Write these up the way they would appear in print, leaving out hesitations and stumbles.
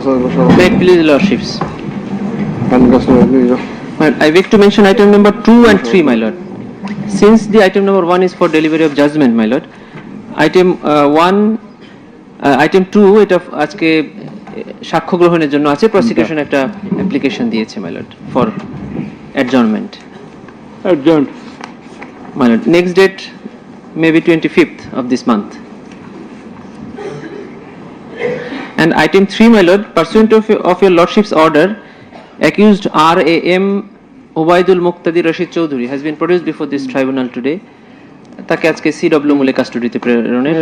May it please Lordships. I wish to mention item number 2 and 3, my lord. Since the item number 1 is for delivery of judgment, my lord, item 2 এটা আজকে সাক্ষ্য গ্রহণের জন্য আছে, prosecution একটা application দিয়েছে my lord for adjournment. Adjourned. My lord, next date may be 25th of this month. And item 3, my lord, pursuant of your lordship's order, accused R.A.M. Obaidul Muqtadi Rashid Chowdhury has been produced before this tribunal today. তাকে আজকে CW মূলে কাস্টডিতে প্রেরণের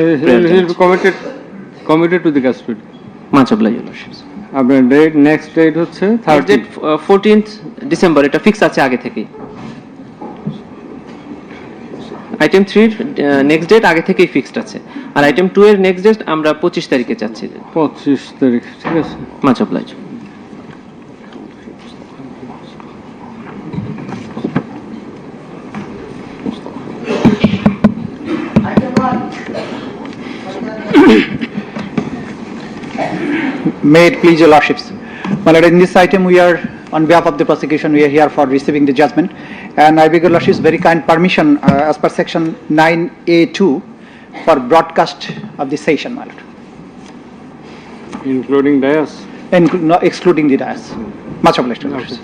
committed to the custody. Much obliged, your lordships. আপনার date next date হচ্ছে 30 14th December, এটা fix আছে আগে থেকেই। আইটেম 3 নেক্সট ডেট আগে থেকেই ফিক্সড আছে, আর আইটেম 2 এর নেক্সট ডেট আমরা 25 তারিখে চাচ্ছি। 25 তারিখ, ঠিক আছে। Much oblige. May it please your lordships. My lord, in this item we are, on behalf of the prosecution, we are here for receiving the judgment, and I beg your lordships very kind permission as per section 9A2 for broadcast of the session, my lord. Including dais? No, excluding the dais. Much obliged, your lordships.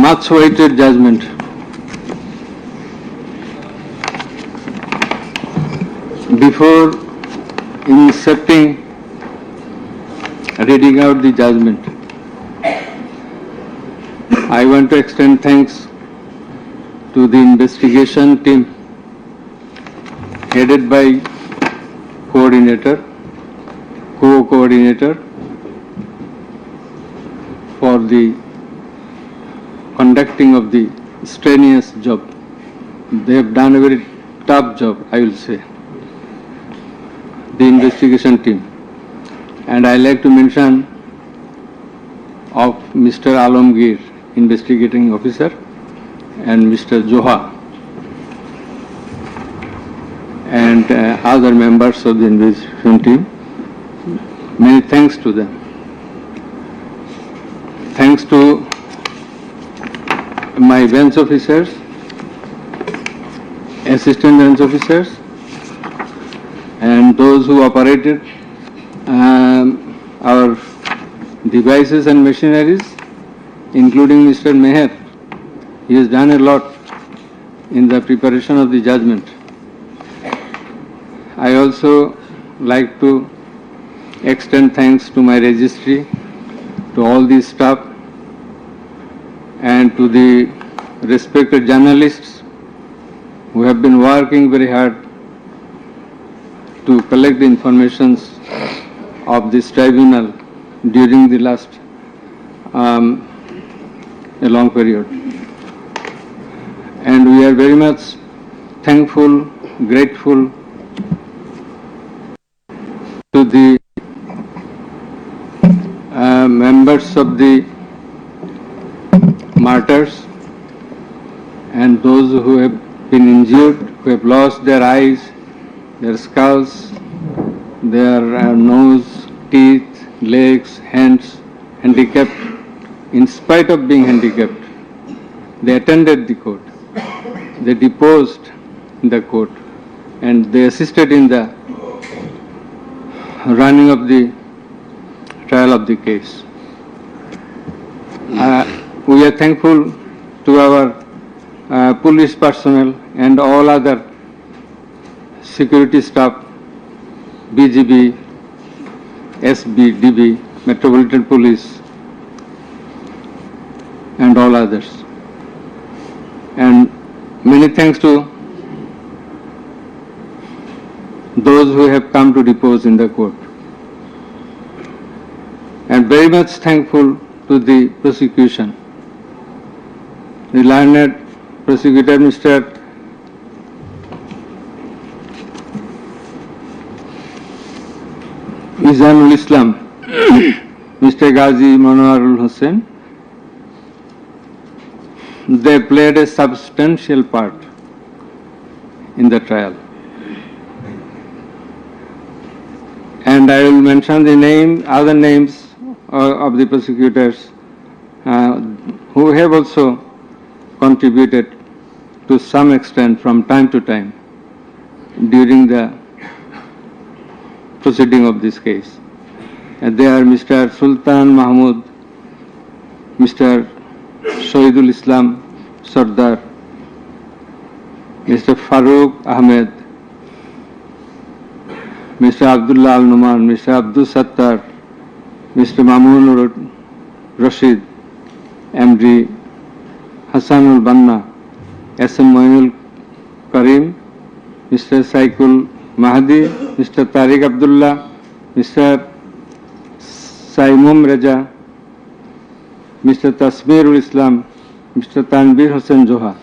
Much awaited judgment. Before incepting reading out the judgment, I want to extend thanks to the investigation team headed by co-coordinator for the conducting of the strenuous job. They have done a very tough job, I will say, the investigation team. And I like to mention of Mr. Alamgir, investigating officer, and Mr. Joha, and other members of the investigation team. Many thanks to them. Thanks to my bench officers, assistant bench officers, and those who operated our devices and machineries, including Mr. Meher. He has done a lot in the preparation of the judgment. I also like to extend thanks to my registry, to all the staff, and to the respected journalists who have been working very hard to collect the informations of this tribunal during the last a long period. And we are very much thankful, grateful to the members of the martyrs and those who have been injured, who have lost their eyes, their skulls, their nose, teeth, legs, hands, handicapped. In spite of being handicapped, they attended the court, they deposed in the court, and they assisted in the running of the trial of the case. We are thankful to our police personnel and all other security staff, BGB, SB, DB, Metropolitan Police, and all others. And many thanks to those who have come to depose in the court. And very much thankful to the prosecution. The learned prosecutor, Mr. Mizanul Islam, Mr. Ghazi Manoharul Hussain, they played a substantial part in the trial. And I will mention the other names of the prosecutors who have also contributed to some extent from time to time during the proceeding of this case. And they are Mr. Sultan Mahmud, Mr. Shahidul Islam Sardar, Mr. Farooq Ahmed, Mr. Abdullah Al Numan, Mr. Abdul Sattar, Mr. Mamun Rashid, MD Hassanul Banna, SM Moinul Karim, Mr. Saikul Mahdi, Mr. Tariq Abdullah, Mr. Saimum Raja, Mr. Tasmirul Islam, Mr. Tanbir Hussain Joha.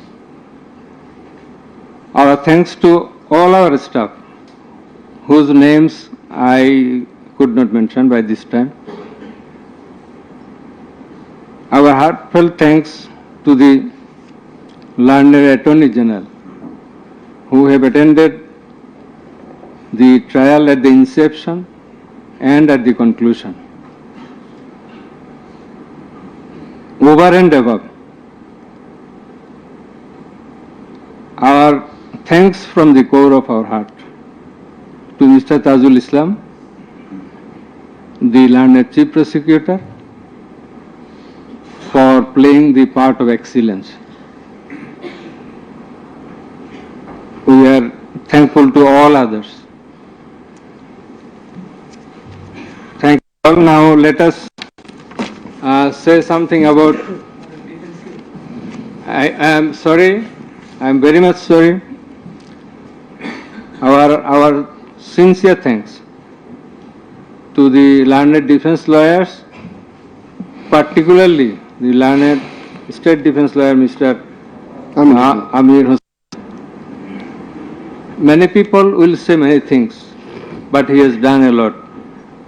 Our thanks to all our staff, whose names I could not mention by this time. Our heartfelt thanks to the learned Attorney General, who have attended the trial at the inception and at the conclusion. Over and above, our thanks from the core of our heart to Mr. Tajul Islam, the learned Chief Prosecutor, for playing the part of excellence. We are thankful to all others. Thank you all. Now let us say something about, I am sorry, I am very much sorry. Our sincere thanks to the learned defense lawyers, particularly the learned State Defense Lawyer Mr. Amir Hussain. Many people will say many things, but he has done a lot.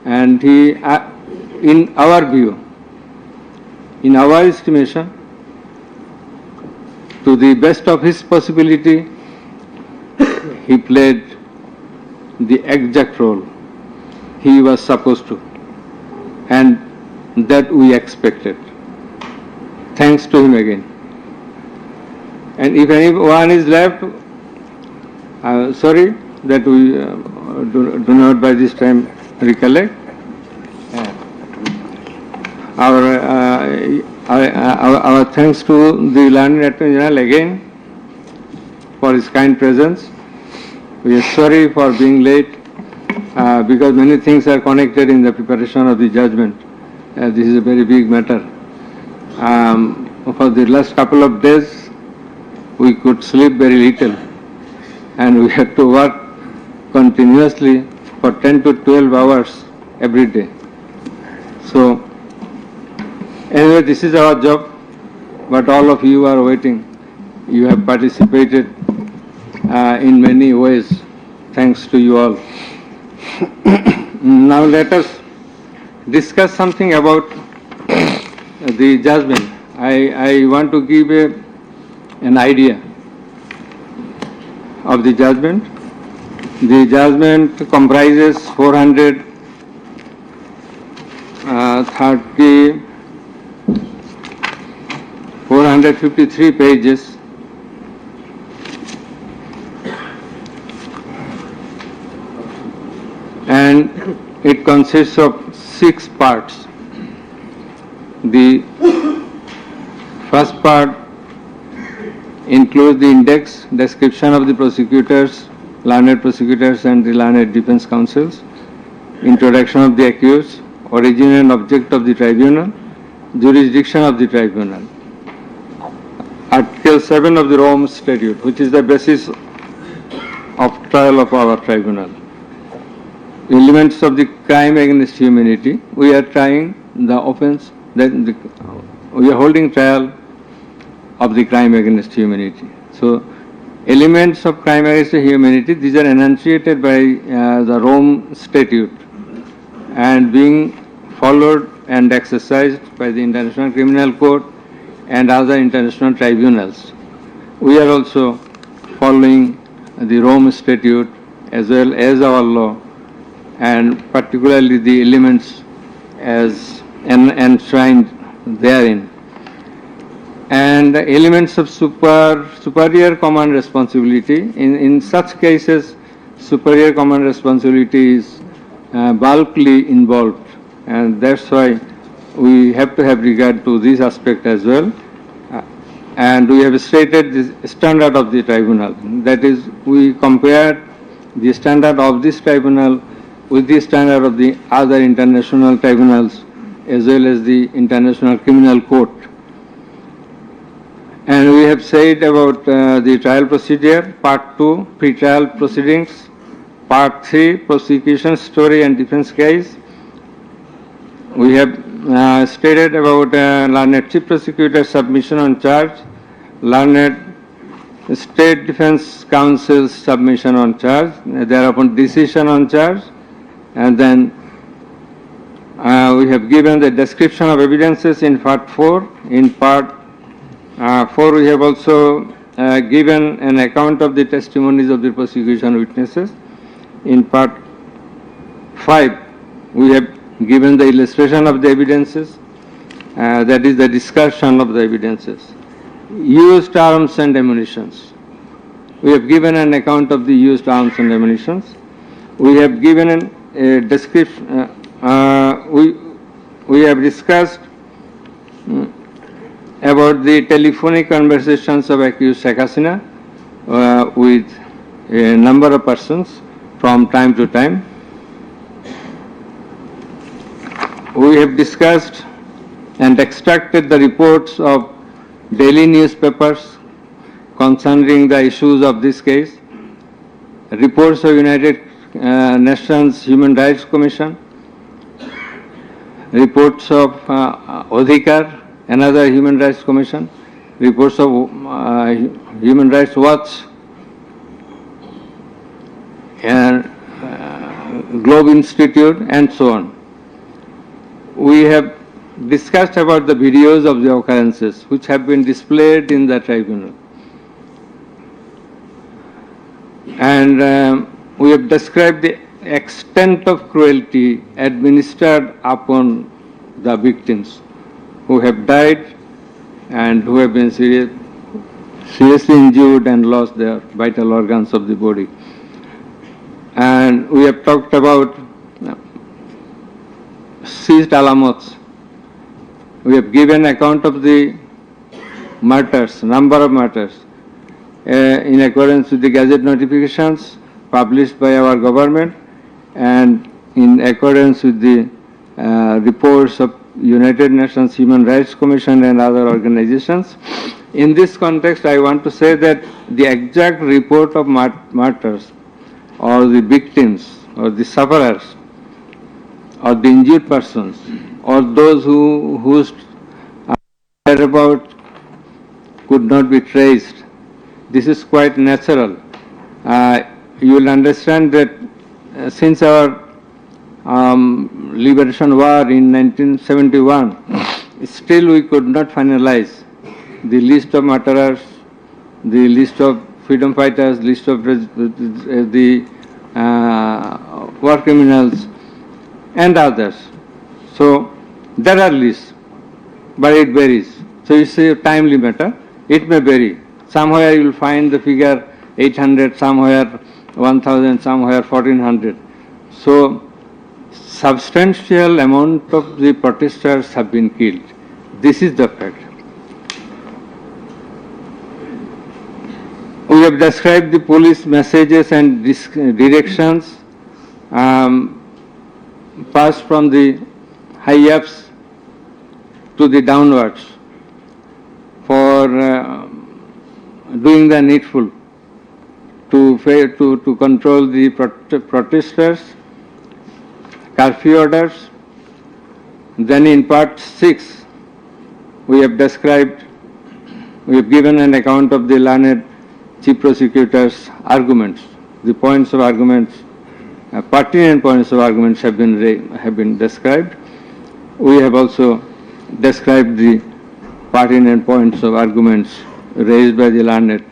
And he, in our view, in our estimation, to the best of his possibility, he played the exact role he was supposed to, and that we expected. Thanks to him again. And if anyone is left, sorry that we do not by this time recollect. Our thanks to the learned Attorney General again for his kind presence. We are sorry for being late because many things are connected in the preparation of the judgment. This is a very big matter. For the last couple of days, we could sleep very little, and we had to work continuously for 10 to 12 hours every day. So, anyway, this is our job, but all of you are waiting. You have participated in many ways. Thanks to you all. Now let us discuss something about the judgment. I want to give an idea of the judgment. The judgment comprises 453 pages. And it consists of 6 parts. The first part includes the index, description of the prosecutors, learned prosecutors and the learned defense counsels, introduction of the accused, origin and object of the tribunal, jurisdiction of the tribunal. Article 7 of the Rome Statute, which is the basis of trial of our tribunal. Elements of the crime against humanity. We are trying the offense, we are holding trial of the crime against humanity. So, elements of crime against humanity, these are enunciated by the Rome Statute and being followed and exercised by the International Criminal Court and other international tribunals. We are also following the Rome Statute as well as our law, and particularly the elements as enshrined therein. And the elements of superior command responsibility. In such cases, superior command responsibility is bulkily involved, and that's why we have to have regard to this aspect as well. And we have stated the standard of the tribunal. That is, we compare the standard of this tribunal with the standard of the other international tribunals as well as the International Criminal Court. And we have said about the trial procedure, Part 2, pre-trial proceedings, Part 3, prosecution story and defense case. We have stated about learned chief prosecutor submission on charge, learned state defense counsel's submission on charge, thereupon decision on charge, and then we have given the description of evidences in Part 4. In Part 4, we have also given an account of the testimonies of the prosecution witnesses. In Part 5, we have given the illustration of the evidences, that is the discussion of the evidences. Used arms and ammunitions. We have given an account of the used arms and ammunitions. We have given a description, we have discussed about the telephonic conversations of accused Sheikh Hasina with a number of persons from time to time. We have discussed and extracted the reports of daily newspapers concerning the issues of this case, reports of United Nations Human Rights Commission, reports of Adhikar, another Human Rights Commission, reports of Human Rights Watch, and Globe Institute, and so on. We have discussed about the videos of the occurrences which have been displayed in the tribunal. And we have described the extent of cruelty administered upon the victims who have died and who have been seriously injured and lost their vital organs of the body. And we have talked about seized alamots. We have given account of the murders, number of murders, in accordance with the Gazette notifications published by our government and in accordance with the reports of United Nations Human Rights Commission and other organizations. In this context, I want to say that the exact report of martyrs or the victims or the sufferers or the injured persons or those whose whereabouts could not be traced, this is quite natural. You will understand that since our liberation war in 1971, still we could not finalize the list of martyrs, the list of freedom fighters, list of the war criminals and others. So there are lists, but it varies. So it's a timely matter. It may vary. Somewhere you will find the figure 800, somewhere 1000, somewhere 1400. So substantial amount of the protesters have been killed. This is the fact. We have described the police messages and directions passed from the high-ups to the downwards for doing the needful to control the protesters, curfew orders. Then in Part 6, we have described, we have given an account of the learned chief prosecutor's arguments. The points of arguments, pertinent points of arguments have been described. We have also described the pertinent points of arguments raised by the learned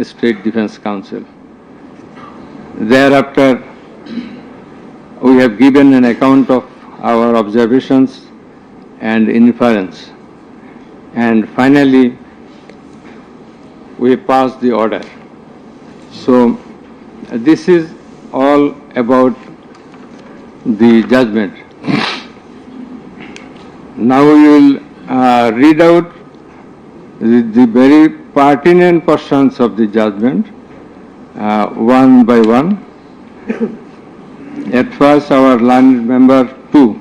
State Defence Council. Thereafter, we have given an account of our observations and inference, and finally, we passed the order. So, this is all about the judgment. Now we will read out the very pertinent portions of the judgment one by one. At first, our learned member 2,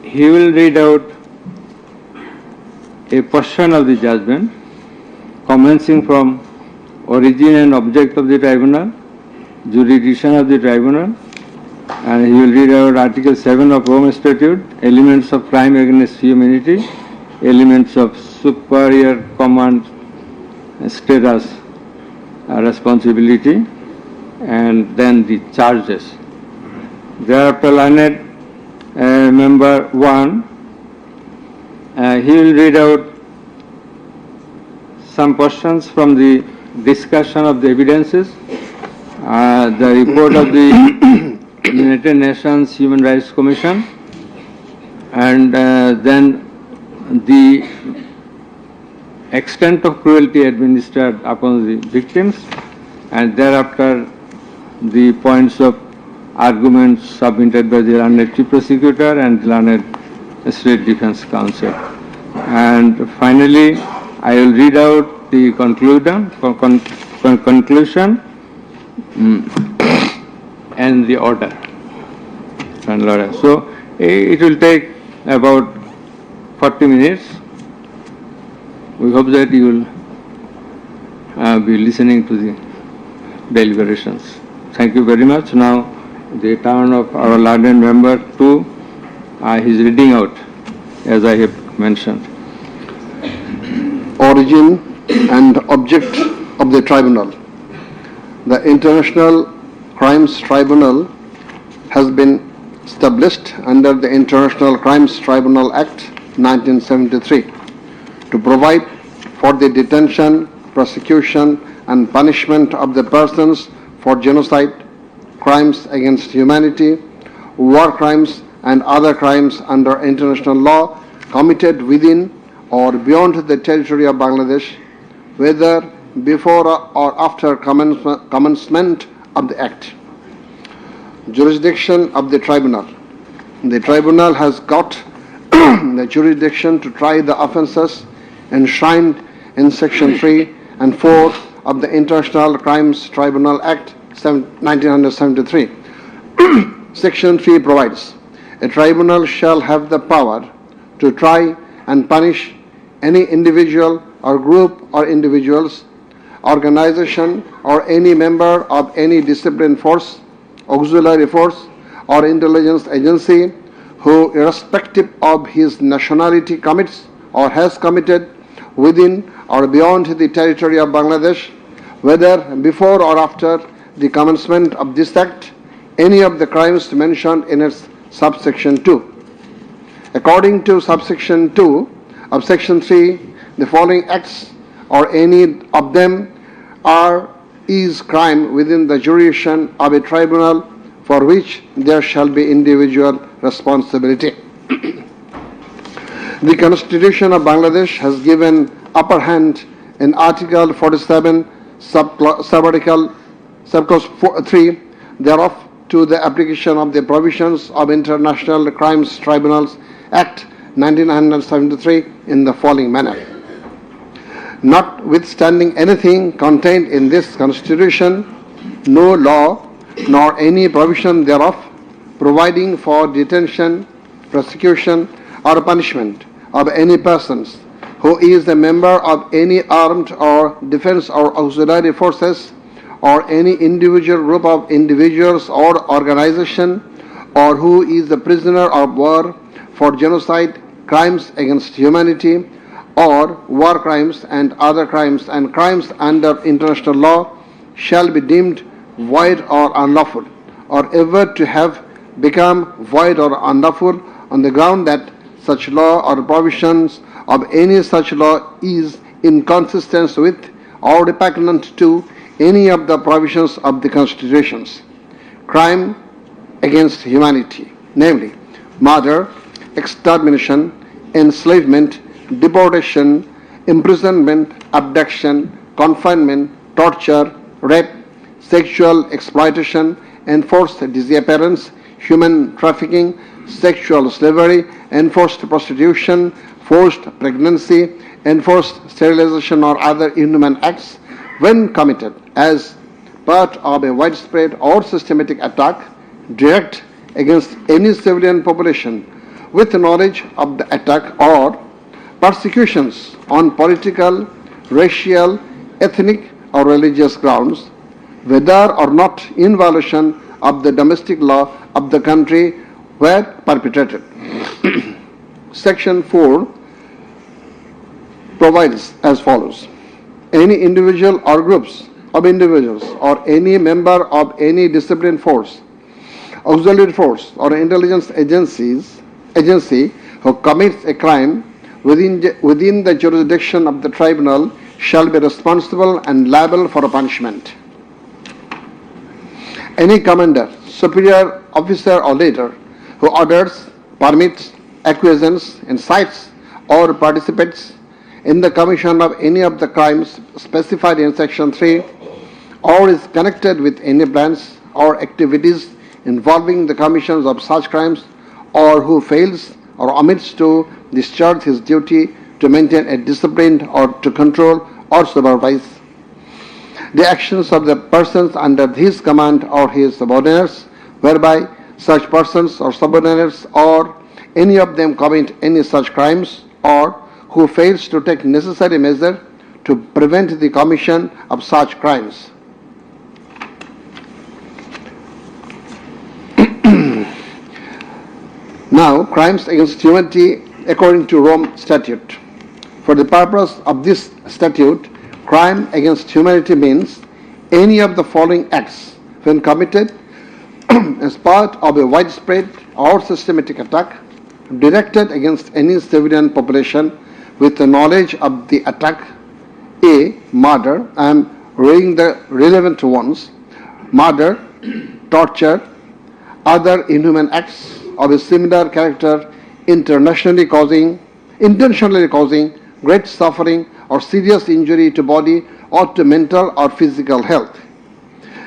he will read out a portion of the judgment commencing from origin and object of the tribunal, jurisdiction of the tribunal, and he will read out Article 7 of Rome Statute, elements of crime against humanity, elements of superior command status, responsibility, and then the charges. Thereafter, learned member 1, he will read out some portions from the discussion of the evidences, the report of the United Nations Human Rights Commission, and then the extent of cruelty administered upon the victims, and thereafter the points of arguments submitted by the learned Chief Prosecutor and the learned State Defence Council. And finally, I will read out the conclusion and the order. So it will take about 40 minutes. We hope that you will be listening to the deliberations. Thank you very much. Now the turn of our learned member 2, he is reading out as I have mentioned. Origin and object of the tribunal. The International Crimes Tribunal has been established under the International Crimes Tribunal Act 1973 to provide for the detention, prosecution and punishment of the persons for genocide, crimes against humanity, war crimes and other crimes under international law committed within or beyond the territory of Bangladesh, whether before or after commencement of the Act. Jurisdiction of the Tribunal. The Tribunal has got the jurisdiction to try the offences enshrined in Section 3 and 4 of the International Crimes Tribunal Act 1973. Section 3 provides, a tribunal shall have the power to try and punish any individual or group or individuals, organization or any member of any disciplined force, auxiliary force or intelligence agency who, irrespective of his nationality, commits or has committed within or beyond the territory of Bangladesh, whether before or after the commencement of this Act, any of the crimes mentioned in its subsection 2. According to subsection 2 of Section 3, the following acts or any of them is crime within the jurisdiction of a tribunal for which there shall be individual responsibility. The Constitution of Bangladesh has given upper hand in Article 47, Subarticle 3 thereof to the application of the provisions of International Crimes Tribunals Act 1973 in the following manner. Notwithstanding anything contained in this Constitution, no law nor any provision thereof providing for detention, prosecution or punishment of any persons who is a member of any armed or defense or auxiliary forces or any individual group of individuals or organization, or who is a prisoner of war for genocide, crimes against humanity, or war crimes and other crimes and crimes under international law shall be deemed void or unlawful, or ever to have become void or unlawful on the ground that such law or provisions of any such law is inconsistent with or repugnant to any of the provisions of the constitutions. Crime against humanity, namely murder, extermination, enslavement, deportation, imprisonment, abduction, confinement, torture, rape, sexual exploitation, enforced disappearance, human trafficking, sexual slavery, enforced prostitution, forced pregnancy, enforced sterilization or other inhuman acts when committed as part of a widespread or systematic attack direct against any civilian population with knowledge of the attack, or persecutions on political, racial, ethnic or religious grounds, whether or not in violation of the domestic law of the country were perpetrated. Section 4 provides as follows: any individual or groups of individuals or any member of any disciplined force, auxiliary force or intelligence agency who commits a crime within the jurisdiction of the tribunal shall be responsible and liable for a punishment. Any commander, superior officer or leader who orders, permits, acquiesces, incites or participates in the commission of any of the crimes specified in section 3 or is connected with any plans or activities involving the commissions of such crimes, or who fails or omits to discharge his duty to maintain a disciplined or to control or supervise the actions of the persons under his command or his subordinates, whereby such persons or subordinates or any of them commit any such crimes, or who fails to take necessary measure to prevent the commission of such crimes. Now, crimes against humanity according to Rome Statute. For the purpose of this statute, crime against humanity means any of the following acts when committed as part of a widespread or systematic attack directed against any civilian population with the knowledge of the attack: A. Murder. I am reading the relevant ones: murder, torture, other inhuman acts of a similar character intentionally causing great suffering or serious injury to body or to mental or physical health.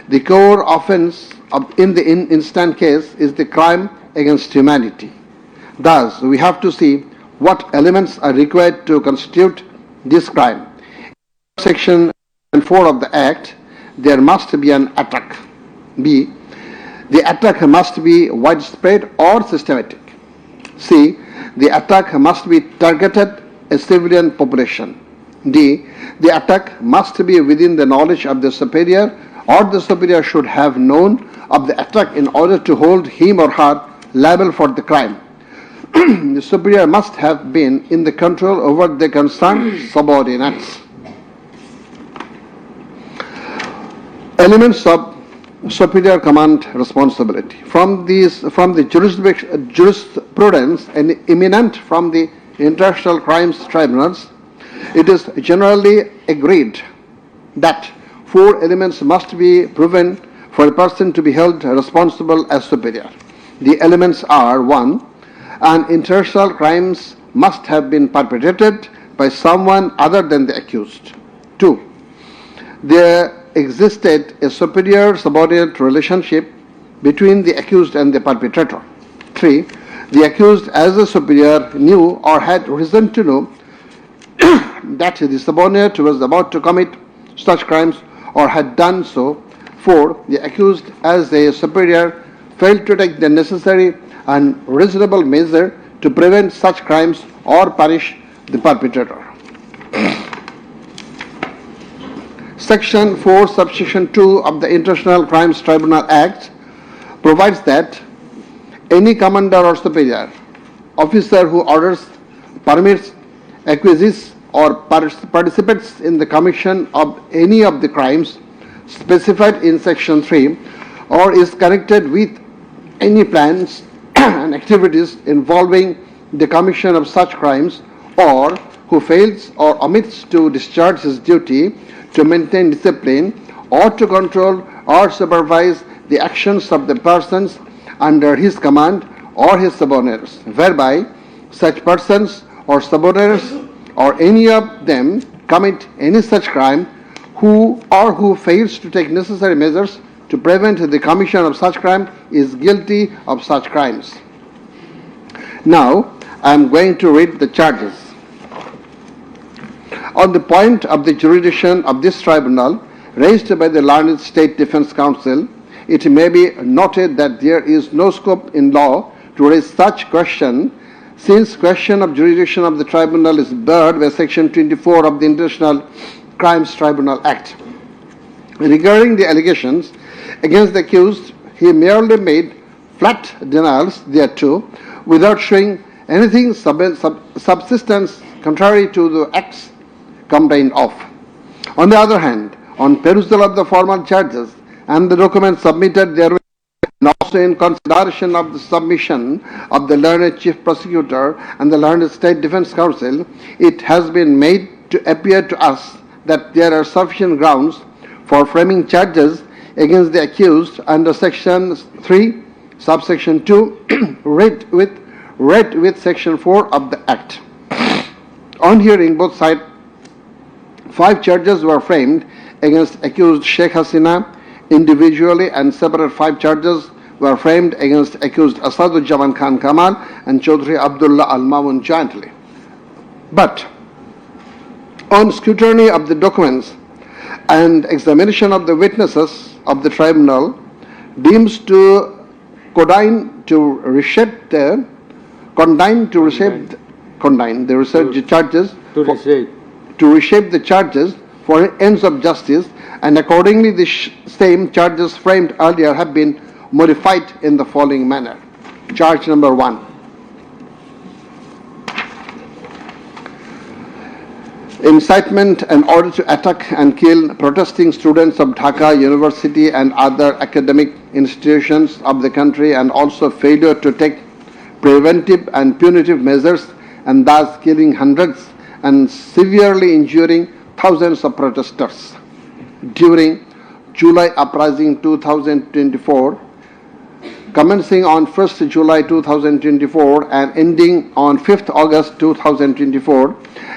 The core offense in the instant case is the crime against humanity. Thus, we have to see what elements are required to constitute this crime. In Section 4 of the Act, there must be an attack. B. The attack must be widespread or systematic. C. The attack must be targeted a civilian population. D. The attack must be within the knowledge of the superior, or the superior should have known of the attack in order to hold him or her liable for the crime. The superior must have been in the control over the concerned subordinates. Elements of superior command responsibility. From the jurisprudence and eminent from the international crimes tribunals, it is generally agreed that 4 elements must be proven for a person to be held responsible as superior. The elements are: 1. An international crimes must have been perpetrated by someone other than the accused. 2. There existed a superior subordinate relationship between the accused and the perpetrator. 3. The accused as a superior knew or had reason to know that the subordinate was about to commit such crimes or had done so. 4. The accused as a superior failed to take the necessary and reasonable measure to prevent such crimes or punish the perpetrator. Section 4, subsection 2 of the International Crimes Tribunal Act provides that any commander or superior officer who orders, permits, acquiesces, or participates in the commission of any of the crimes specified in section 3, or is connected with any plans and activities involving the commission of such crimes, or who fails or omits to discharge his duty to maintain discipline or to control or supervise the actions of the persons under his command or his subordinates, whereby such persons or subordinates or any of them commit any such crime who fails to take necessary measures to prevent the commission of such crime is guilty of such crimes. Now, I am going to read the charges. On the point of the jurisdiction of this tribunal raised by the learned State Defence Council, it may be noted that there is no scope in law to raise such question, since question of jurisdiction of the tribunal is barred by Section 24 of the International Crimes Tribunal Act. Regarding the allegations against the accused, he merely made flat denials thereto without showing anything subsistence contrary to the acts complained of. On the other hand, on perusal of the formal charges and the documents submitted therewith, and also in consideration of the submission of the learned Chief Prosecutor and the learned State Defence Council, it has been made to appear to us that there are sufficient grounds for framing charges against the accused under Section 3, subsection 2, read with Section 4 of the Act. On hearing both sides, 5 charges were framed against accused Sheikh Hasina individually, and separate 5 charges were framed against accused Asaduzzaman Khan Kamal and Chaudhry Abdullah Al Mamun jointly. But on scrutiny of the documents and examination of the witnesses of the tribunal deems to condign to reshape the charges for ends of justice, and accordingly the same charges framed earlier have been modified in the following manner. Charge number 1. Incitement in order to attack and kill protesting students of Dhaka University and other academic institutions of the country, and also failure to take preventive and punitive measures, and thus killing hundreds and severely injuring thousands of protesters during July Uprising 2024, commencing on 1st July 2024 and ending on 5th August 2024,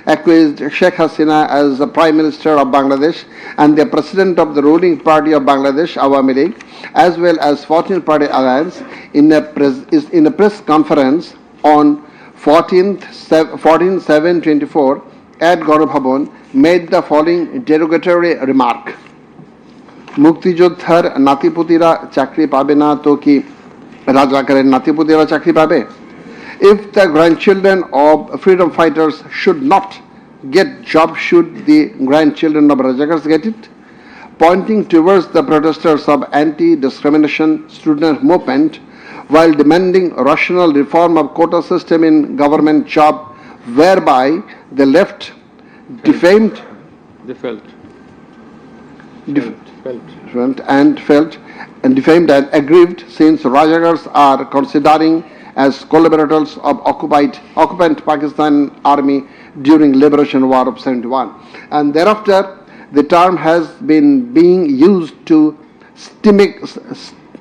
accused Sheikh Hasina as the Prime Minister of Bangladesh and the President of the ruling party of Bangladesh, Awami League, as well as 14th Party Alliance, in a press conference on 14/7/24 at Ganabhavan, made the following derogatory remark. মুক্তিযোদ্ধার নাতিপুতিরা চাকরি পাবে না তো কি রাজাকারের নাতিপুতিরা চাকরি পাবে? If the grandchildren of freedom fighters should not get job, should the grandchildren of rajakars get it? Pointing towards the protesters of anti-discrimination student movement while demanding rational reform of quota system in government job, whereby the left defamed and defamed and aggrieved, since Rajakars are considering as collaborators of occupant Pakistan army during liberation war of 71. And thereafter, the term has been being used to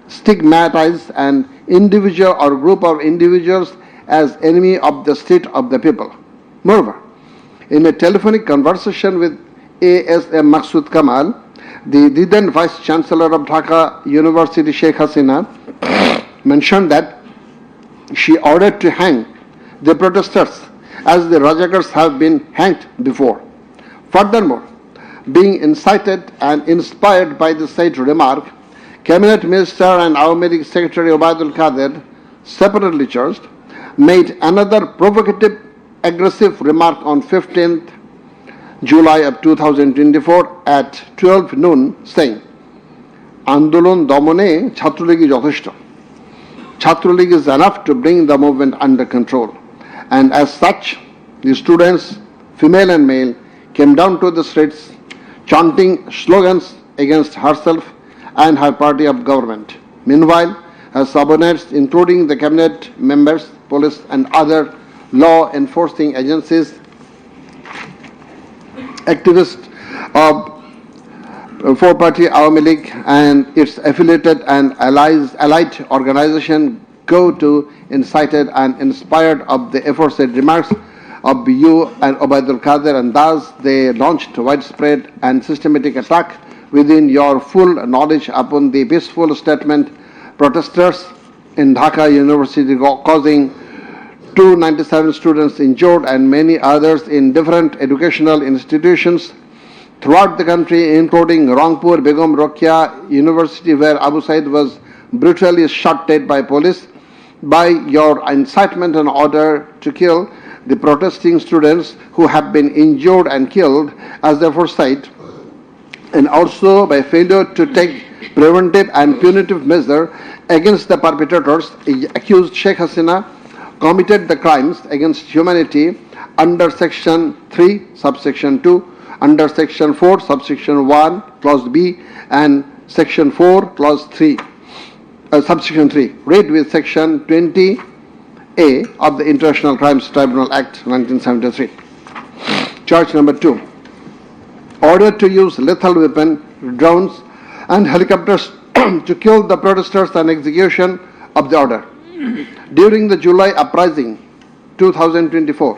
stigmatize an individual or group of individuals as enemy of the state of the people. Moreover, in a telephonic conversation with ASM Maksud Kamal, the then Vice Chancellor of Dhaka University, Sheikh Hasina, mentioned that she ordered to hang the protesters as the Rajakars have been hanged before. Furthermore, being incited and inspired by the said remark, Cabinet Minister and Awami League Secretary Obaidul Qadir, separately charged, made another provocative, aggressive remark on 15th July of 2024 at 12 noon, saying, Andolon Domone Chhatroligi Jotheshto. Chhatroligi is enough to bring the movement under control. And as such, the students, female and male, came down to the streets chanting slogans against herself and her party of government. Meanwhile, her subordinates, including the cabinet members, police and other law enforcing agencies, activist of four-party Awami League and its affiliated and allied organization go to incited and inspired of the aforesaid remarks of you and Obaidul Qadir, and thus they launched widespread and systematic attack within your full knowledge upon the peaceful statement protesters in Dhaka University, causing 297 students injured and many others in different educational institutions throughout the country, including Rangpur Begum Rokeya University, where Abu Said was brutally shot dead by police. By your incitement and order to kill the protesting students who have been injured and killed as the foresight, and also by failure to take preventive and punitive measure against the perpetrators, accused Sheikh Hasina committed the crimes against humanity under Section 3, subsection 2, under Section 4, subsection 1, clause B, and Section 4, clause 3. Subsection 3, read with Section 20A of the International Crimes Tribunal Act 1973. Charge number 2, order to use lethal weapon, drones and helicopters to kill the protesters and execution of the order. During the July uprising 2024,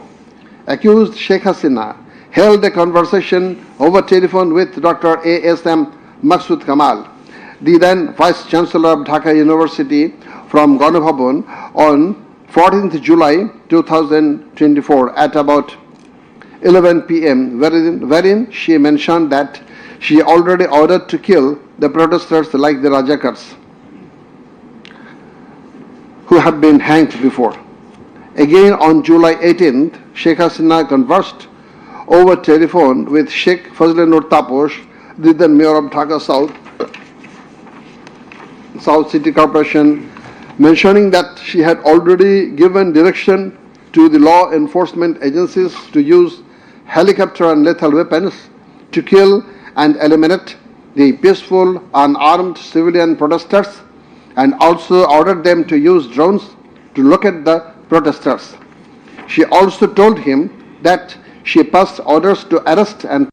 accused Sheikh Hasina held a conversation over telephone with Dr. A.S.M. Maksud Kamal, the then Vice Chancellor of Dhaka University, from Ganabhavan on 14th July 2024 at about 11 p.m., wherein she mentioned that she already ordered to kill the protesters like the Rajakars who have been hanged before. Again on July 18th, Sheikh Hasina conversed over telephone with Sheikh Fazle Nur Taposh, the then Mayor of Dhaka South City Corporation, mentioning that she had already given direction to the law enforcement agencies to use helicopter and lethal weapons to kill and eliminate the peaceful, unarmed civilian protesters, and also ordered them to use drones to locate the protesters. She also told him that she passed orders to arrest and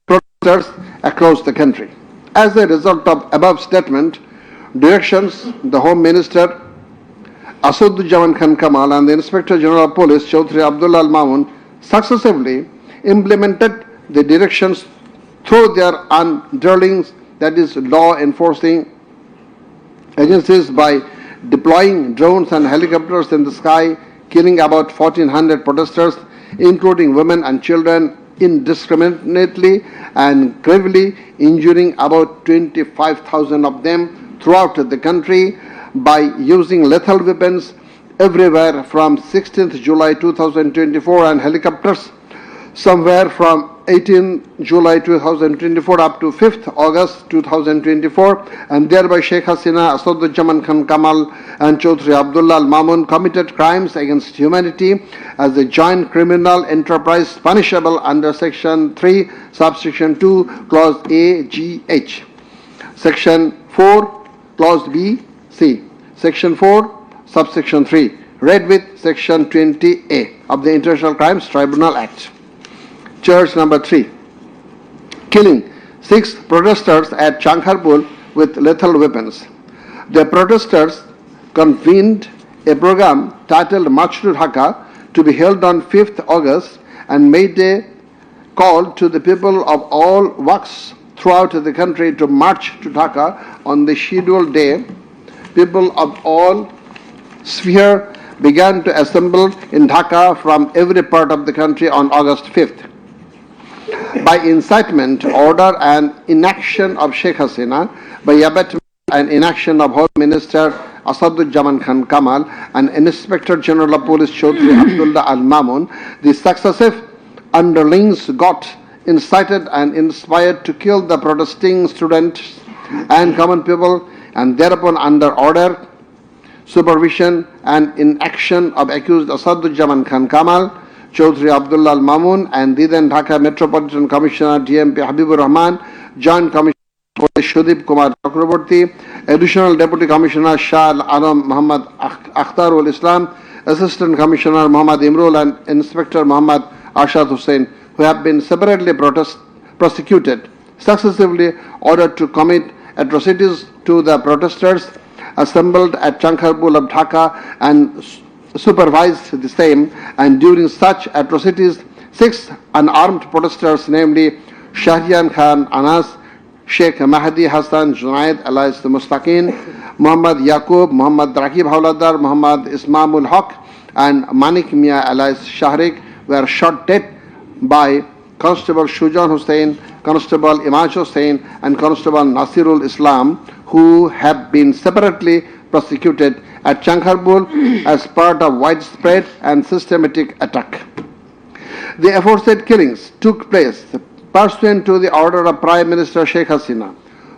protesters across the country. As a result of above statement, directions, the Home Minister Asaduzzaman Khan Kamal and the Inspector General of Police Chaudhry Abdullah Al Mamun successively implemented the directions through their underlings, that is law enforcing agencies, by deploying drones and helicopters in the sky, killing about 1,400 protesters, including women and children, indiscriminately and gravely injuring about 25,000 of them throughout the country by using lethal weapons everywhere from 16th July 2024 and helicopters somewhere from 18 July 2024 up to 5th August 2024, and thereby Sheikh Hasina, Asaduzzaman Khan Kamal and Chaudhry Abdullah Al Mamun committed crimes against humanity as a joint criminal enterprise punishable under Section 3, subsection 2, clause A, G, H, Section 4, clause B, C, Section 4, subsection 3, read with Section 20A of the International Crimes Tribunal Act. Charge number 3, killing 6 protesters at Chankharpur with lethal weapons. The protesters convened a program titled March to Dhaka to be held on 5th August and made a call to the people of all walks throughout the country to march to Dhaka on the scheduled day. People of all spheres began to assemble in Dhaka from every part of the country on August 5th. By incitement, order and inaction of Sheikh Hasina, by abatement and inaction of Home Minister Asaduzzaman Khan Kamal and Inspector General of Police Chaudhry Abdullah Al Mamun, the successive underlings got incited and inspired to kill the protesting students and common people, and thereupon under order, supervision and inaction of accused Asaduzzaman Khan Kamal, Chaudhry Abdullah Al Mamun and the then Dhaka Metropolitan Commissioner DMP Habibur Rahman, Joint Commissioner Shudip Kumar Chakraborty, Additional Deputy Commissioner Shah Al Alam Muhammad Akhtarul Islam, Assistant Commissioner Muhammad Imrul and Inspector Muhammad Arshad Hussain who have been separately prosecuted, successively ordered to commit atrocities to the protesters assembled at Chankharpur of Dhaka and supervised the same, and during such atrocities 6 unarmed protesters, namely Shahriyan Khan Anas, Sheikh Mahdi Hassan Junaid alias Mustaqin, Muhammad Yaqub, Muhammad Rakib Hauladar, Muhammad Ismamul Haq and Manik Mia alias Shahrik were shot dead by Constable Shujan Hussain, Constable Imaj Hussain and Constable Nasirul Islam, who have been separately prosecuted at Chankharpur as part of widespread and systematic attack. The aforesaid killings took place pursuant to the order of Prime Minister Sheikh Hasina,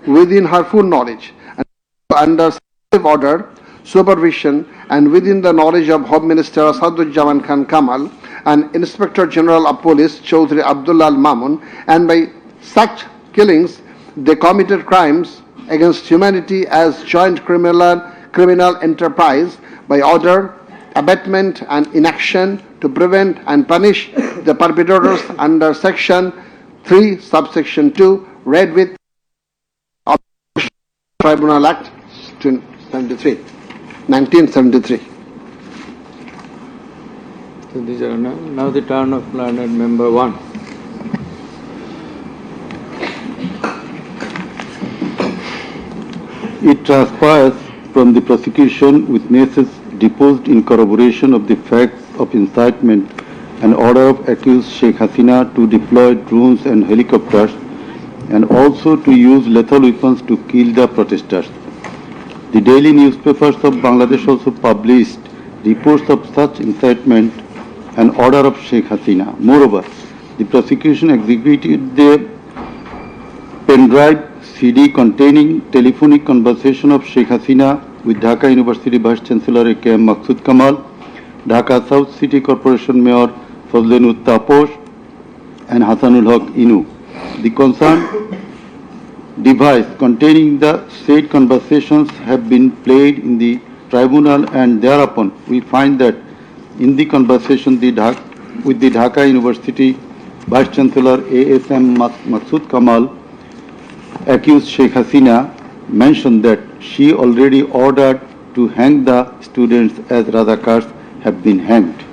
within her full knowledge and under successive order, supervision and within the knowledge of Home Minister Asaduzzaman Khan Kamal and Inspector General of Police Chaudhry Abdullah Al Mamun, and by such killings they committed crimes against humanity as joint criminal enterprise by order, abatement and inaction to prevent and punish the perpetrators under Section 3, subsection 2, read with Tribunal Act 1973. So these are now the turn of learned member 1. It transpires from the prosecution witnesses deposed in corroboration of the facts of incitement and order of accused Sheikh Hasina to deploy drones and helicopters and also to use lethal weapons to kill the protesters. The daily newspapers of Bangladesh also published reports of such incitement and order of Sheikh Hasina. Moreover, the prosecution executed the pen drive CD containing telephonic conversation of Sheikh Hasina with Dhaka University Vice Chancellor A.K.M. Maqsood Kamal, Dhaka South City Corporation Mayor Fazlenut Taposh and Hasanul Haq Inu. The concerned device containing the said conversations have been played in the tribunal, and thereupon we find that in the conversation with the Dhaka University Vice Chancellor A.S.M. Maqsood Kamal, accused Sheikh Hasina mentioned that she already ordered to hang the students as Razakars have been hanged.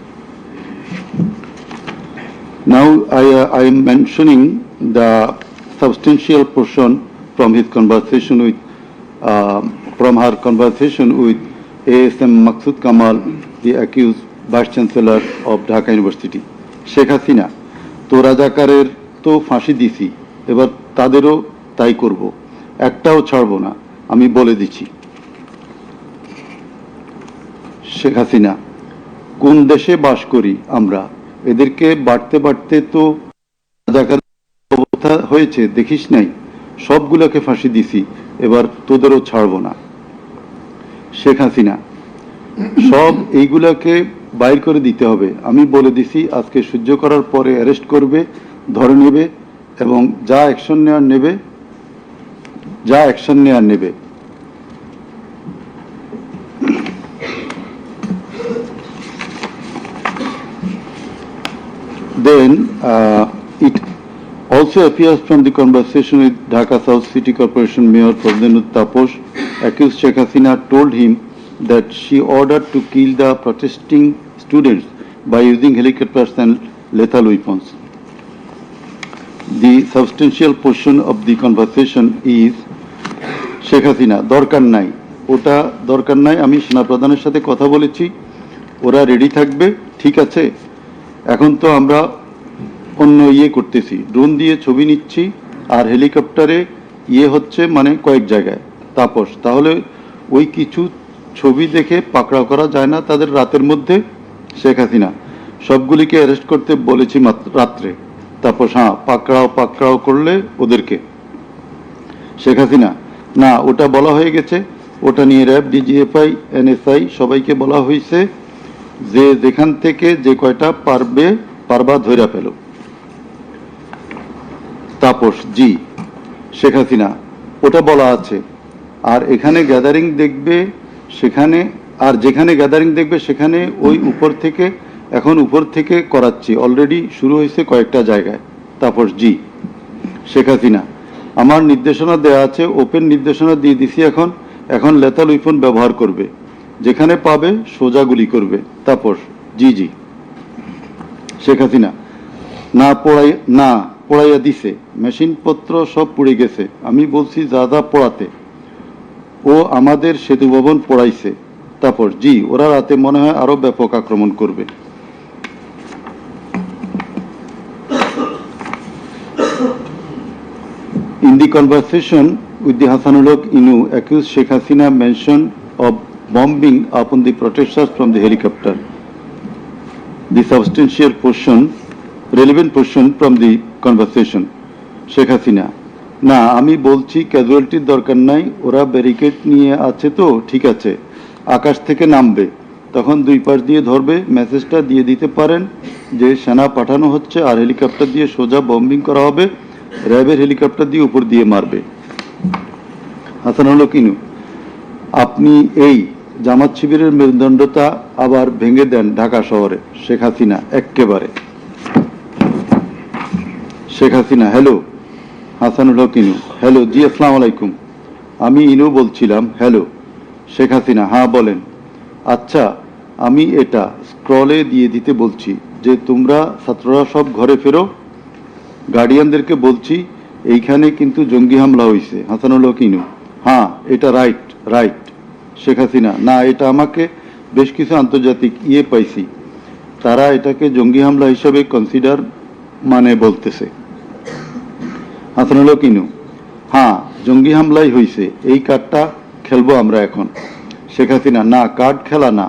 Now I am mentioning the substantial portion from his conversation with, from her conversation with A.S.M. Maqsood Kamal, the accused Vice Chancellor of Dhaka University. Sheikh Hasina, to রাজাকারের তো ফাঁসি দিছি, এবার তাদেরও তাই করব, একটাও ছাড়বো না, আমি বলে দিচ্ছি। শেখ হাসিনা, কোন দেশে বাস করি আমরা? এদেরকে বাড়তে বাড়তে তো রাজাকার অবস্থা হয়েছে, দেখিস নাই? সবগুলোকে ফাঁসি দিছি, এবার তোদেরও ছাড়বো না। শেখ হাসিনা, সব এইগুলাকে বাইর করে দিতে হবে, আমি বলে দিছি, আজকে সহ্য করার পরে অ্যারেস্ট করবে, ধরে নেবে এবং যা অ্যাকশন নেওয়ার নেবে। Then it also appears from the conversation with Dhaka South City Corporation Mayor Fazlenut Taposh, accused Sheikh Hasina told him that she ordered to kill the protesting students by using helicopters and lethal weapons. The substantial portion of the conversation is Sheikh Hasina, দরকার নাই, ওটা দরকার নাই, আমি সেনাপ্রধানের সাথে কথা বলেছি, ওরা রেডি থাকবে, ঠিক আছে। এখন তো আমরা অন্য করতেছি, ড্রোন দিয়ে ছবি নিচ্ছি আর হেলিকপ্টারে হচ্ছে মানে কয়েক জায়গায়। তাপস, তাহলে ওই কিছু ছবি দেখে পাকড়াও করা যায় না তাদের রাতের মধ্যে? শেখ হাসিনা, সবগুলিকে অ্যারেস্ট করতে বলেছি রাত্রে। তাপস, হ্যাঁ, পাকড়াও করলে ওদেরকে। শেখ হাসিনা, না, ওটা বলা হয়ে গেছে, ওটা নিয়ে র্যাব, ডিজিএফআই, এনএসআই সবাইকে বলা হয়েছে যে যেখান থেকে যে কয়টা পারবা ধইরা পেল। তাপস, জি। শেখ হাসিনা, ওটা বলা আছে, আর এখানে গ্যাদারিং দেখবে সেখানে, আর যেখানে গ্যাদারিং দেখবে সেখানে ওই উপর থেকে এখন উপর থেকে করাচ্ছি, অলরেডি শুরু হয়েছে কয়েকটা জায়গায়। তাপস জি। শেখ হাসিনা, আমার নির্দেশনা দেয়া আছে, ওপেন নির্দেশনা দিয়ে দিছি, এখন লেথাল উইপন ব্যবহার করবে, যেখানে পাবে সোজা গুলি করবে। তাপস জি জি। শেখ হাসিনা, না পড়াইয়া দিছে, মেশিনপত্র সব পুড়ে গেছে, আমি বলছি যা যা পড়াতে, ও আমাদের সেতু ভবন পড়াইছে। তাপস জি, ওরা রাতে মনে হয় আরো ব্যাপক আক্রমণ করবে। In the conversation with the Hasanullah Inu, accused Sheikh Hasina mentioned of bombing upon the protesters from the helicopter. The substantial portion, relevant portion from the conversation. Sheikh Hasina, না আমি বলছি ক্যাজুয়ালিটির দরকার নাই, ওরা ব্যারিকেড নিয়ে আছে তো ঠিক আছে, আকাশ থেকে নামবে, তখন দুই পাশ দিয়ে ধরবে, মেসেজটা দিয়ে দিতে পারেন যে সেনা পাঠানো হচ্ছে আর হেলিকপ্টার দিয়ে সোজা বম্বিং করা হবে, র্যাবের হেলিকপ্টার দিয়ে উপর দিয়ে মারবে। হাসানুল্লাহ কিনু, আপনি এই জামাত শিবিরের মেরুদণ্ডতা আবার ভেঙে দেন ঢাকা শহরে। শেখ হাসিনা, এক্কেবারে। শেখ হাসিনা, হ্যালো। হাসানুল্লাহ কিনু, হ্যালো জি, আসসালামু আলাইকুম, আমি ইনু বলছিলাম। হ্যালো। শেখ হাসিনা, হ্যাঁ বলেন। আচ্ছা, আমি এটা স্ক্রলে দিয়ে দিতে বলছি যে তোমরা ছাত্ররা সব ঘরে ফেরো, গার্ডিয়ানদেরকে বলছি এইখানে কিন্তু জঙ্গি হামলা হয়েছে। হাসানুল্লাহ কিনু, হ্যাঁ এটা রাইট। শেখ হাসিনা, না এটা আমাকে বেশ কিছু আন্তর্জাতিক পাইছি, তারা এটাকে জঙ্গি হামলা হিসাবে কনসিডার বলতেছে। হাসানুল্লাহ কিনু, হ্যাঁ জঙ্গি হামলাই হয়েছে, এই কার্ডটা খেলবো আমরা এখন। শেখ হাসিনা, না কার্ড খেলা না,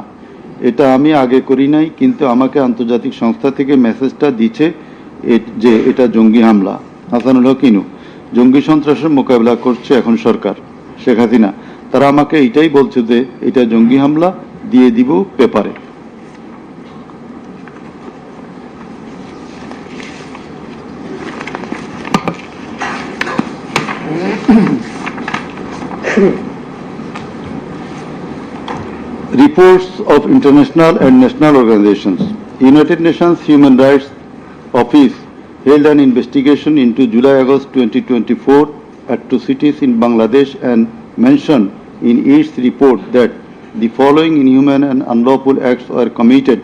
এটা আমি আগে করি নাই, কিন্তু আমাকে আন্তর্জাতিক সংস্থা থেকে মেসেজটা দিচ্ছে যে এটা জঙ্গি হামলা। হাসানুল্লাহ কিনু, জঙ্গি সন্ত্রাসের মোকাবিলা করছে এখন সরকার। শেখ হাসিনা, তারা আমাকে এটাই বলছে যে এটা জঙ্গি হামলা, দিয়ে দিব পেপারে। Reports of international and national organizations. United Nations Human Rights Office held an investigation into July-August 2024 atrocities in Bangladesh and mentioned in its report that the following inhuman and unlawful acts were committed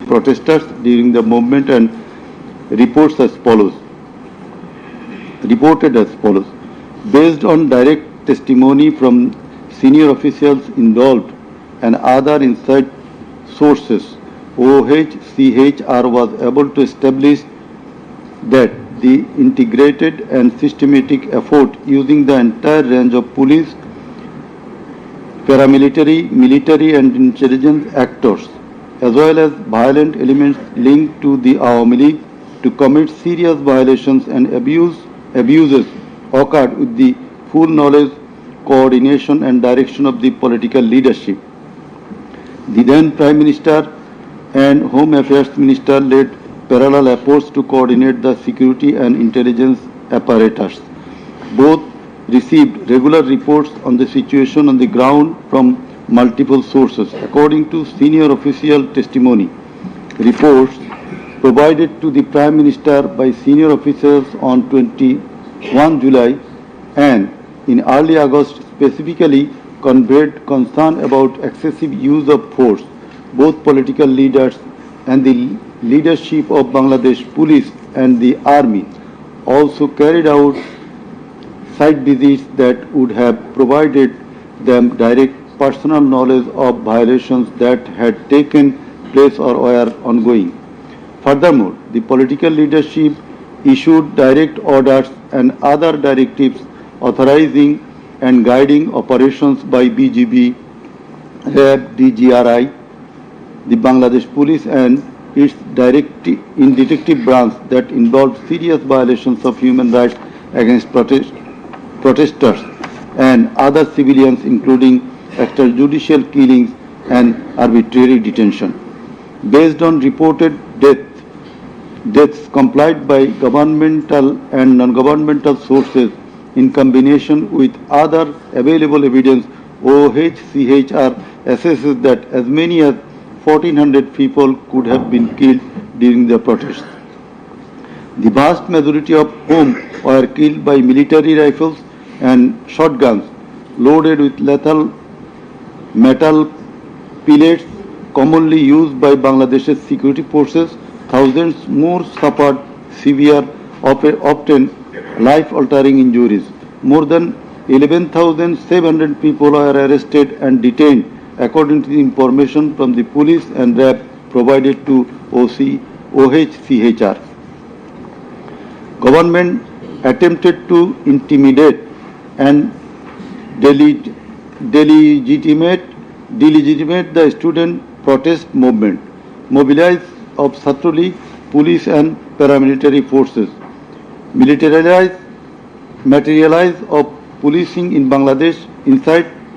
by protesters during the movement and reported as follows. Based on direct testimony from senior officials involved and other inside sources, OHCHR was able to establish that the integrated and systematic effort using the entire range of police, paramilitary, military and intelligence actors, as well as violent elements linked to the Awami League to commit serious violations and abuses occurred with the full knowledge, coordination and direction of the political leadership. The then Prime Minister and Home Affairs Minister led parallel efforts to coordinate the security and intelligence apparatus. Both received regular reports on the situation on the ground from multiple sources. According to senior official testimony, reports provided to the Prime Minister by senior officials on 21 July and in early August specifically conveyed concern about excessive use of force. Both political leaders and the leadership of Bangladesh Police and the Army also carried out site visits that would have provided them direct personal knowledge of violations that had taken place or were ongoing. Furthermore, the political leadership issued direct orders and other directives authorizing and guiding operations by BGB, RAB, DGRI, the Bangladesh Police and its detective branch that involved serious violations of human rights against protesters and other civilians, including extrajudicial killings and arbitrary detention. Based on reported deaths complied by governmental and non-governmental sources in combination with other available evidence, OHCHR assesses that as many as 1,400 people could have been killed during the protests. The vast majority of whom were killed by military rifles and shotguns loaded with lethal metal pellets commonly used by Bangladesh's security forces. Thousands more suffered severe, often life-altering injuries. More than 11,700 people were arrested and detained, according to the information from the police and RAB provided to OHCHR. Government attempted to intimidate and delegitimate the student protest movement, mobilized of Chhatra League, police and paramilitary forces, materialize of policing in Bangladesh,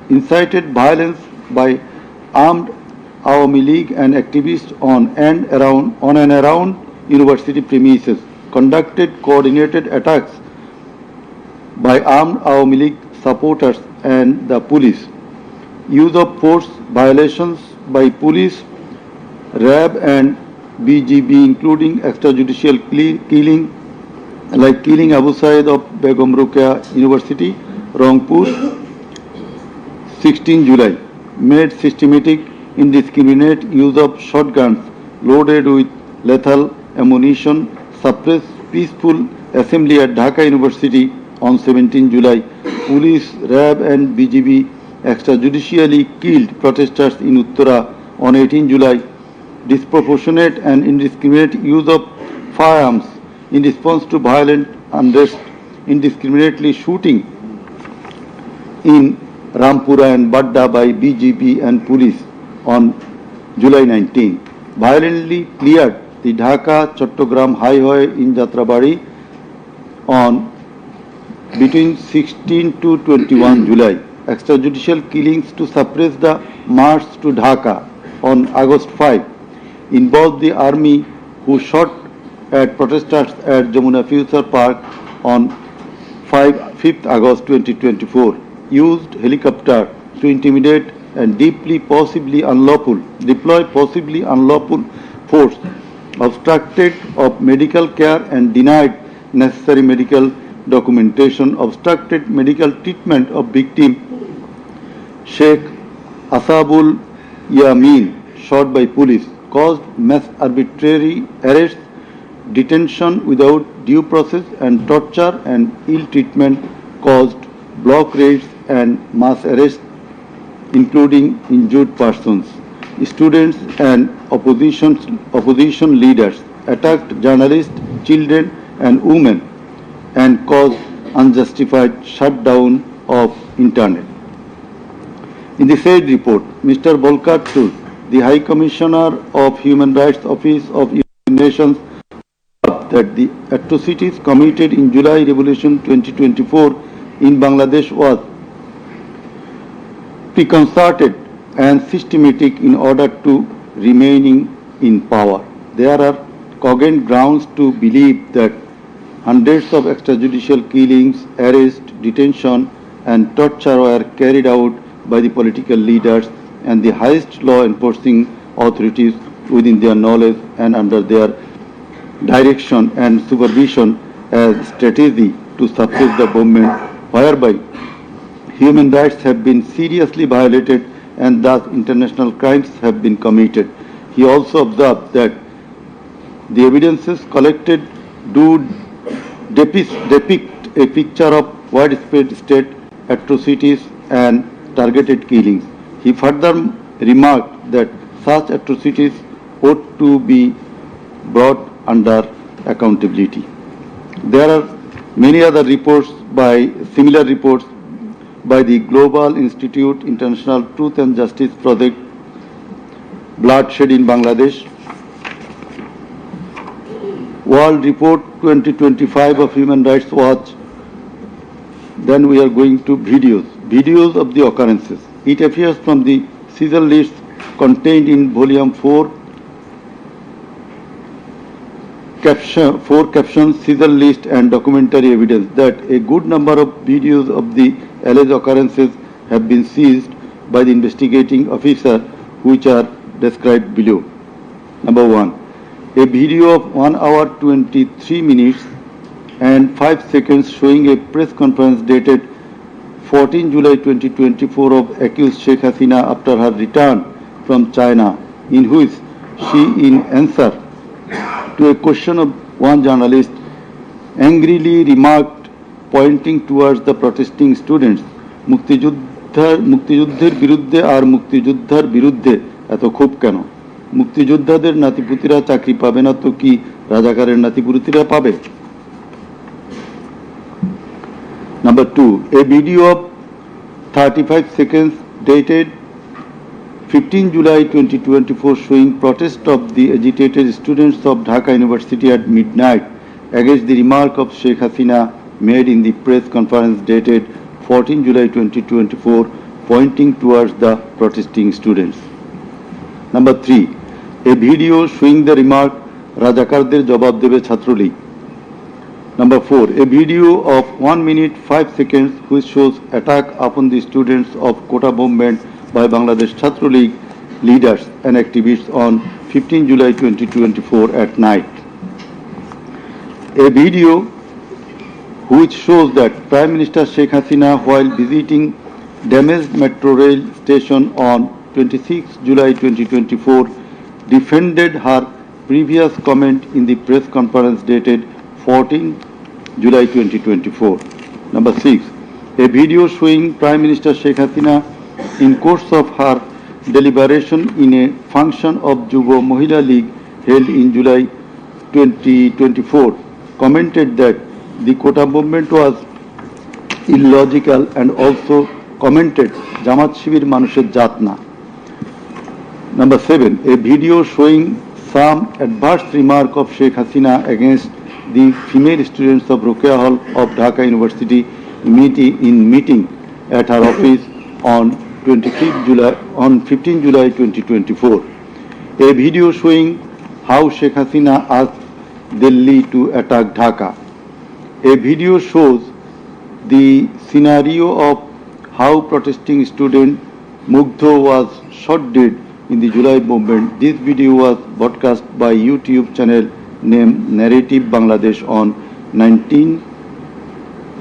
incited violence by armed Awami League and activists on and around university premises, conducted coordinated attacks by armed Awami League supporters and the police, use of force violations by police, RAB and BGB, including extrajudicial killing, like killing Abu Said of Begum Ruqayya University, Rangpur, 16 July, made systematic indiscriminate use of shotguns loaded with lethal ammunition, suppressed peaceful assembly at Dhaka University on 17 July. Police, RAB and BGB extrajudicially killed protesters in Uttara on 18 July. Disproportionate and indiscriminate use of firearms in response to violent unrest, indiscriminately shooting in Rampura and Badda by BGP and police on July 19. Violently cleared the Dhaka-Chattogram highway in Jatrabari on between 16 to 21 July. Extrajudicial killings to suppress the march to Dhaka on August 5 involved the army who shot at protesters at Jamuna Future Park on 5th August 2024, used helicopter to intimidate and deploy possibly unlawful force, obstructed of medical care and denied necessary medical documentation, obstructed medical treatment of victim Sheikh Asabul Yamin, shot by police, caused mass arbitrary arrests, detention without due process and torture and ill treatment, caused block raids and mass arrests, including injured persons. Students and opposition leaders attacked journalists, children and women and caused unjustified shutdown of internet. In the said report, Mr. Volker Turk, the High Commissioner of Human Rights Office of United Nations, that the atrocities committed in July Revolution 2024 in Bangladesh was preconcerted and systematic in order to remaining in power. There are cogent grounds to believe that hundreds of extrajudicial killings, arrests, detention and torture were carried out by the political leaders and the highest law enforcing authorities within their knowledge and under their direction and supervision as strategy to suppress the movement, whereby human rights have been seriously violated and thus international crimes have been committed. He also observed that the evidences collected do depict a picture of widespread state atrocities and targeted killings. He further remarked that such atrocities ought to be brought under accountability. There are many other similar reports by the Global Institute International Truth and Justice Project, Bloodshed in Bangladesh, World Report 2025 of Human Rights Watch. Then we are going to videos of the occurrences. It appears from the Caesar list contained in Volume 4, captions, Caesar list and documentary evidence that a good number of videos of the alleged occurrences have been seized by the investigating officer, which are described below. Number 1. A video of 1 hour 23 minutes and 5 seconds showing a press conference dated 14 July 2024 of accused Sheikh Hasina after her return from China, in which she, in answer to a question of one journalist, angrily remarked, pointing towards the protesting students, মুক্তিযুদ্ধের বিরুদ্ধে আর মুক্তিযোদ্ধার বিরুদ্ধে এত ক্ষোভ কেন? মুক্তিযোদ্ধাদের নাতিপুতিরা চাকরি পাবে না তো কি রাজাকারের নাতিপুতিরা পাবে? Number 2, a video of 35 seconds dated 15 July 2024 showing protest of the agitated students of Dhaka University at midnight against the remark of Sheikh Hasina made in the press conference dated 14 July 2024 pointing towards the protesting students. Number 3, a video showing the remark Rajakarder jawab debe Chhatrolig. Number 4, a video of 1 minute 5 seconds which shows attack upon the students of Kota movement by Bangladesh Chhatrolig leaders and activists on 15 July 2024 at night. A video which shows that Prime Minister Sheikh Hasina, while visiting damaged metro rail station on 26 July 2024, defended her previous comment in the press conference dated 14 July 2024. Number 6, a video showing Prime Minister Sheikh Hasina in course of her deliberation in a function of Jubo Mohila League held in July 2024 commented that the Kota movement was illogical and also commented Jamaat Shibir Manusher Jatna. Number 7, a video showing some adverse remark of Sheikh Hasina against the female students of Ruqya Hall of Dhaka University meeting at her office on 15 July 2024. A video showing how Sheikh Hasina asked Delhi to attack Dhaka. A video shows the scenario of how protesting student Mugdho was shot dead in the July movement. This video was broadcast by YouTube channel named Narrative Bangladesh on 19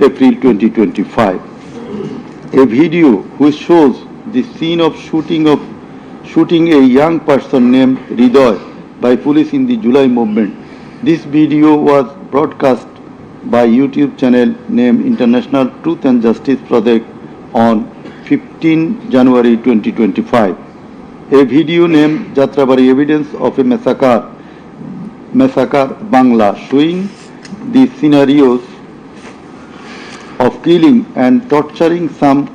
April 2025. A video which shows the scene of shooting a young person named Ridoy by police in the July movement. This video was broadcast by YouTube channel named International Truth and Justice Project on 15 January 2025. A video named Jatrabari Evidence of a Massacre Bangla showing the scenarios of killing and torturing some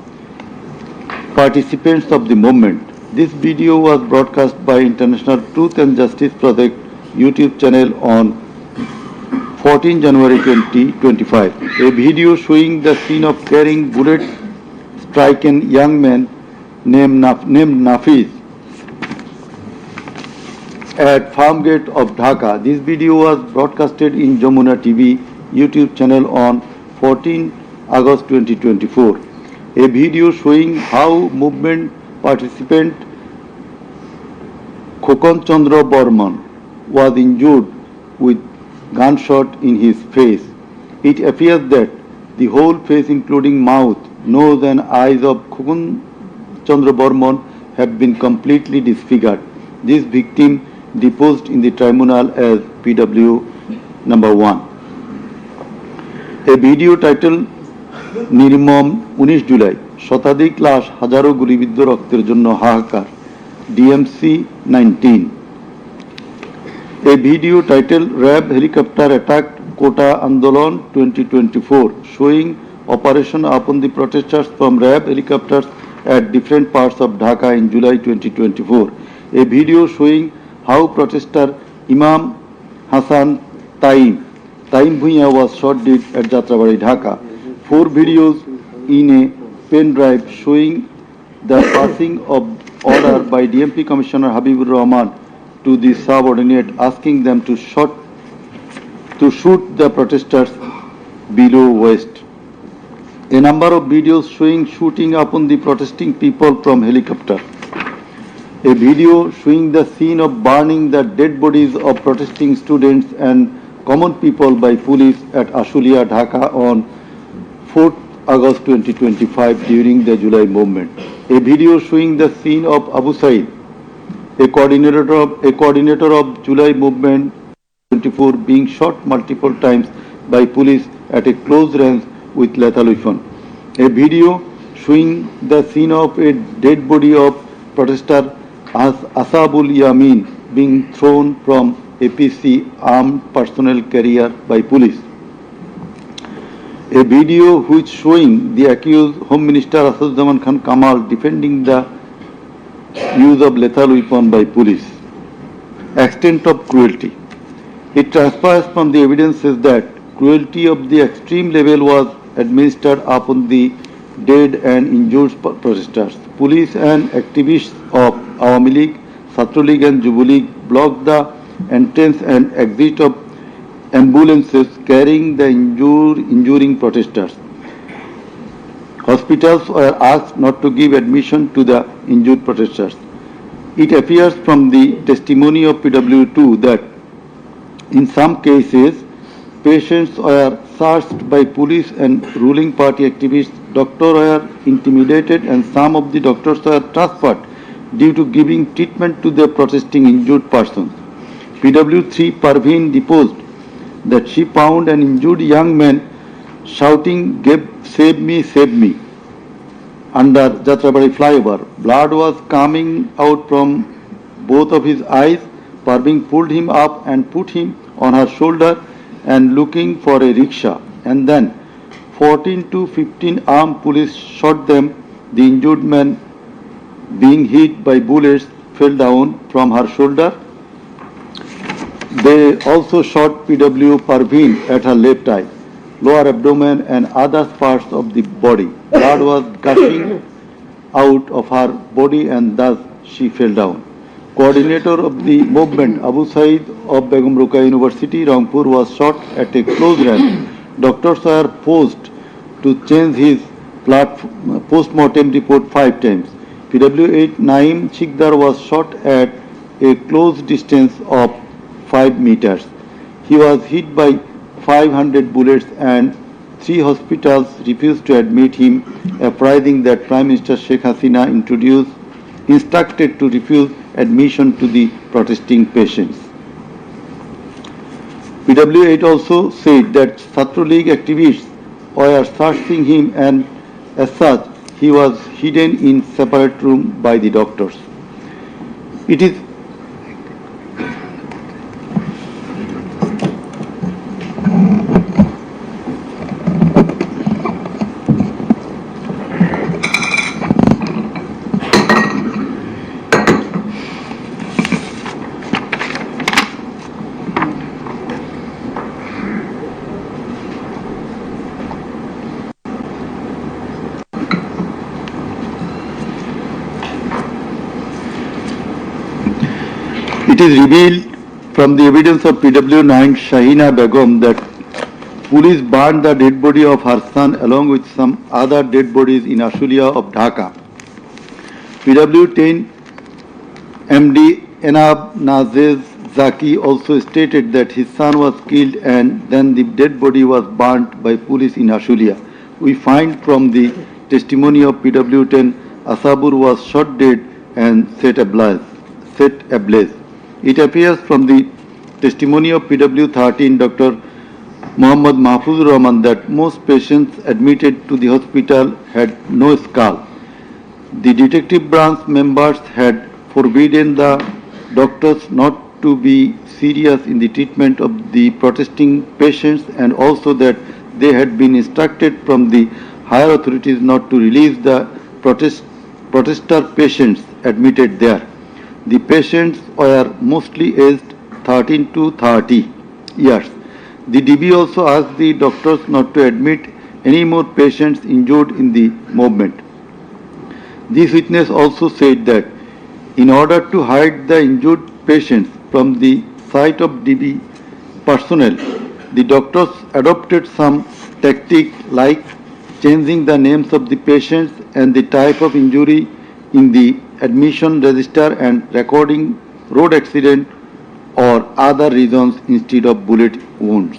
participants of the movement. This video was broadcast by International Truth and Justice Project YouTube channel on 14 January 2025. A video showing the scene of carrying bullet-stricken young man named Nafiz at farm gate of Dhaka. This video was broadcasted in Jamuna TV YouTube channel on 14 August 2024. A video showing how movement participant Khokon Chandra Burman was injured with gunshot in his face. It appears that the whole face including mouth, nose and eyes of Khokon Chandra Burman have been completely disfigured. This victim deposed in the tribunal as PW number 1. A video titled নির্মম 19 জুলাই শতাধিক লাশ হাজারো গুলিবিদ্ধ রক্তের জন্য হাহাকার DMC 19. A video titled RAB helicopter attacked Kota Andolon 2024 showing operation upon the protesters from RAB helicopters at different parts of Dhaka in July 2024. A video showing how protester Imam Hassan Taim Bhuiya was shot dead at Jatrabari, Dhaka. 4 videos in a pen drive showing the passing of order by DMP Commissioner Habibur Rahman to the subordinate asking them to shoot the protesters below waist. A number of videos showing shooting upon the protesting people from helicopter. A video showing the scene of burning the dead bodies of protesting students and common people by police at Ashulia, Dhaka on 4th August 2025 during the July movement. A video showing the scene of Abu Said, a coordinator of July movement 24, being shot multiple times by police at a close range with lethal weapon. A video showing the scene of a dead body of protester Asabul Yamin being thrown from APC armed personnel carrier by police. A video which showing the accused Home Minister Asaduzzaman Khan Kamal defending the use of lethal weapon by police. Extent of cruelty. It transpires from the evidences that cruelty of the extreme level was administered upon the dead and injured protesters. Police and activists of Awami League, Chhatra League and Jubo League blocked the entrance and exit of ambulances carrying the injuring protesters. Hospitals were asked not to give admission to the injured protesters. It appears from the testimony of PW2 that in some cases, patients were searched by police and ruling party activists. Doctors were intimidated and some of the doctors were transferred due to giving treatment to the protesting injured persons. PW3 Parveen deposed that she found an injured young man shouting, save me, under Jatrabari flyover. Blood was coming out from both of his eyes. Parveen pulled him up and put him on her shoulder and looking for a rickshaw. And then 14 to 15 armed police shot them. The injured man, being hit by bullets, fell down from her shoulder. They also shot PW Parveen at her left eye, lower abdomen and other parts of the body. Blood was gushing out of her body and thus she fell down. Coordinator of the movement, Abu Said of Begum Ruqayya University, Rangpur, was shot at a close range. Doctors were forced to change his post-mortem report 5 times. PW8 Naim Chikdar was shot at a close distance of 5 meters. He was hit by 500 bullets and 3 hospitals refused to admit him, apprising that Prime Minister Sheikh Hasina instructed to refuse admission to the protesting patients. PW8 also said that Chhatra League activists were searching him and as such he was hidden in separate room by the doctors. It is revealed from the evidence of PW9 Shahina Begum that police burned the dead body of her son along with some other dead bodies in Ashulia of Dhaka. PW10 MD Enab Nazez Zaki also stated that his son was killed and then the dead body was burnt by police in Ashulia. We find from the testimony of PW10 Asabur was shot dead and set ablaze. It appears from the testimony of PW13 Dr. Muhammad Mahfuz Rahman that most patients admitted to the hospital had no skull. The detective branch members had forbidden the doctors not to be serious in the treatment of the protesting patients and also that they had been instructed from the higher authorities not to release the protester patients admitted there. The patients were mostly aged 13 to 30 years. The DB also asked the doctors not to admit any more patients injured in the movement. This witness also said that in order to hide the injured patients from the sight of DB personnel, the doctors adopted some tactic like changing the names of the patients and the type of injury in the admission register and recording road accident or other reasons instead of bullet wounds.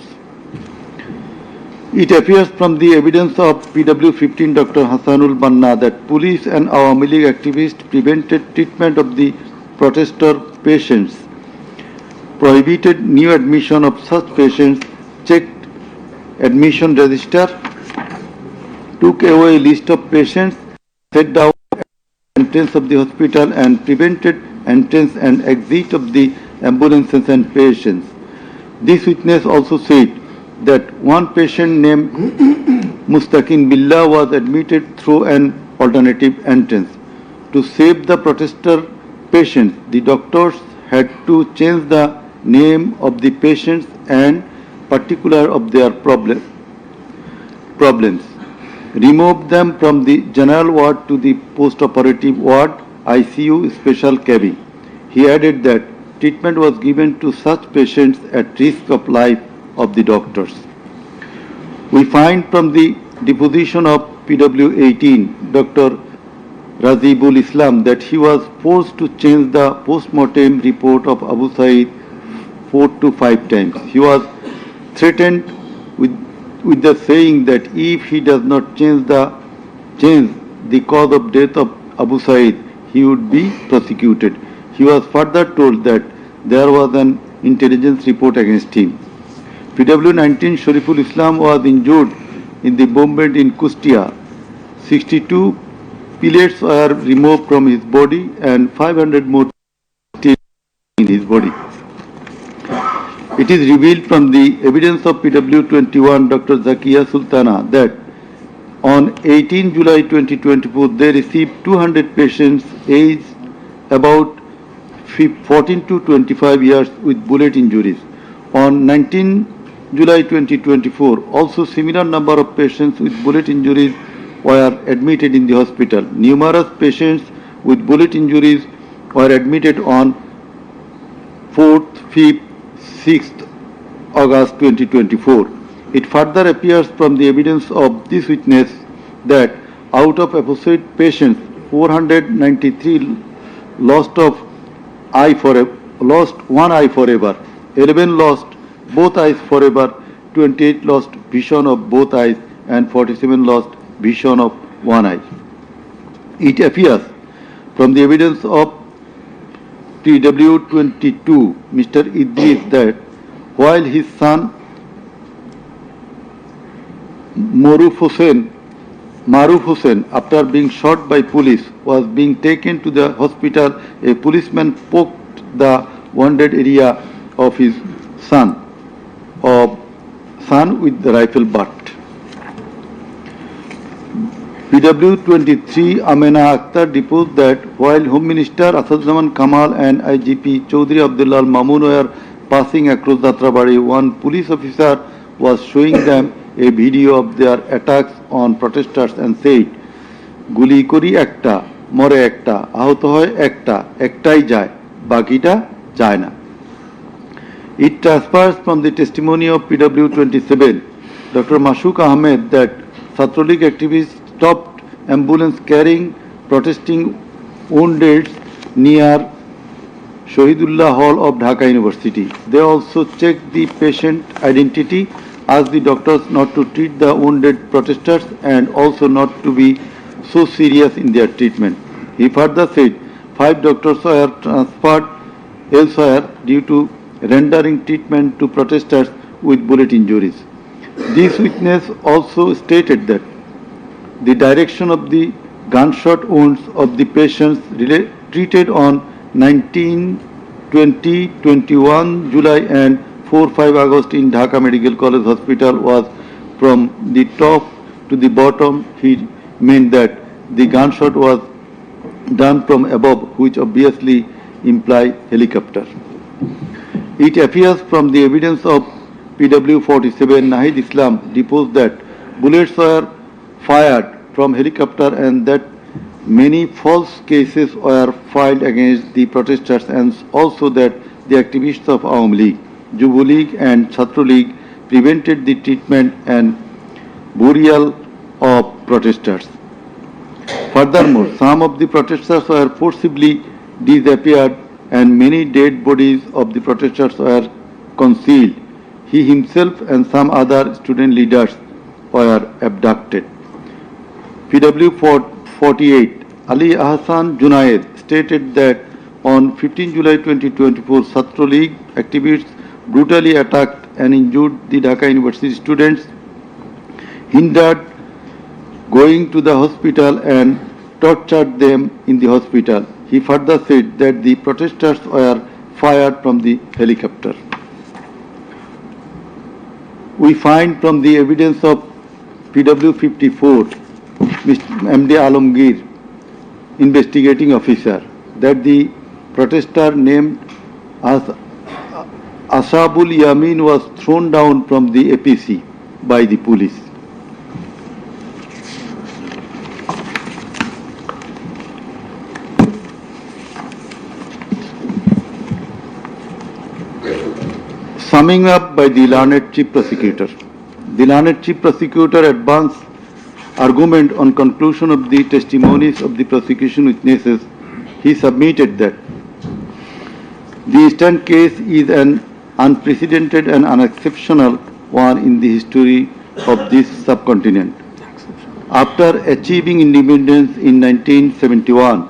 It appears from the evidence of PW15 Dr. Hassanul Banna that police and Awami League activists prevented treatment of the protester patients, prohibited new admission of such patients, checked admission register, took away list of patients, set down entrance of the hospital and prevented entrance and exit of the ambulances and patients. This witness also said that one patient named Mustaqin Billah was admitted through an alternative entrance. To save the protester patients, the doctors had to change the name of the patients and particular of their problems, remove them from the general ward to the post-operative ward, ICU special cabin. He added that treatment was given to such patients at risk of life of the doctors. We find from the deposition of PW18, Dr. Razibul Islam, that he was forced to change the post-mortem report of Abu Said 4 to 5 times. He was threatened with the saying that if he does not change the cause of death of Abu Said, he would be prosecuted. He was further told that there was an intelligence report against him. PW19 Shariful Islam was injured in the bombardment in Kustia. 62 pellets were removed from his body and 500 more still in his body. It is revealed from the evidence of PW21 Dr. Zakia Sultana that on 18 July 2024 they received 200 patients aged about 14 to 25 years with bullet injuries. On 19 July 2024, also similar number of patients with bullet injuries were admitted in the hospital. Numerous patients with bullet injuries were admitted on 4th, 5th, 6th August 2024. It further appears from the evidence of this witness that out of apposite patients, 493 lost one eye forever, 11 lost both eyes forever, 28 lost vision of both eyes, and 47 lost vision of one eye. It appears from the evidence of PW22, Mr. Idris, that while his son Maruf Hussain, after being shot by police, was being taken to the hospital, a policeman poked the wounded area of his son with the rifle butt. PW23 Amena Akhtar deposed that while Home Minister Asadzaman Kamal and IGP Chaudhry Abdullah Al Mamun were passing across Datrabari, one police officer was showing them a video of their attacks on protesters and said, "Guli kori ekta, more ekta, ahuto hoy ekta, ektai jay, bakita jay na." It transpires from the testimony of PW27, Dr. Mashuk Ahmed, that Satrolik activists stopped ambulance carrying protesting wounded near Shahidullah Hall of Dhaka University. They also checked the patient identity, asked the doctors not to treat the wounded protesters and also not to be so serious in their treatment. He further said 5 doctors were transferred elsewhere due to rendering treatment to protesters with bullet injuries. This witness also stated that the direction of the gunshot wounds of the patients treated on 19, 20, 21 July and 4-5 August in Dhaka Medical College Hospital was from the top to the bottom. He meant that the gunshot was done from above, which obviously implies helicopter. It appears from the evidence of PW47 Nahid Islam deposed that bullets were fired from helicopter and that many false cases were filed against the protesters, and also that the activists of Awami League, Jubu League and Chhatro League prevented the treatment and burial of protesters. Furthermore, some of the protesters were forcibly disappeared and many dead bodies of the protesters were concealed. He himself and some other student leaders were abducted. PW 48 Ali Ahsan Junaid stated that on 15 July 2024, Chhatra League activists brutally attacked and injured the Dhaka University students, hindered going to the hospital and tortured them in the hospital. He further said that the protesters were fired from the helicopter. We find from the evidence of PW 54, Mr. MD Alamgir, investigating officer, that the protester named as Ashabul Yamin was thrown down from the APC by the police. Summing up by the learned Chief Prosecutor. The learned Chief Prosecutor advanced argument on conclusion of the testimonies of the prosecution witnesses. He submitted that the instant case is an unprecedented and unexceptional one in the history of this subcontinent. After achieving independence in 1971,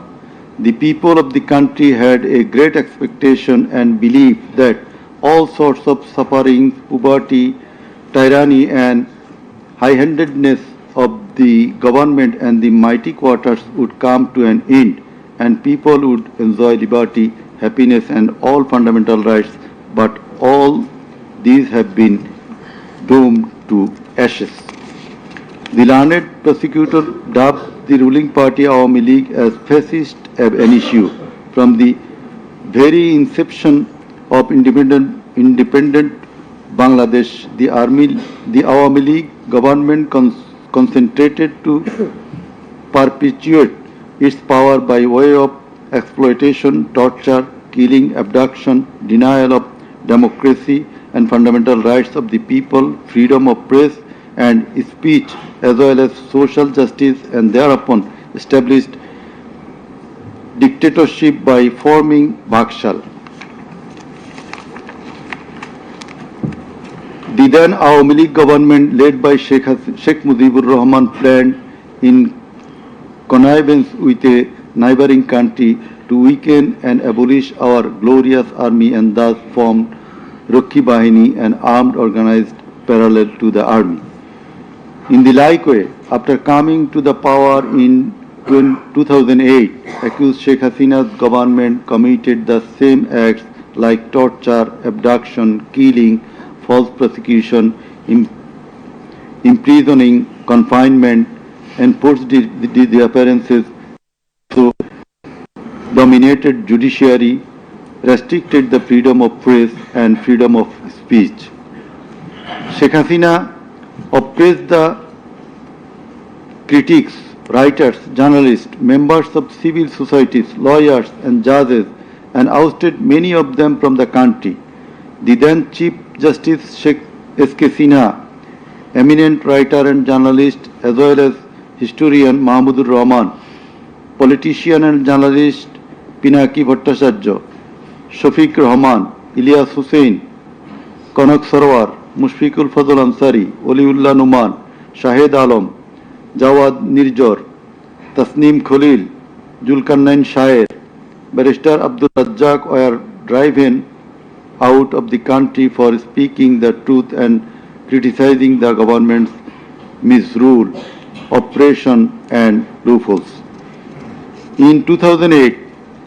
the people of the country had a great expectation and belief that all sorts of suffering, poverty, tyranny and high-handedness of the government and the mighty quarters would come to an end and people would enjoy liberty, happiness and all fundamental rights, but all these have been doomed to ashes. The learned prosecutor dubbed the ruling party Awami League as fascist ab initio. From the very inception of independent Bangladesh, the Awami League government concentrated to perpetuate its power by way of exploitation, torture, killing, abduction, denial of democracy and fundamental rights of the people, freedom of press and speech, as well as social justice, and thereupon established dictatorship by forming Bhakshal. The then Awami League government, led by Sheikh Mujibur Rahman, planned in connivance with a neighboring country to weaken and abolish our glorious army and thus formed Rakhi Bahini, an armed organized parallel to the army. In the like way, after coming to the power in 2008, accused Sheikh Hasina's government committed the same acts like torture, abduction, killing, false prosecution, imprisoning, confinement, enforced disappearances, so dominated judiciary, restricted the freedom of press and freedom of speech. Sheikh Hasina oppressed the critics, writers, journalists, members of civil societies, lawyers and judges, and ousted many of them from the country. The then Chief Justice Sheikh S.K. Sinha, eminent writer and journalist as well as historian Mahmudur Rahman, politician and journalist Pinaki Bhattacharya, Shafiq Rahman, Ilyas Hussain, Kanak Sarwar, Mushfiqul Fazl Ansari, Oliullah Numan, Shahid Alam, Jawad Nirjor, Tasneem Khalil, Julkarnain Shair, Barrister Abdul Razzaq were driven out of the country for speaking the truth and criticizing the government's misrule, oppression and loopholes. In 2008,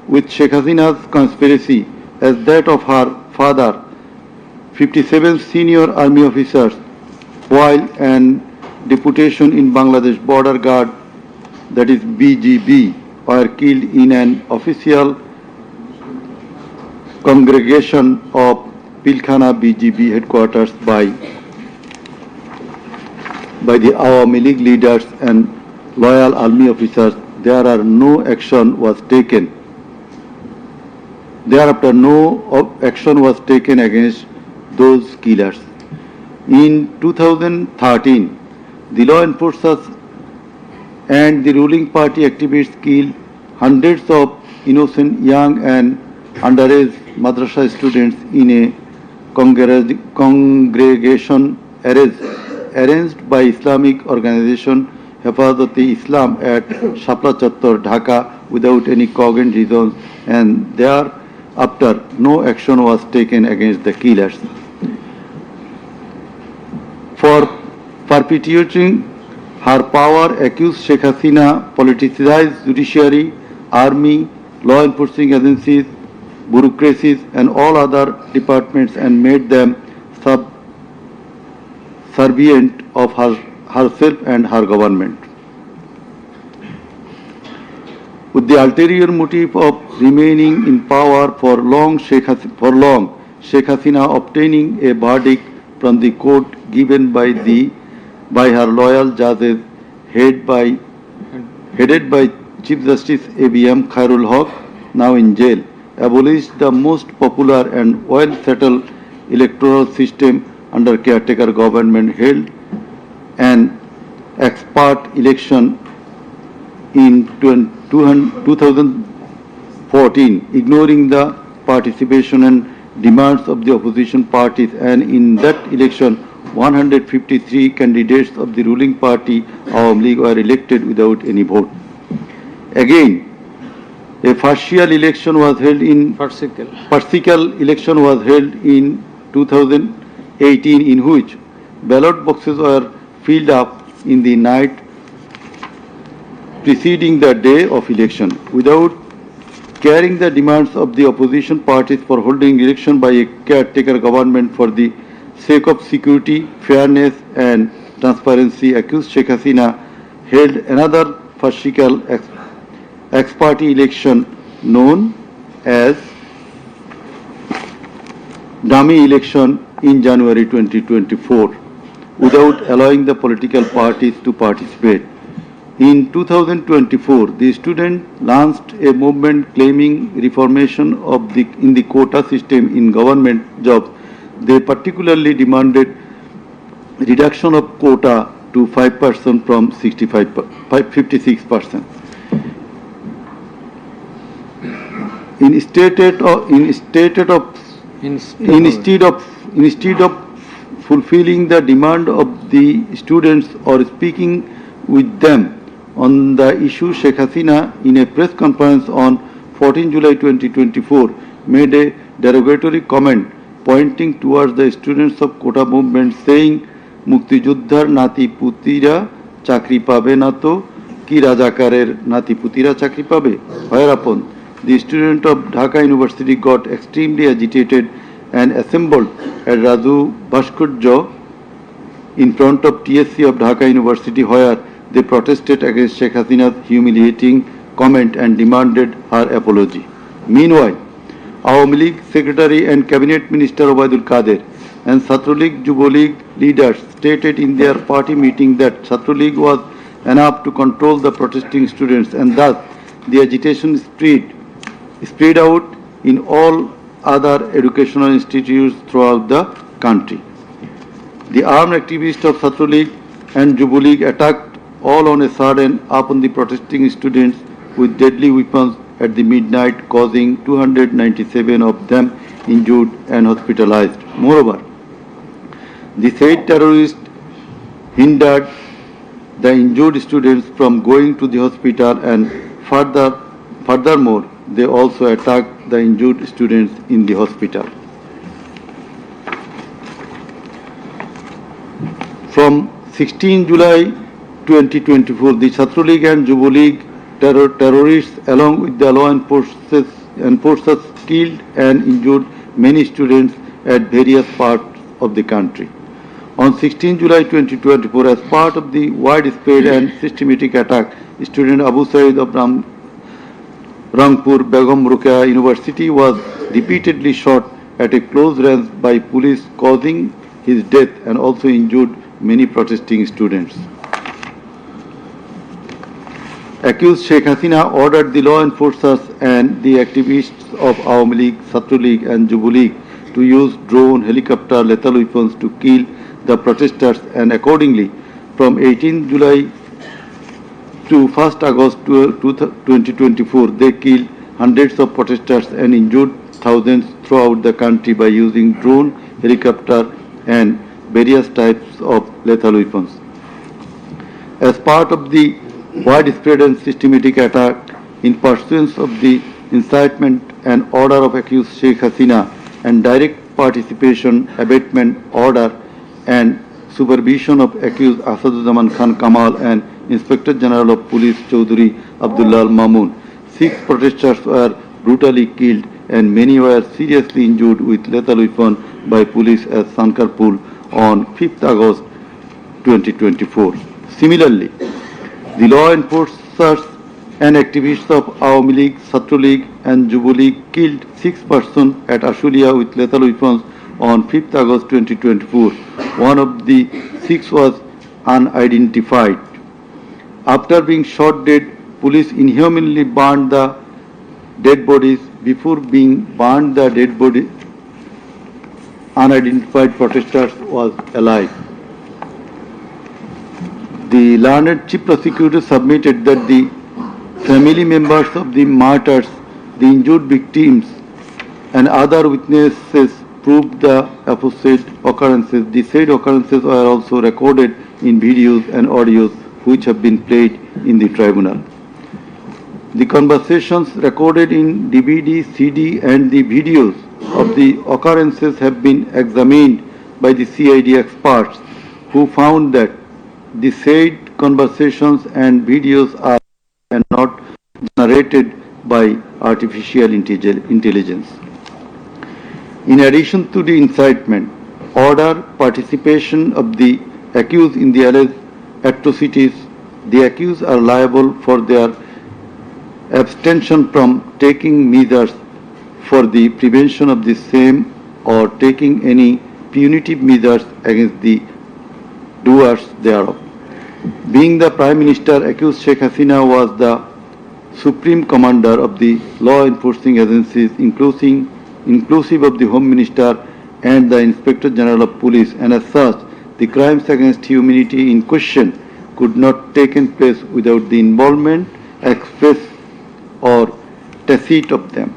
with Sheikh Hasina's conspiracy as that of her father, 57 senior army officers, while an deputation in Bangladesh Border Guard, that is BGB, were killed in an official congregation of Pilkhana BGB headquarters by the Awami League leaders and loyal army officers. Thereafter no action was taken against those killers. In 2013, the law enforcers and the ruling party activists killed hundreds of innocent young and underage madrasa students in a congregation arranged by Islamic organization Hefazat-e-Islam at Shapla Chattor, Dhaka, without any cogent reasons, and thereafter no action was taken against the killers. For perpetuating her power, accused Sheikh Hasina politicized judiciary, army, law enforcing agencies, bureaucracies and all other departments and made them subservient of herself and her government. With the ulterior motive of remaining in power for long, Sheikh Hasina obtaining a verdict from the court given by her loyal judges headed by Chief Justice A.B.M. Khairul Haq, now in jail, abolished the most popular and well-settled electoral system under caretaker government, held an expert election in 2014, ignoring the participation and demands of the opposition parties, and in that election 153 candidates of the ruling party Awam League were elected without any vote. Again, a partial election was held in 2018, in which ballot boxes were filled up in the night preceding the day of election, without carrying the demands of the opposition parties for holding election by a caretaker government for the sake of security, fairness and transparency. Accused Sheikh Hasina held another partial ex-party election known as dummy election in January 2024 without allowing the political parties to participate. In 2024, the students launched a movement claiming reformation in the quota system in government jobs. They particularly demanded reduction of quota to 5% from 56%. Instead of fulfilling the demand of the students or speaking with them on the issue, Sheikh Hasina, in a press conference on 14 July 2024, made a derogatory comment pointing towards the students of Kota movement, saying, "Mukti Juddhar Nati Putira Chakri Pabe Nato Ki Rajakarer Nati Putira Chakri Pabe." Whereupon the student of Dhaka University got extremely agitated and assembled at Raju Bhaskurjo in front of TSC of Dhaka University, where they protested against Sheikh Hasina's humiliating comment and demanded her apology. Meanwhile, Awami League Secretary and Cabinet Minister Obaidul Kader and Chhatra League Yuva League leaders stated in their party meeting that Chhatra League was enough to control the protesting students, and thus the agitation spread out in all other educational institutes throughout the country. The armed activists of Chhatra League and Yuva League attacked all on a sudden upon the protesting students with deadly weapons at the midnight, causing 297 of them injured and hospitalized. Moreover, the said terrorists hindered the injured students from going to the hospital, and furthermore, they also attacked the injured students in the hospital. From 16 July 2024, the Chhatra League and Yuva League terrorists, along with the law enforcers, killed and injured many students at various parts of the country. On 16 July 2024, as part of the widespread and systematic attack, student Abu Said of Rangpur Begum Ruqayya University was repeatedly shot at a close range by police, causing his death and also injured many protesting students. Accused Sheikh Hasina ordered the law enforcers and the activists of Awami League, Chhatra League and Yuva League to use drone, helicopter, lethal weapons to kill the protesters, and accordingly, from 18 July to 1st August 2024, they killed hundreds of protesters and injured thousands throughout the country by using drone, helicopter and various types of lethal weapons. As part of the widespread and systematic attack in pursuance of the incitement and order of accused Sheikh Hasina and direct participation, abatement order and supervision of accused Asaduzaman Khan Kamal and Inspector General of Police Chaudhry Abdullah Al Mamun, 6 protesters were brutally killed and many were seriously injured with lethal weapon by police at Sankarpur on 5th August 2024. Similarly, the law enforcers and activists of Awami League, Chhatra League and Jubo League killed 6 persons at Ashulia with lethal weapons on 5th August 2024. One of the 6 was unidentified. After being shot dead, police inhumanly burned the dead bodies. Before being burned, the dead body unidentified protesters was alive. The learned chief prosecutor submitted that the family members of the martyrs, the injured victims and other witnesses proved the opposite occurrences. The said occurrences were also recorded in videos and audios which have been played in the tribunal. The conversations recorded in DVD, CD and the videos of the occurrences have been examined by the CID experts who found that the said conversations and videos are not generated by artificial intelligence. In addition to the incitement, order, participation of the accused in the alleged atrocities, the accused are liable for their abstention from taking measures for the prevention of the same or taking any punitive measures against the doers thereof. Being the Prime Minister, accused Sheikh Hasina was the Supreme Commander of the law enforcing agencies, inclusive of the Home Minister and the Inspector General of Police, and as such, the crimes against humanity in question could not take place without the involvement, express or tacit of them.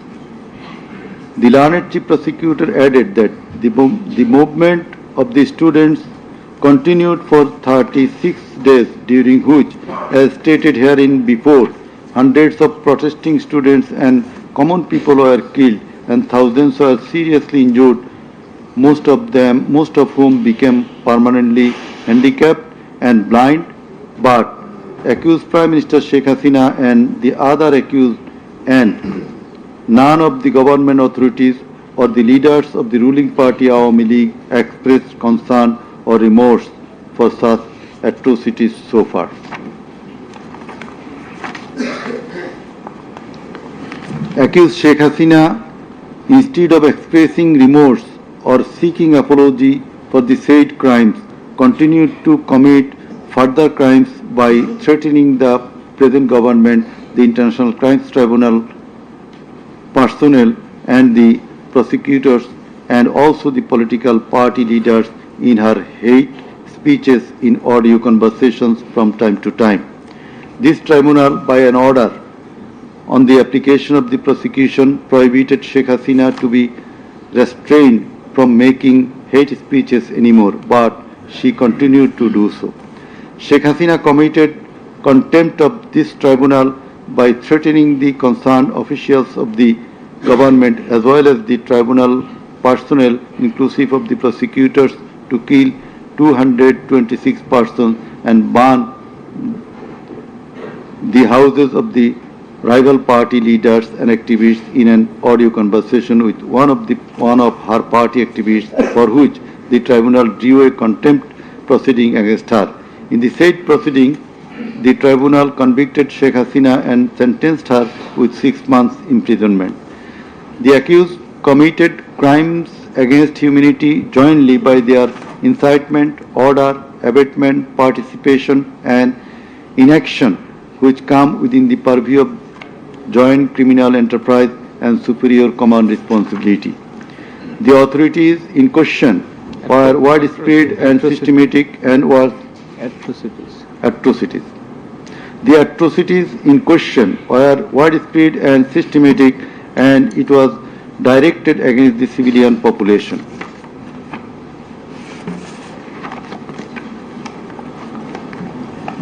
The learned chief prosecutor added that the movement of the students continued for 36 days, during which, as stated herein before, hundreds of protesting students and common people were killed and thousands were seriously injured, most of whom became permanently handicapped and blind. But accused Prime Minister Sheikh Hasina and the other accused and none of the government authorities or the leaders of the ruling party Awami League expressed concern or remorse for such atrocities so far. Accused Sheikh Hasina, instead of expressing remorse or seeking apology for the said crimes, continued to commit further crimes by threatening the present government, the International Crimes Tribunal personnel and the prosecutors and also the political party leaders in her hate speeches in audio conversations from time to time. This tribunal, by an order on the application of the prosecution, prohibited Sheikh Hasina to be restrained from making hate speeches anymore, but she continued to do so. Sheikh Hasina committed contempt of this tribunal by threatening the concerned officials of the government as well as the tribunal personnel, inclusive of the prosecutors, to kill 226 persons and burn the houses of the rival party leaders and activists in an audio conversation with one of her party activists, for which the tribunal drew a contempt proceeding against her. In the said proceeding, the tribunal convicted Sheikh Hasina and sentenced her with 6 months imprisonment. The accused committed crimes against humanity jointly by their incitement, order, abatement, participation and inaction, which come within the purview of joint criminal enterprise and superior command responsibility. The authorities in question were widespread and systematic and were atrocities. The atrocities in question were widespread and systematic, and it was directed against the civilian population.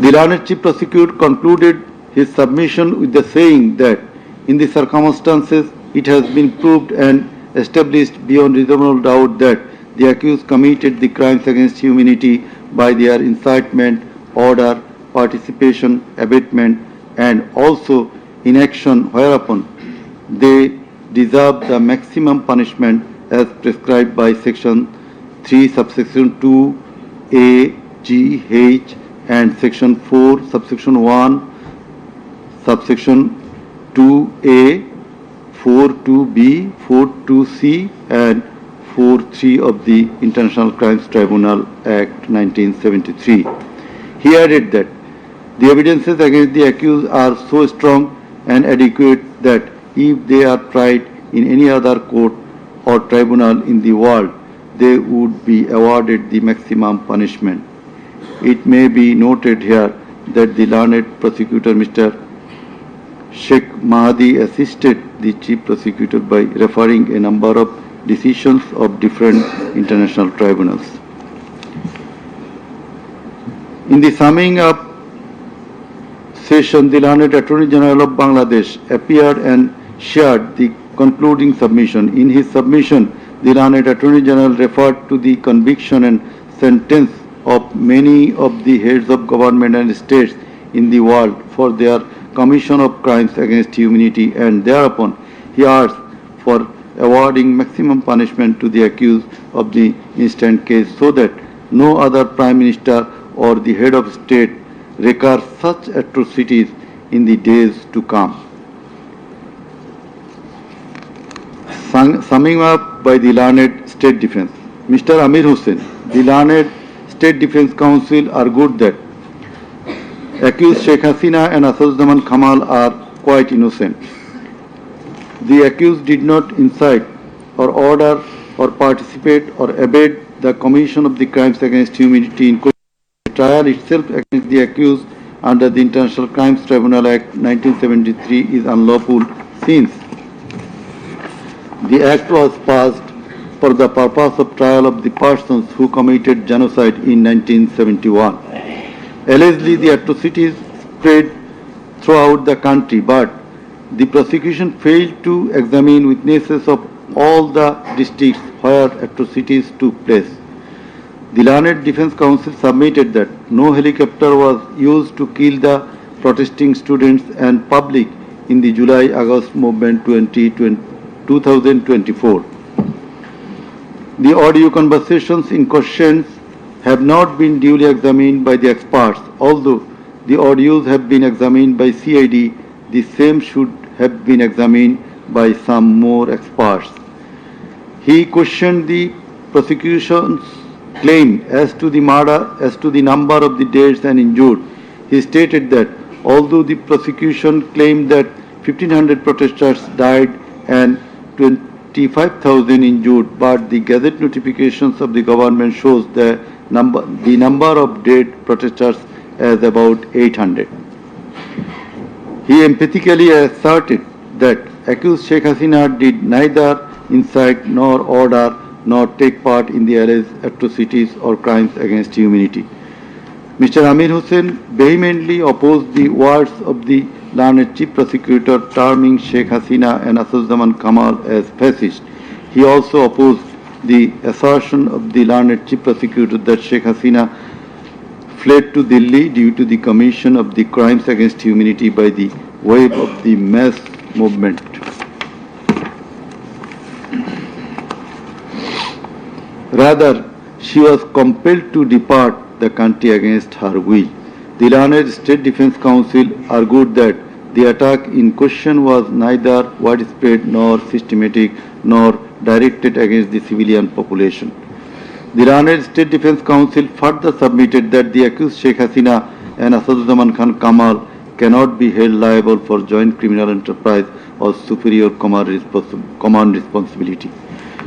The learned Chief Prosecutor concluded his submission with the saying that in the circumstances it has been proved and established beyond reasonable doubt that the accused committed the crimes against humanity by their incitement, order, participation, abatement, and also inaction, whereupon they deserve the maximum punishment as prescribed by Section 3, subsection 2, A, G, H, and Section 4, subsection 1, subsection 2A, 4.2b, 4.2c, and 4.3 of the International Crimes Tribunal Act 1973. He added that the evidences against the accused are so strong and adequate that if they are tried in any other court or tribunal in the world, they would be awarded the maximum punishment. It may be noted here that the learned prosecutor, Mr. Sheikh Mahdi, assisted the Chief Prosecutor by referring a number of decisions of different international tribunals. In the summing up session, the learned Attorney General of Bangladesh appeared and shared the concluding submission. In his submission, the learned Attorney General referred to the conviction and sentence of many of the heads of government and states in the world for their commission of crimes against humanity, and thereupon he asked for awarding maximum punishment to the accused of the instant case so that no other Prime Minister or the head of state recur such atrocities in the days to come. Summing up by the learned State Defense, Mr. Amir Hussain, the learned State Defense Counsel argued that accused Sheikh Hasina and Asaduzzaman Kamal are quite innocent. The accused did not incite or order or participate or abet the commission of the crimes against humanity in question. The trial itself against the accused under the International Crimes Tribunal Act 1973 is unlawful since the act was passed for the purpose of trial of the persons who committed genocide in 1971. Allegedly, the atrocities spread throughout the country, but the prosecution failed to examine witnesses of all the districts where atrocities took place. The learned Defense Counsel submitted that no helicopter was used to kill the protesting students and public in the July-August movement 2024. The audio conversations in question have not been duly examined by the experts. Although the audios have been examined by CID, the same should have been examined by some more experts. He questioned the prosecution's claim as to the number of the dead and injured. He stated that although the prosecution claimed that 1,500 protesters died and 25,000 injured, but the Gazette notifications of the government shows the number of dead protesters as about 800. He emphatically asserted that accused Sheikh Hasina did neither incite nor order nor take part in the alleged atrocities or crimes against humanity. Mr. Amir Hussain vehemently opposed the words of the learned Chief Prosecutor terming Sheikh Hasina and Asaduzzaman Kamal as fascist. He also opposed the assertion of the learned Chief Prosecutor that Sheikh Hasina fled to Delhi due to the commission of the crimes against humanity by the wave of the mass movement. Rather, she was compelled to depart the country against her will. The learned State Defense Counsel argued that the attack in question was neither widespread nor systematic nor directed against the civilian population. The learned State Defense Counsel further submitted that the accused Sheikh Hasina and Asaduzzaman Khan Kamal cannot be held liable for joint criminal enterprise or superior command responsibility.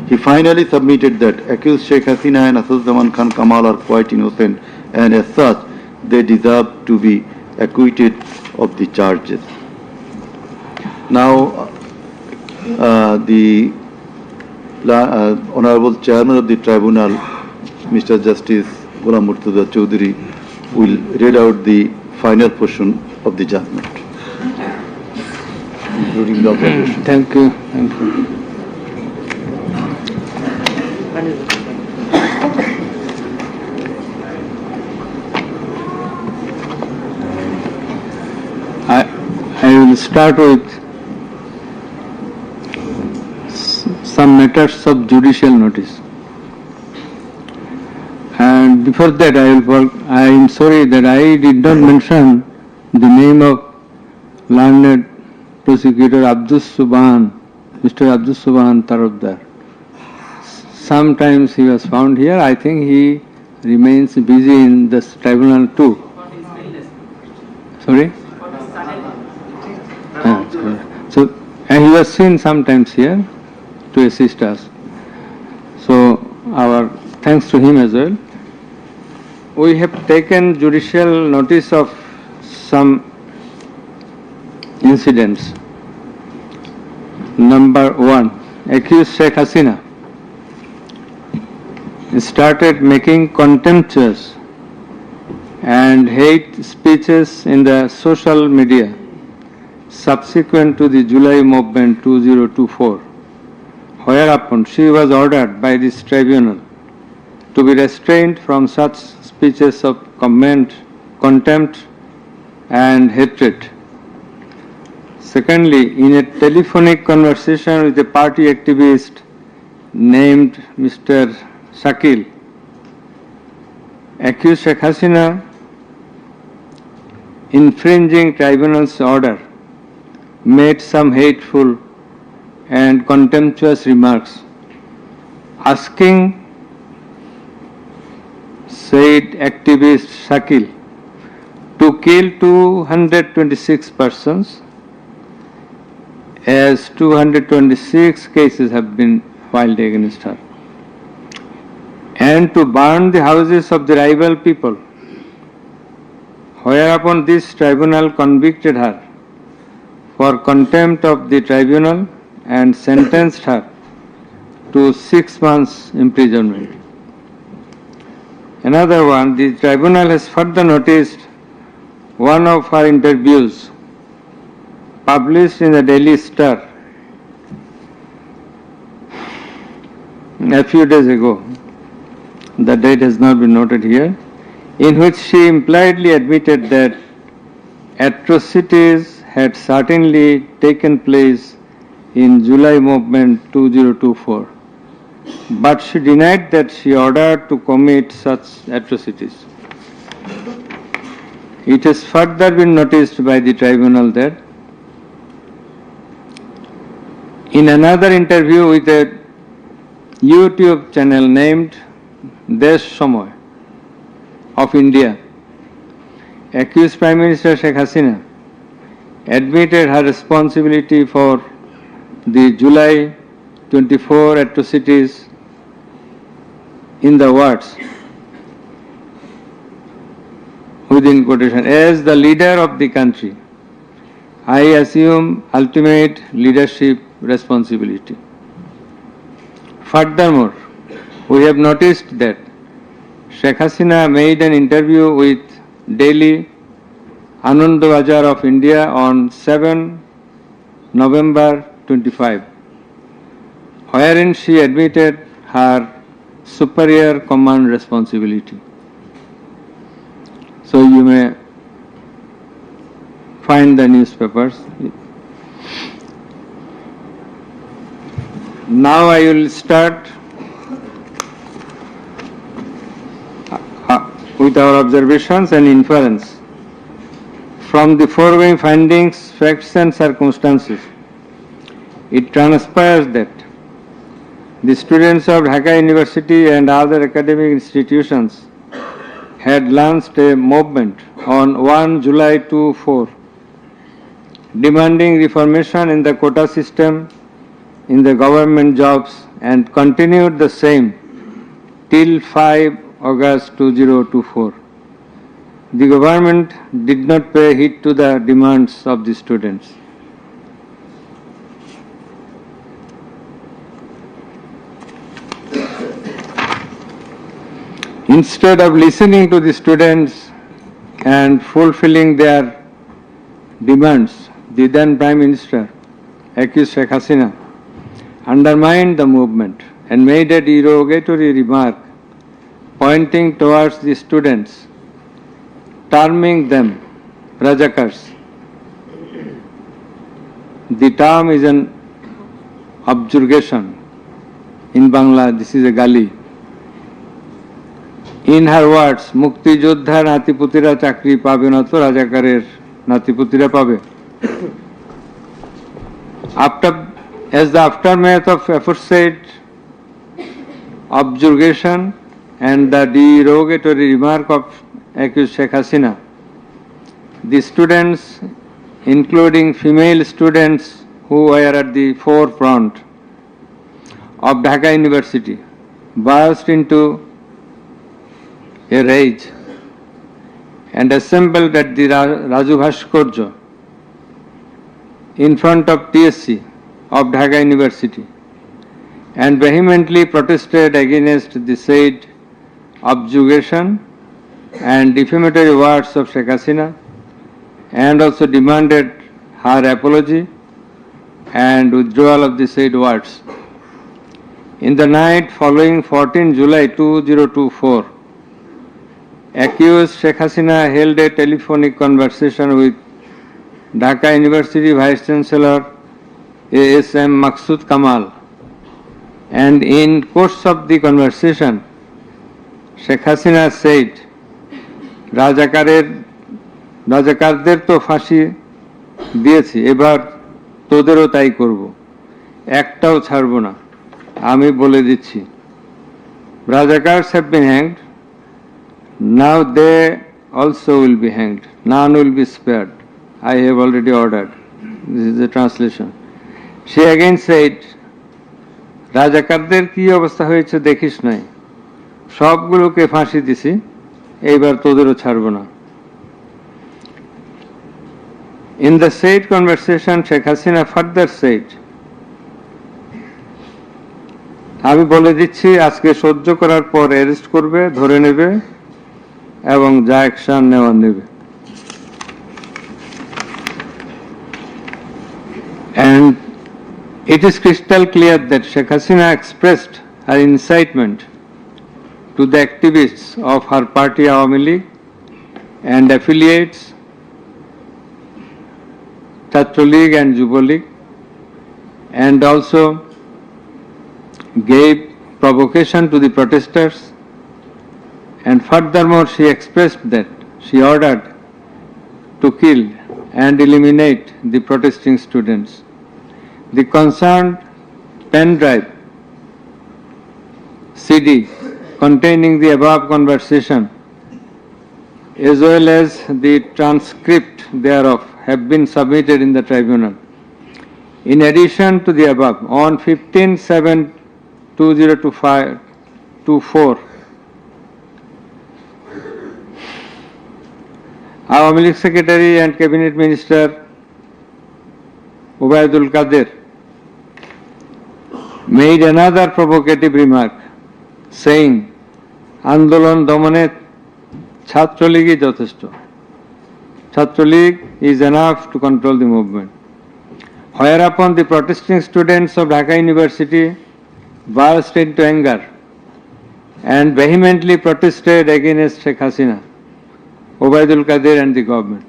He finally submitted that accused Sheikh Hasina and Asaduzzaman Khan Kamal are quite innocent and as such they deserve to be acquitted of the charges. Now, the Honorable Chairman of the Tribunal, Mr. Justice Ghulam Murtuza Chaudhary, will read out the final portion of the judgment, including the observation. Thank you. Thank you. I will start with some matters of judicial notice. And before that, I am sorry that I did not mention the name of learned prosecutor Abdus Subhan, Mr. Abdus Subhan Tarabdar. Sometimes he was found here. I think he remains busy in the tribunal too. Sorry? So, and he was seen sometimes here to assist us. So, our thanks to him as well. We have taken judicial notice of some incidents. Number 1, accused Sheikh Hasina started making contemptuous and hate speeches in the social media subsequent to the July movement 2024, whereupon she was ordered by this tribunal to be restrained from such speeches of contempt and hatred. Secondly, in a telephonic conversation with a party activist named Mr. Shakil, accused Sheikh Hasina infringing tribunal's order made some hateful and contemptuous remarks, asking said activist Shakil to kill 226 persons, as 226 cases have been filed against her, and to burn the houses of the rival people, whereupon this tribunal convicted her for contempt of the tribunal and sentenced her to 6 months imprisonment. Another one, the tribunal has further noticed one of her interviews published in the Daily Star a few days ago. The date has not been noted here, in which she impliedly admitted that atrocities had certainly taken place in July movement 2024, but she denied that she ordered to commit such atrocities. It has further been noticed by the tribunal that in another interview with a YouTube channel named Somoy of India, accused Prime Minister Sheikh Hasina admitted her responsibility for the July 24 atrocities in the words, within quotation, as the leader of the country, I assume ultimate leadership responsibility. Furthermore, we have noticed that Sheikh Hasina made an interview with Delhi Anandabazar of India on 7 November 25, wherein she admitted her superior command responsibility. So you may find the newspapers. Now I will start with our observations and inference. From the foregoing findings, facts and circumstances, it transpires that the students of Dhaka University and other academic institutions had launched a movement on 1 July 2024 demanding reformation in the quota system in the government jobs and continued the same till 5 August 2024. the government did not pay heed to the demands of the students. Instead of listening to the students and fulfilling their demands, the then Prime Minister, accused Sheikh Hasina, undermined the movement and made a derogatory remark pointing towards the students, terming them Rajakars. The term is an objurgation. In Bangla, this is a gali. In her words, Mukti Joddhar Natiputira Chakri pabe na to Rajakarer Natiputira pabe. As the aftermath of aforesaid objurgation and the derogatory remark of accused Sheikh Hasina, the students, including female students who were at the forefront of Dhaka University, burst into a rage and assembled at the Raju Bhaskarya in front of TSC of Dhaka University and vehemently protested against the said objurgation and defamatory words of Sheikh Hasina, and also demanded her apology and withdrawal of the said words. In the night following 14 July 2024, accused Sheikh Hasina held a telephonic conversation with Dhaka University Vice Chancellor ASM Maksud Kamal, and in course of the conversation, Sheikh Hasina said, রাজাকারদের তো ফাঁসি দিয়েছি, এবার তোদেরও তাই করব, একটাও ছাড়ব না, আমি বলে দিচ্ছি। Rajakars have been hanged, now they also will be hanged, none will be spared. I have already ordered. This is the translation. She again said, রাজাকারদের কি অবস্থা হয়েছে দেখিস নাই, সবগুলোকে ফাঁসি দিছি, এইবার তোদেরও ছাড়ব না। In the said conversation, Sheikh Hasina further said, আমি বলে দিচ্ছি আজকে সহ্য করার পর অ্যারেস্ট করবে, ধরে নেবে এবং যা অ্যাকশন নেওয়ার নেবে। And it is crystal clear that Sheikh Hasina expressed her incitement to the activists of her party Awami League and affiliates Chhatra League and Yuva League, and also gave provocation to the protesters, and furthermore she expressed that she ordered to kill and eliminate the protesting students. The concerned pen drive CD containing the above conversation as well as the transcript thereof have been submitted in the tribunal. In addition to the above, on 15/7/2024, Awami League Secretary and Cabinet Minister Ubaidul Qadir made another provocative remark, saying, Andolon Domane Chhatra League is jotheshto. Chhatra League is enough to control the movement. Whereupon the protesting students of Dhaka University burst into anger and vehemently protested against Sheikh Hasina, Ubaidul Qadir and the government.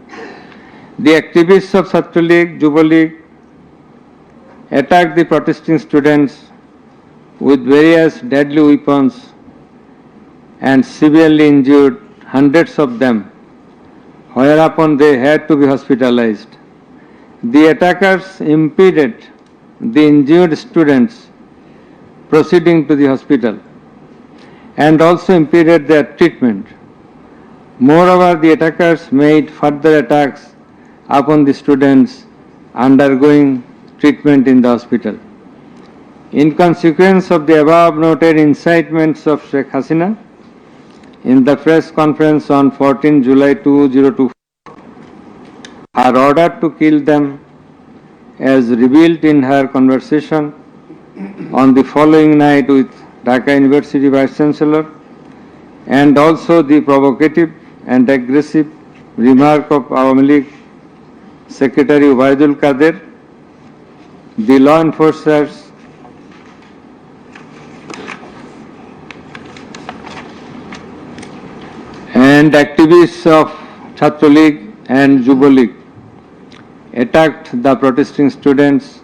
The activists of Chhatra League, Yuva League attacked the protesting students with various deadly weapons and severely injured hundreds of them, whereupon they had to be hospitalized. The attackers impeded the injured students proceeding to the hospital and also impeded their treatment. Moreover, the attackers made further attacks upon the students undergoing treatment in the hospital. In consequence of the above noted incitements of Sheikh Hasina, in the press conference on 14 July 2024 are ordered to kill them as revealed in her conversation on the following night with Dhaka University Vice Chancellor, and also the provocative and aggressive remark of Awami League Secretary Ubaidul Kader, the law enforcers and activists of Chhatra League and Yuva League attacked the protesting students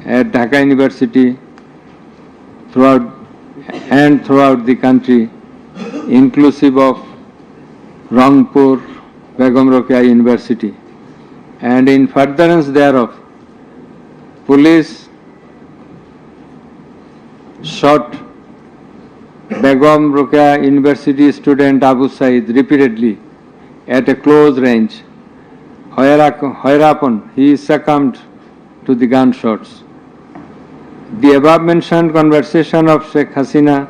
at Dhaka University throughout the country, inclusive of Rangpur Begum Rokeya University. And in furtherance thereof, police shot Begum Rokeya University student Abu Said repeatedly at a close range, whereupon he succumbed to the gunshots. The above mentioned conversation of Sheikh Hasina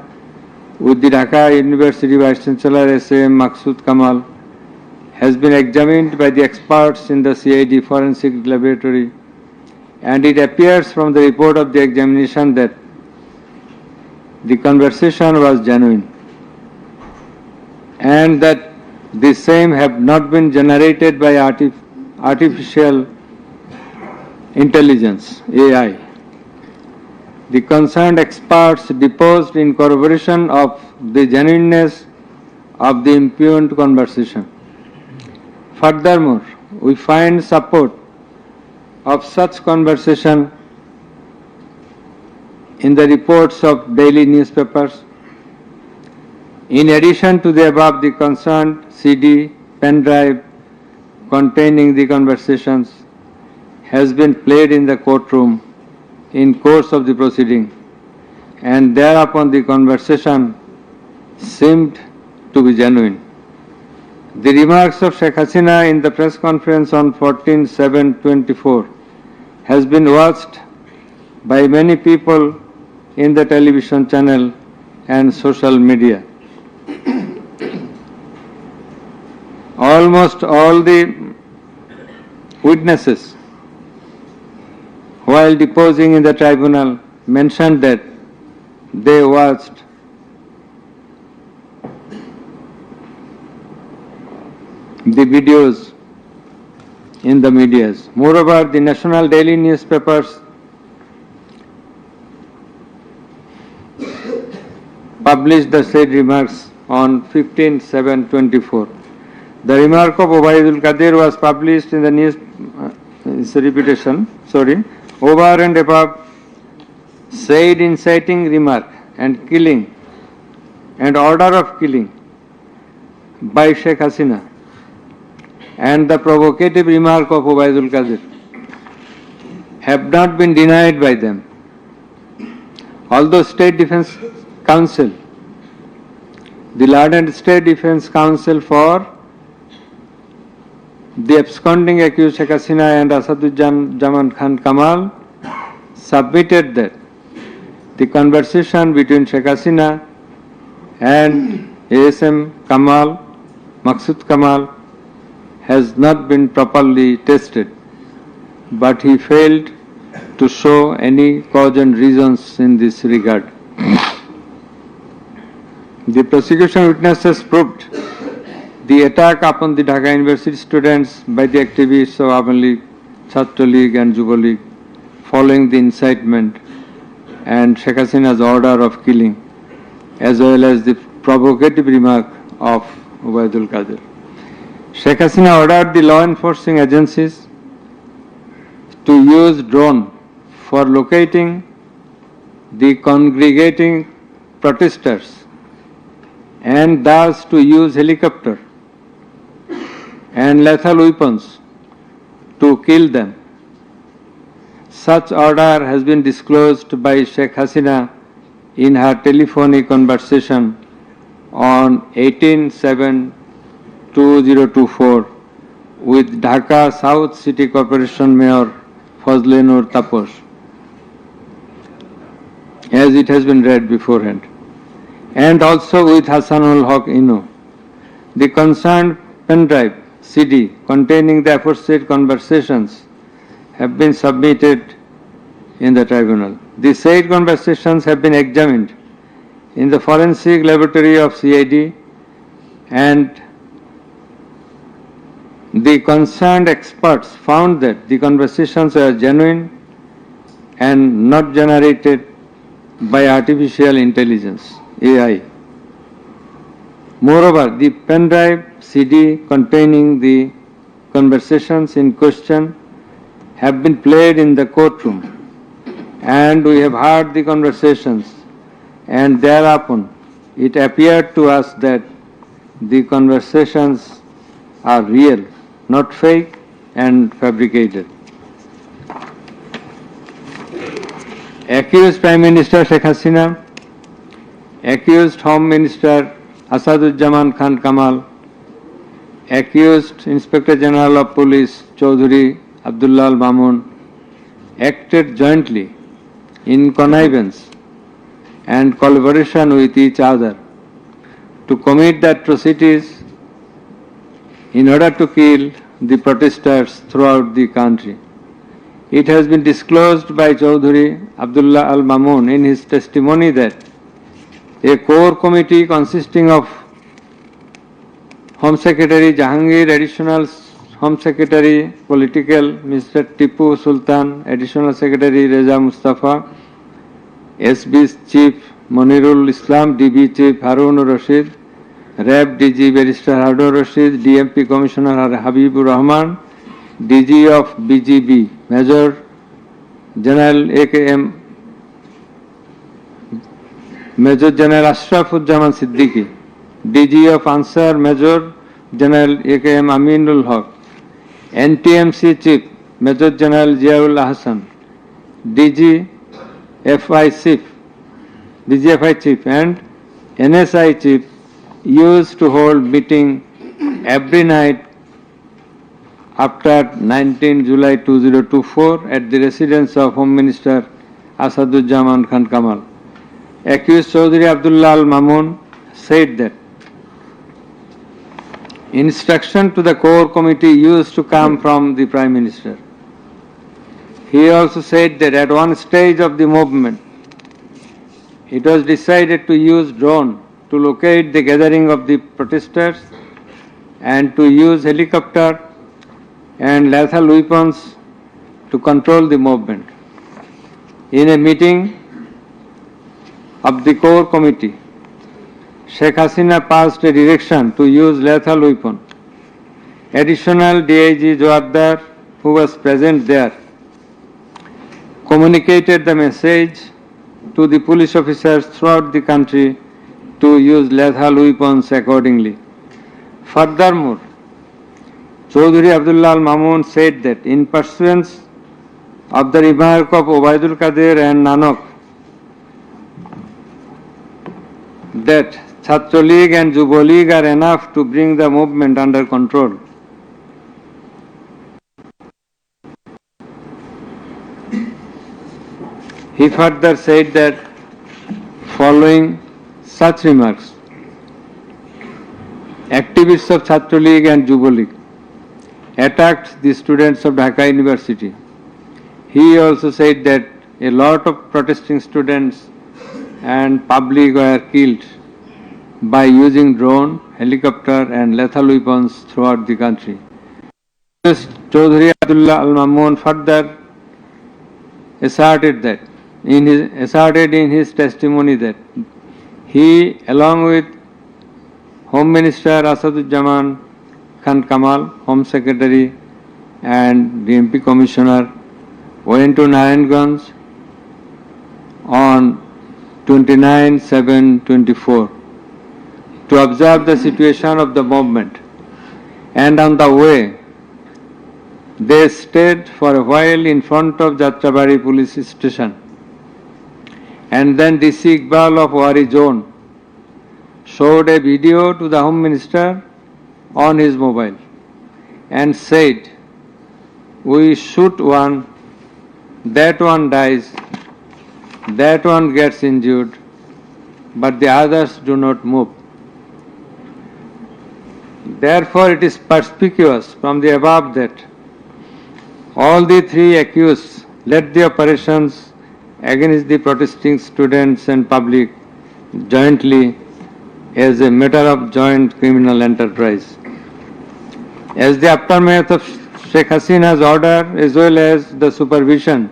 with the Dhaka University Vice Chancellor S.A.M. Maqsood Kamal has been examined by the experts in the CID Forensic Laboratory, and it appears from the report of the examination that the conversation was genuine and that the same have not been generated by artificial intelligence, AI. The concerned experts deposed in corroboration of the genuineness of the impugned conversation. Furthermore, we find support of such conversation in the reports of daily newspapers. In addition to the above, the concerned CD pen drive containing the conversations has been played in the courtroom in course of the proceeding, and thereupon the conversation seemed to be genuine. The remarks of Sheikh Hasina in the press conference on 14/7/24 has been watched by many people in the television channel and social media. Almost all the witnesses, while deposing in the tribunal, mentioned that they watched the videos in the medias. Moreover, the national daily newspapers published the said remarks on 15/7/24. The remark of Ubaidul Kadir was published in the news, it's a repetition, over and above said inciting remark and killing and order of killing by Sheikh Hasina and the provocative remark of Ubaidul Kadir have not been denied by them. Although State Defence Council, the learned State Defence Council for the absconding accused Sheikh Hasina and Asaduজ্জামান Khan Kamal submitted that the conversation between Sheikh Hasina and ASM Kamal, Maqsood Kamal, has not been properly tested, but he failed to show any cause and reasons in this regard. The prosecution witnesses proved the attack upon the Dhaka University students by the activists of Awami League, Chhatra League and Yuva League following the incitement and Sheikh Hasina's order of killing, as well as the provocative remark of Ubaidul Kadir. Sheikh Hasina ordered the law enforcing agencies to use drone for locating the congregating protesters and thus to use helicopter and lethal weapons to kill them. Such order has been disclosed by Sheikh Hasina in her telephonic conversation on 18/7/2024 with Dhaka South City Corporation Mayor Fazle Nur Taposh, as it has been read beforehand. and also with Hassanul Haq Inu. The concerned pen drive CD containing the aforesaid conversations have been submitted in the tribunal. The said conversations have been examined in the forensic laboratory of CID, and the concerned experts found that the conversations were genuine and not generated by artificial intelligence, AI. Moreover, the pen drive CD containing the conversations in question have been played in the courtroom, and we have heard the conversations, and thereupon it appeared to us that the conversations are real, not fake and fabricated. Accused Prime Minister Sheikh Hasina, accused Home Minister Asaduzzaman Khan Kamal, accused Inspector General of Police Chaudhuri Abdullah Al Mamun acted jointly in connivance and collaboration with each other to commit the atrocities in order to kill the protesters throughout the country. It has been disclosed by Chaudhuri Abdullah Al Mamun in his testimony that a core committee consisting of Home Secretary Jahangir, Additional Home Secretary Political Mr. Tipu Sultan, Additional Secretary Reza Mustafa, SB's Chief Monirul Islam, DB Chief Harun Rashid, RAB DG Barrister Harun Rashid, DMP Commissioner Habibur Rahman, DG of BGB Major General AKM Major General Ashrafuzzaman Siddiqui, DG of Ansar Major General AKM Aminul Haq, NTMC Chief Major General Ziaul Ahsan, DGFI Chief and NSI Chief used to hold meeting every night after 19 July 2024 at the residence of Home Minister Asaduzzaman Khan Kamal. Accused Chaudhuri Abdullah Al Mamun said that instruction to the core committee used to come from the Prime Minister. He also said that at one stage of the movement, it was decided to use drone to locate the gathering of the protesters and to use helicopter and lethal weapons to control the movement. In a meeting of the core committee, Sheikh Hasina passed a direction to use lethal weapon. Additional DIG Joabdar, who was present there, communicated the message to the police officers throughout the country to use lethal weapons accordingly. Furthermore, Chaudhuri Abdullah Al Mamun said that in pursuance of the remark of Obaidul Qadir and Nanak that Chhatra League and Jubo League are enough to bring the movement under control. He further said that following such remarks, activists of Chhatra League and Jubo League attacked the students of Dhaka University. He also said that a lot of protesting students and public were killed by using drone, helicopter and lethal weapons throughout the country. Chaudhuri Abdullah Al Mamun further asserted in his testimony that he, along with Home Minister Asaduzzaman Khan Kamal, Home Secretary and DMP Commissioner, went to Narayanganj on 29/7/24 to observe the situation of the movement, and on the way they stayed for a while in front of Jatrabari police station, and then DC Iqbal of Wari Zone showed a video to the Home Minister on his mobile and said, "We shoot one, that one dies, that one gets injured, but the others do not move. Therefore, it is perspicuous from the above that all the three accused led the operations against the protesting students and public jointly as a matter of joint criminal enterprise. As the aftermath of Sheikh Hasina's order, as well as the supervision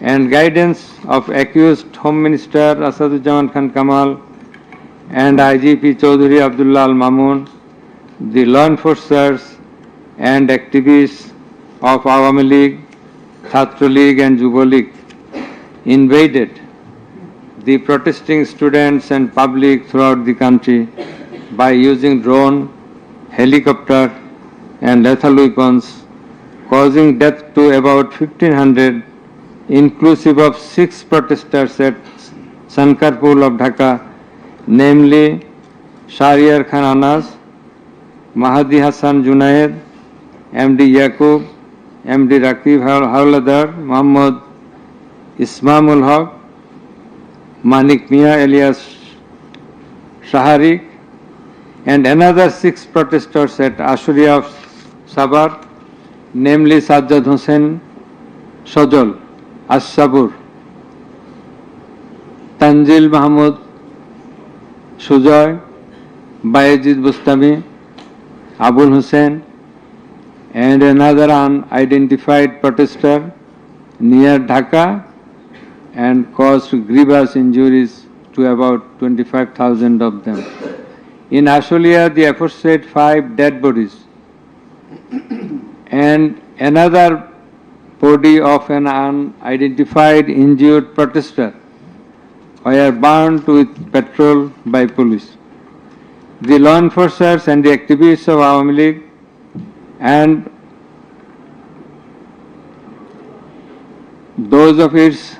and guidance of accused Home Minister Asaduzzaman Khan Kamal and IGP Chaudhry Abdullah Al Mamun, the law enforcers and activists of Awami League, Chhatra League and Yuva League invaded the protesting students and public throughout the country by using drone, helicopter and lethal weapons, causing death to about 1,500, inclusive of 6 protesters at Sankarpur of Dhaka, namely Shahryar Khan Anas, Mahdi Hassan Junaid, MD Yaqub, MD Rakib Hawladar, Muhammad Ismamul Haq, Manik Mia alias Shaharik, and another 6 protesters at Ashuria of Sabar, namely Sajjad Hussain Shojol, As-Sabur, Tanzil Mahmud Sujoy, Bayezid Bustami, Abul Hussain, and another unidentified protester near Dhaka, and caused grievous injuries to about 25,000 of them. In Ashulia, the aforesaid 5 dead bodies and another body of an unidentified injured protester were burned with petrol by police. The law enforcers and the activists of Awami League and those of its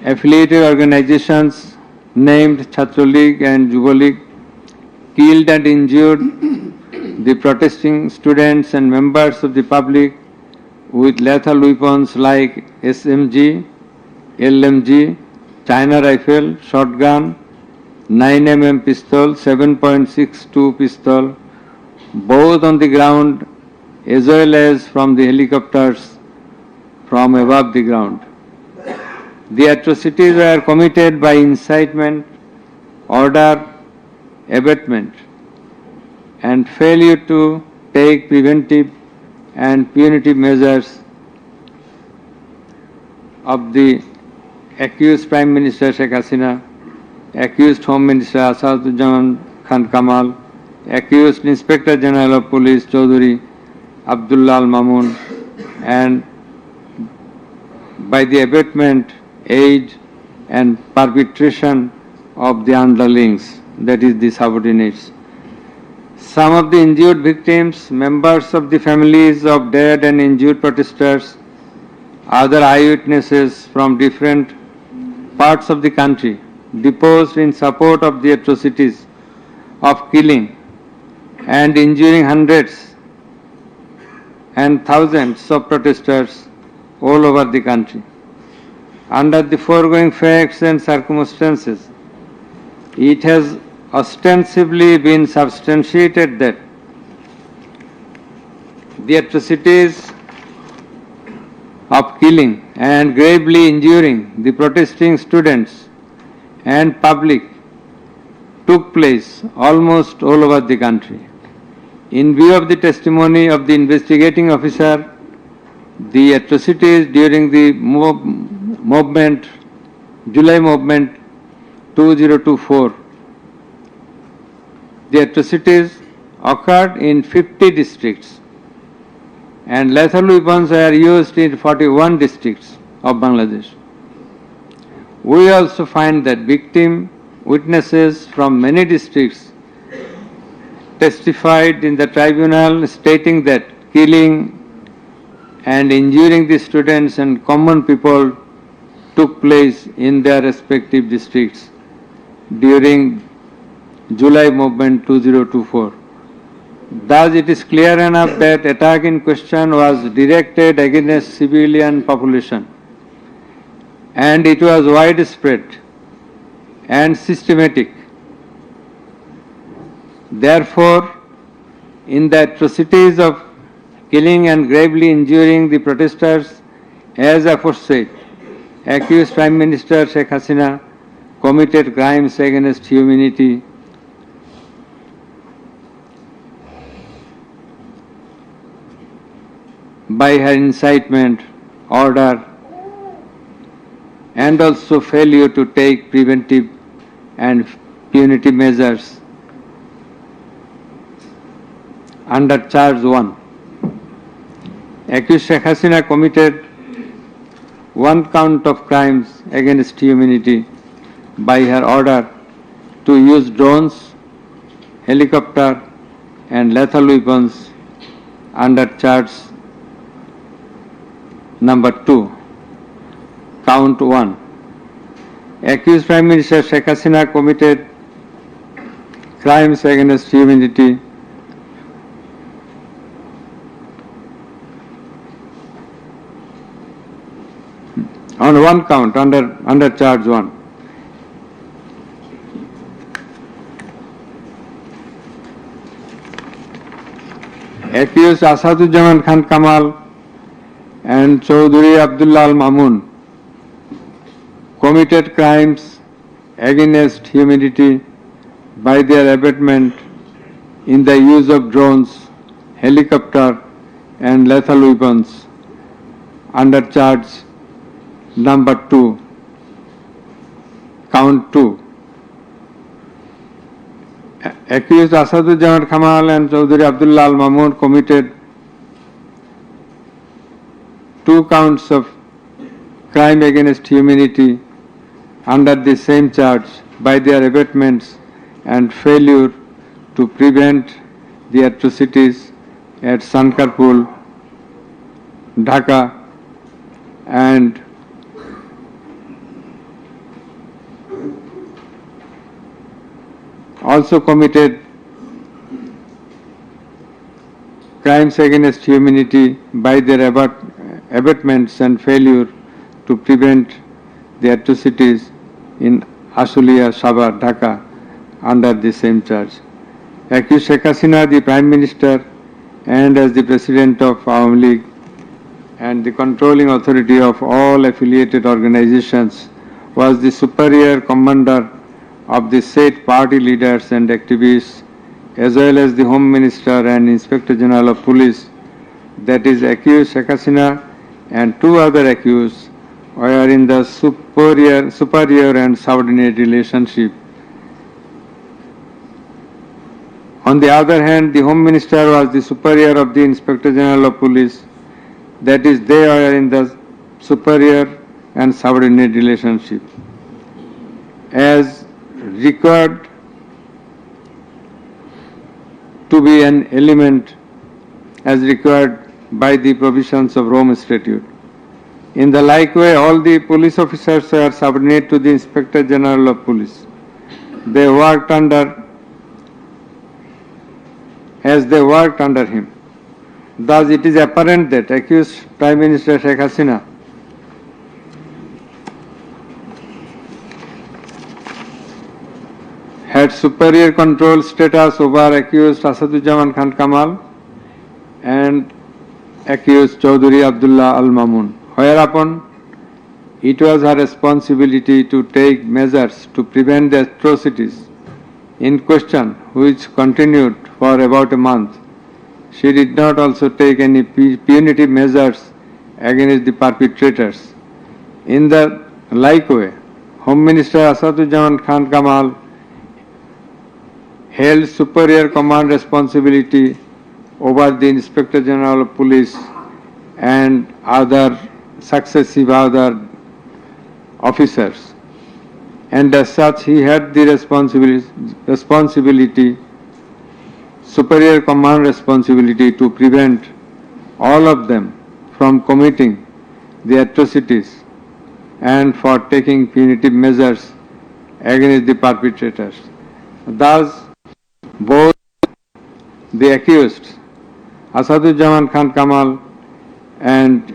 affiliated organizations named Chhatra League and Yuva League killed and injured the protesting students and members of the public with lethal weapons like SMG, LMG, China rifle, shotgun, 9mm pistol, 7.62 pistol, both on the ground as well as from the helicopters from above the ground. The atrocities were committed by incitement, order, abatement, and failure to take preventive and punitive measures of the accused Prime Minister Sheikh Hasina, accused Home Minister Asaduzzaman Khan Kamal, accused Inspector General of Police Chaudhry Abdullah Al Mamun, and by the abatement, aid and perpetration of the underlings, that is the subordinates. Some of the injured victims, members of the families of dead and injured protesters, other eyewitnesses from different parts of the country, deposed in support of the atrocities of killing and injuring hundreds and thousands of protesters all over the country. Under the foregoing facts and circumstances, it has ostensibly been substantiated that the atrocities of killing and gravely injuring the protesting students and public took place almost all over the country. In view of the testimony of the investigating officer, the atrocities during the movement, July movement 2024, the atrocities occurred in 50 districts and lethal weapons were used in 41 districts of Bangladesh. We also find that victim witnesses from many districts testified in the tribunal stating that killing and injuring the students and common people took place in their respective districts during July movement 2024. Thus, it is clear enough that attack in question was directed against civilian population, and it was widespread and systematic Therefore, in the atrocities of killing and gravely injuring the protesters as aforesaid, accused Prime Minister Sheikh Hasina committed crimes against humanity by her incitement, order, and also failure to take preventive and punitive measures under charge 1. Accused Sheikh Hasina committed one count of crimes against humanity by her order to use drones, helicopter and lethal weapons under charge number 2, count 1. Accused Prime Minister Sheikh Hasina committed crimes against humanity on one count under charge 1. Accused Asaduzzaman Khan Kamal and Chaudhuri Abdullah Al Mamun committed crimes against humanity by their abatement in the use of drones, helicopter and lethal weapons under charge number 2, count 2. Accused Asaduzzaman Kamal and Chaudhuri Abdullah Al Mamun committed 2 counts of crime against humanity under the same charge by their abatements and failure to prevent the atrocities at Sankarpur, Dhaka and also committed crimes against humanity by their abatements and failure to prevent the atrocities in Ashulia, Sabar, Dhaka under the same charge. Accused Sheikh Hasina, the Prime Minister and as the President of Awami League and the controlling authority of all affiliated organizations, was the superior commander of the said party leaders and activists, as well as the Home Minister and Inspector General of Police, that is accused Sheikh Hasina and 2 other accused were in the superior and subordinate relationship. On the other hand, the Home Minister was the superior of the Inspector General of Police, that is they were in the superior and subordinate relationship. As required to be an element as required by the provisions of Rome Statute. In the like way, all the police officers were subordinate to the Inspector General of Police. They worked under him. Thus, it is apparent that accused Prime Minister Sheikh Hasina had superior control status over accused Asaduzzaman Khan Kamal and accused Chaudhuri Abdullah Al Mamun, whereupon it was her responsibility to take measures to prevent the atrocities in question, which continued for about a month. She did not also take any punitive measures against the perpetrators. In the like way, Home Minister Asaduzzaman Khan Kamal held superior command responsibility over the Inspector General of Police and other successive other officers, and as such he had the responsibility, superior command responsibility to prevent all of them from committing the atrocities and for taking punitive measures against the perpetrators. Thus, both the accused Asaduzzaman Khan Kamal and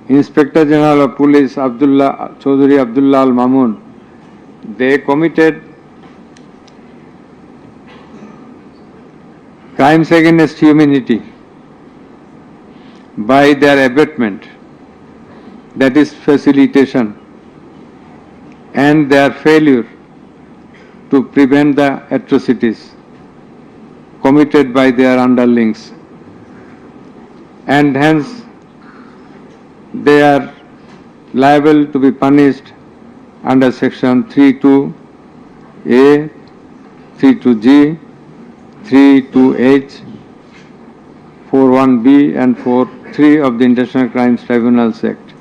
Inspector General of Police Chaudhuri Abdullah Al Mamun, they committed crimes against humanity by their abatement, that is facilitation, and their failure to prevent the atrocities committed by their underlings, and hence they are liable to be punished under section 32A, 32G, 32H, 41B and 43 of the International Crimes Tribunals Act.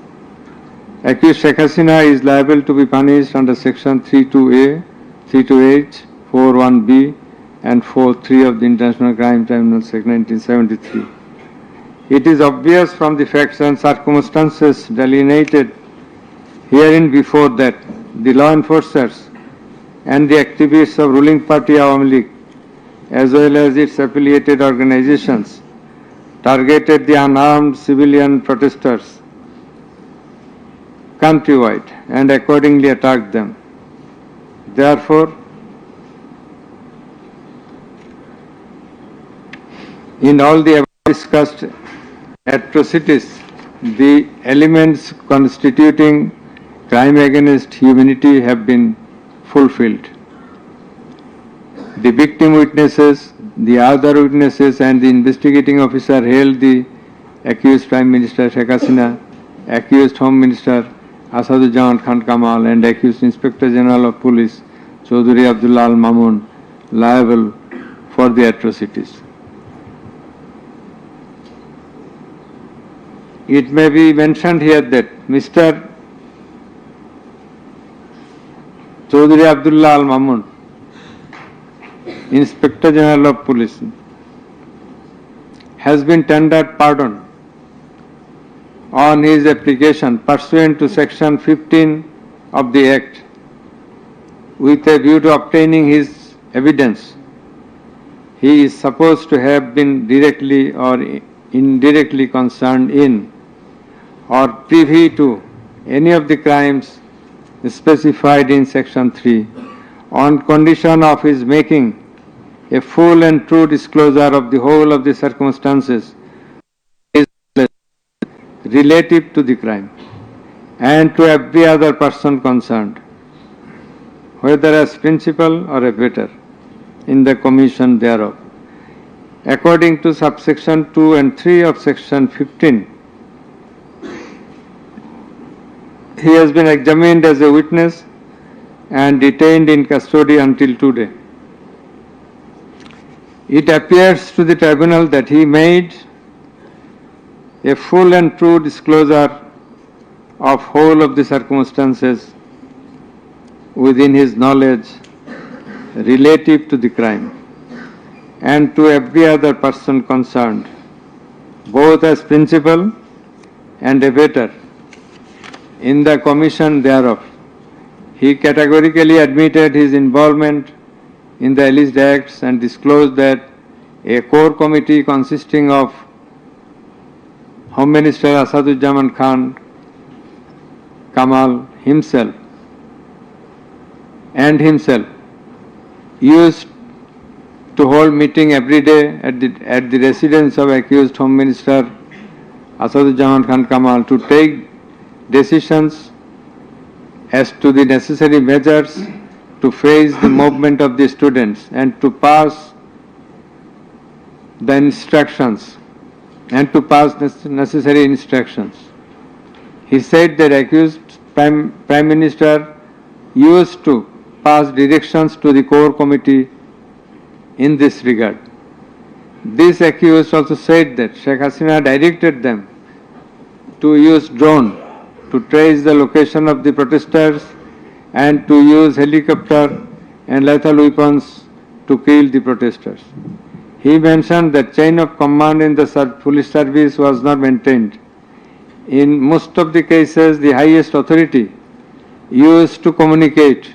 Accused Sheikh Hasina is liable to be punished under section 32A, 32H, 41B and 43 of the International Crime Tribunals Act 1973. It is obvious from the facts and circumstances delineated herein before that the law enforcers and the activists of ruling party Awami League as well as its affiliated organizations targeted the unarmed civilian protesters countrywide and accordingly attacked them. Therefore, in all the above discussed atrocities, the elements constituting crime against humanity have been fulfilled. The victim witnesses, the other witnesses and the investigating officer held the accused Prime Minister Sheikh Hasina, accused Home Minister Asaduzzaman Khan Kamal and accused Inspector General of Police Chaudhry Abdullah Al Mamun liable for the atrocities. It may be mentioned here that Mr. Chaudhry Abdullah Al Mamun, Inspector General of Police, has been tendered pardon on his application pursuant to section 15 of the Act with a view to obtaining his evidence. He is supposed to have been directly or indirectly concerned in or privy to any of the crimes specified in section 3 on condition of his making a full and true disclosure of the whole of the circumstances relative to the crime and to every other person concerned, whether as principal or abettor in the commission thereof. According to subsection 2 and 3 of section 15, he has been examined as a witness and detained in custody until today. It appears to the tribunal that he made a full and true disclosure of whole of the circumstances within his knowledge relative to the crime and to every other person concerned, both as principal and abettor in the commission thereof. He categorically admitted his involvement in the alleged acts and disclosed that a core committee consisting of Home Minister Asaduzzaman Khan Kamal himself used to hold meeting every day at the residence of accused Home Minister Asaduzzaman Khan Kamal to take decisions as to the necessary measures to face the movement of the students and to pass the instructions and to pass necessary instructions. He said that accused Prime Minister used to pass directions to the core committee in this regard. This accused also said that Sheikh Hasina directed them to use drone to trace the location of the protesters and to use helicopter and lethal weapons to kill the protesters. He mentioned that chain of command in the police service was not maintained. In most of the cases, the highest authority used to communicate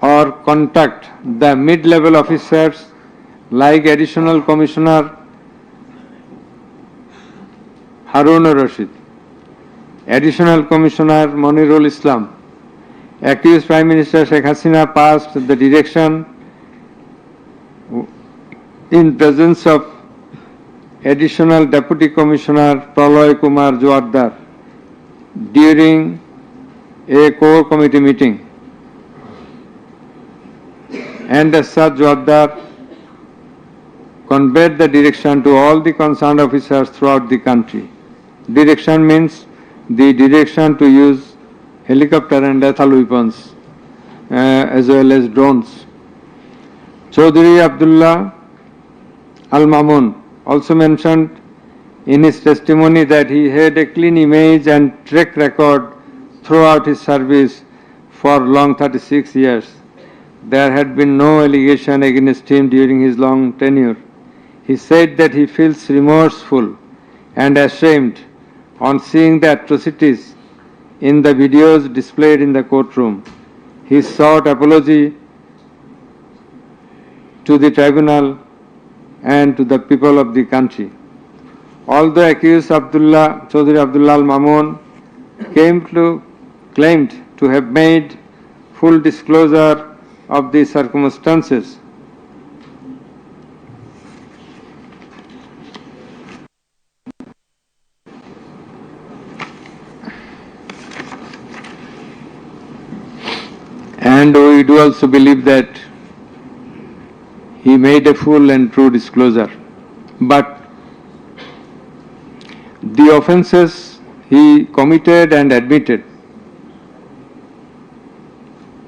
or contact the mid-level officers like Additional Commissioner Harun Rashid, Additional Commissioner Monirul Islam. Accused Prime Minister Sheikh Hasina passed the direction in presence of Additional Deputy Commissioner Praloy Kumar Joardar during a core committee meeting. And as such, Joardar conveyed the direction to all the concerned officers throughout the country. Direction means the direction to use helicopter and lethal weapons as well as drones. Chaudhry Abdullah Al-Mamun also mentioned in his testimony that he had a clean image and track record throughout his service for long 36 years. There had been no allegation against him during his long tenure. He said that he feels remorseful and ashamed on seeing the atrocities in the videos displayed in the courtroom. He sought apology to the tribunal and to the people of the country. Although accused Chaudhry Abdullah Al-Mamun claimed to have made full disclosure of the circumstances, and we do also believe that he made a full and true disclosure. But the offences he committed and admitted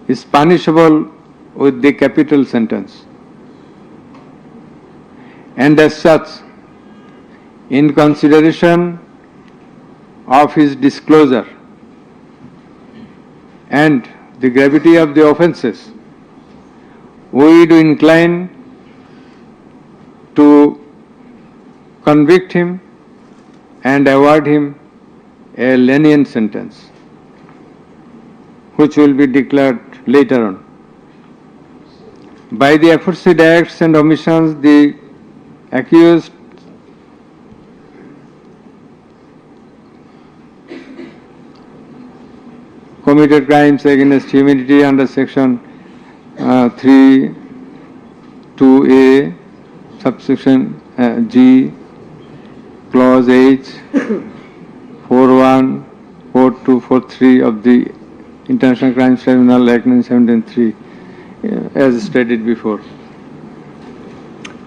is punishable with the capital sentence. And as such, in consideration of his disclosure and the gravity of the offences, we do incline to convict him and award him a lenient sentence, which will be declared later on. By the aforesaid acts and omissions, the accused committed crimes against humanity under section 3(2)(a), subsection G, clause H, 4(1), 4(2), 4(3) of the International Crimes Tribunal Act 1973, as stated before.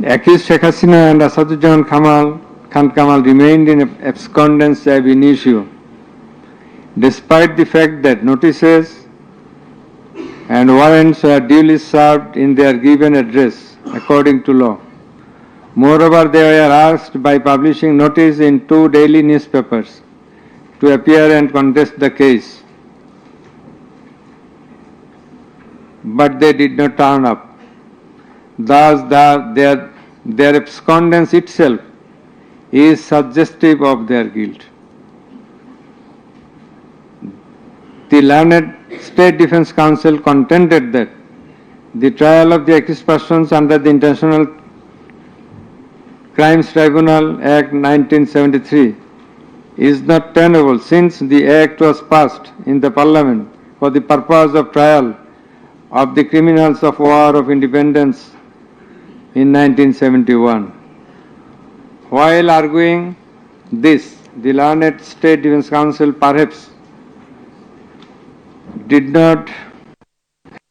Accused Sheikh Hasina and Asaduজ্জামান Khan Kamal remained in abscondence ab initio, despite the fact that notices and warrants were duly served in their given address according to law. Moreover, they were asked by publishing notice in 2 daily newspapers to appear and contest the case, but they did not turn up. Thus, their abscondence itself is suggestive of their guilt. The learned State Defence Counsel contended that the trial of the accused persons under the International Crimes Tribunal Act 1973 is not tenable, since the Act was passed in the Parliament for the purpose of trial of the criminals of War of Independence in 1971. While arguing this, the learned State Defence Counsel perhaps did not have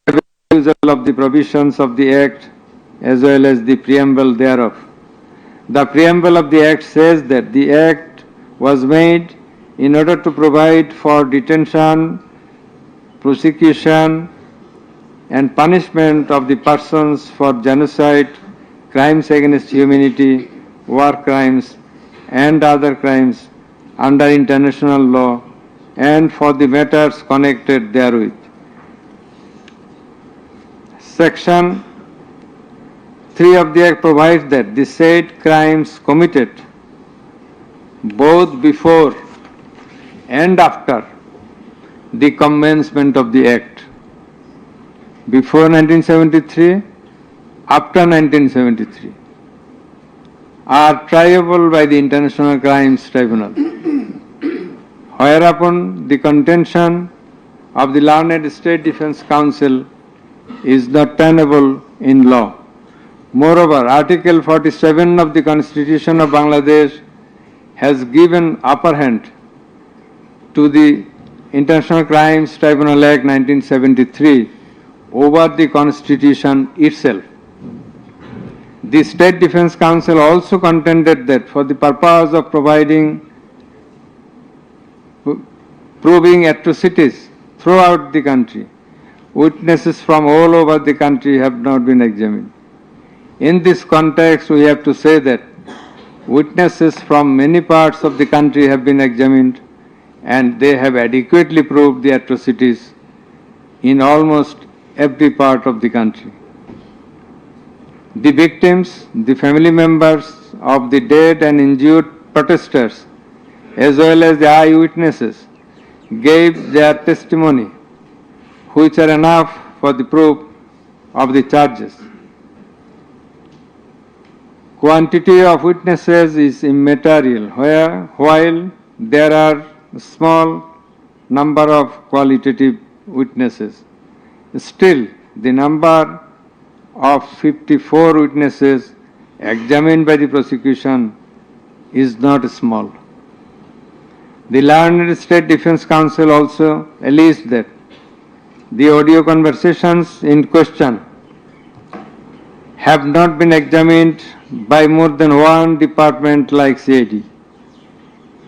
a refusal of the provisions of the Act as well as the preamble thereof. The preamble of the Act says that the Act was made in order to provide for detention, prosecution, and punishment of the persons for genocide, crimes against humanity, war crimes, and other crimes under international law, and for the matters connected therewith. Section 3 of the Act provides that the said crimes committed both before and after the commencement of the Act, before 1973, after 1973, are triable by the International Crimes Tribunal. Whereupon the contention of the learned State Defence Counsel is not tenable in law, Moreover, Article 47 of the Constitution of Bangladesh has given upper hand to the International Crimes Tribunal Act 1973 over the Constitution itself. The State Defence Council also contended that for the purpose of proving atrocities throughout the country, witnesses from all over the country have not been examined. In this context, we have to say that witnesses from many parts of the country have been examined and they have adequately proved the atrocities in almost every part of the country. The victims, the family members of the dead and injured protesters, as well as the eyewitnesses, gave their testimony, which are enough for the proof of the charges. Quantity of witnesses is immaterial, while there are a small number of qualitative witnesses. Still, the number of 54 witnesses examined by the prosecution is not small. The learned State Defence Council also alleged that the audio conversations in question have not been examined by more than one department like CID.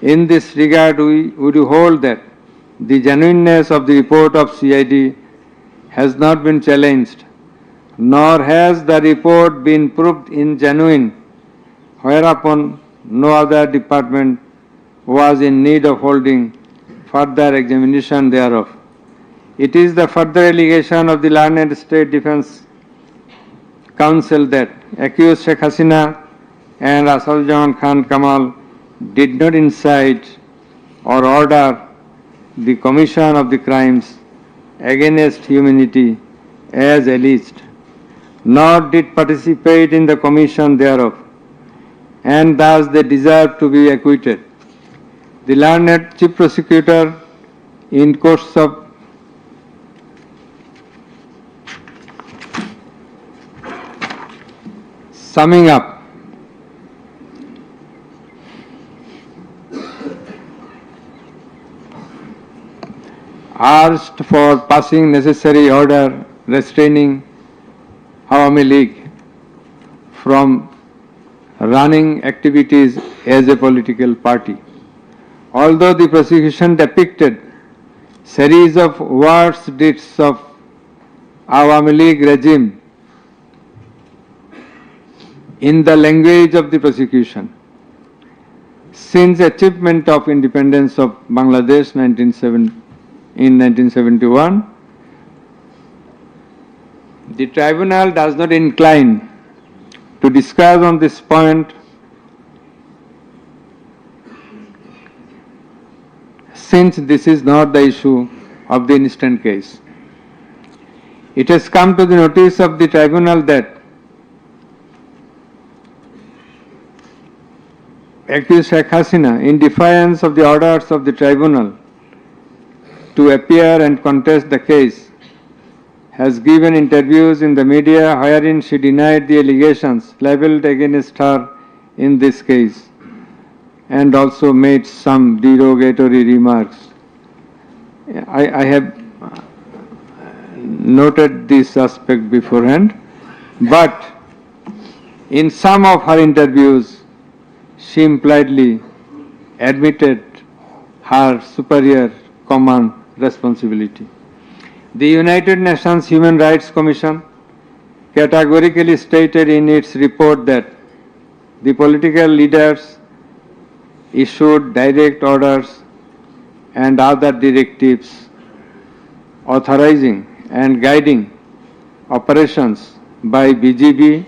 In this regard, we would hold that the genuineness of the report of CID has not been challenged, nor has the report been proved ingenuine, whereupon no other department was in need of holding further examination thereof. It is the further allegation of the learned State Defence Council that accused Sheikh Hasina and Asaduzzaman Khan Kamal did not incite or order the commission of the crimes against humanity as alleged, nor did participate in the commission thereof, and thus they deserve to be acquitted. The learned Chief Prosecutor, in course of summing up, asked for passing necessary order restraining Awami League from running activities as a political party. Although the prosecution depicted series of worse deeds of Awami League regime in the language of the prosecution, since achievement of independence of Bangladesh in 1971, the tribunal does not incline to discuss on this point, since this is not the issue of the instant case. It has come to the notice of the tribunal that accused Sheikh Hasina, in defiance of the orders of the tribunal to appear and contest the case, has given interviews in the media wherein she denied the allegations levelled against her in this case and also made some derogatory remarks. I have noted this aspect beforehand, but in some of her interviews she impliedly admitted her superior command responsibility. The United Nations Human Rights Commission categorically stated in its report that the political leaders issued direct orders and other directives authorizing and guiding operations by BGB,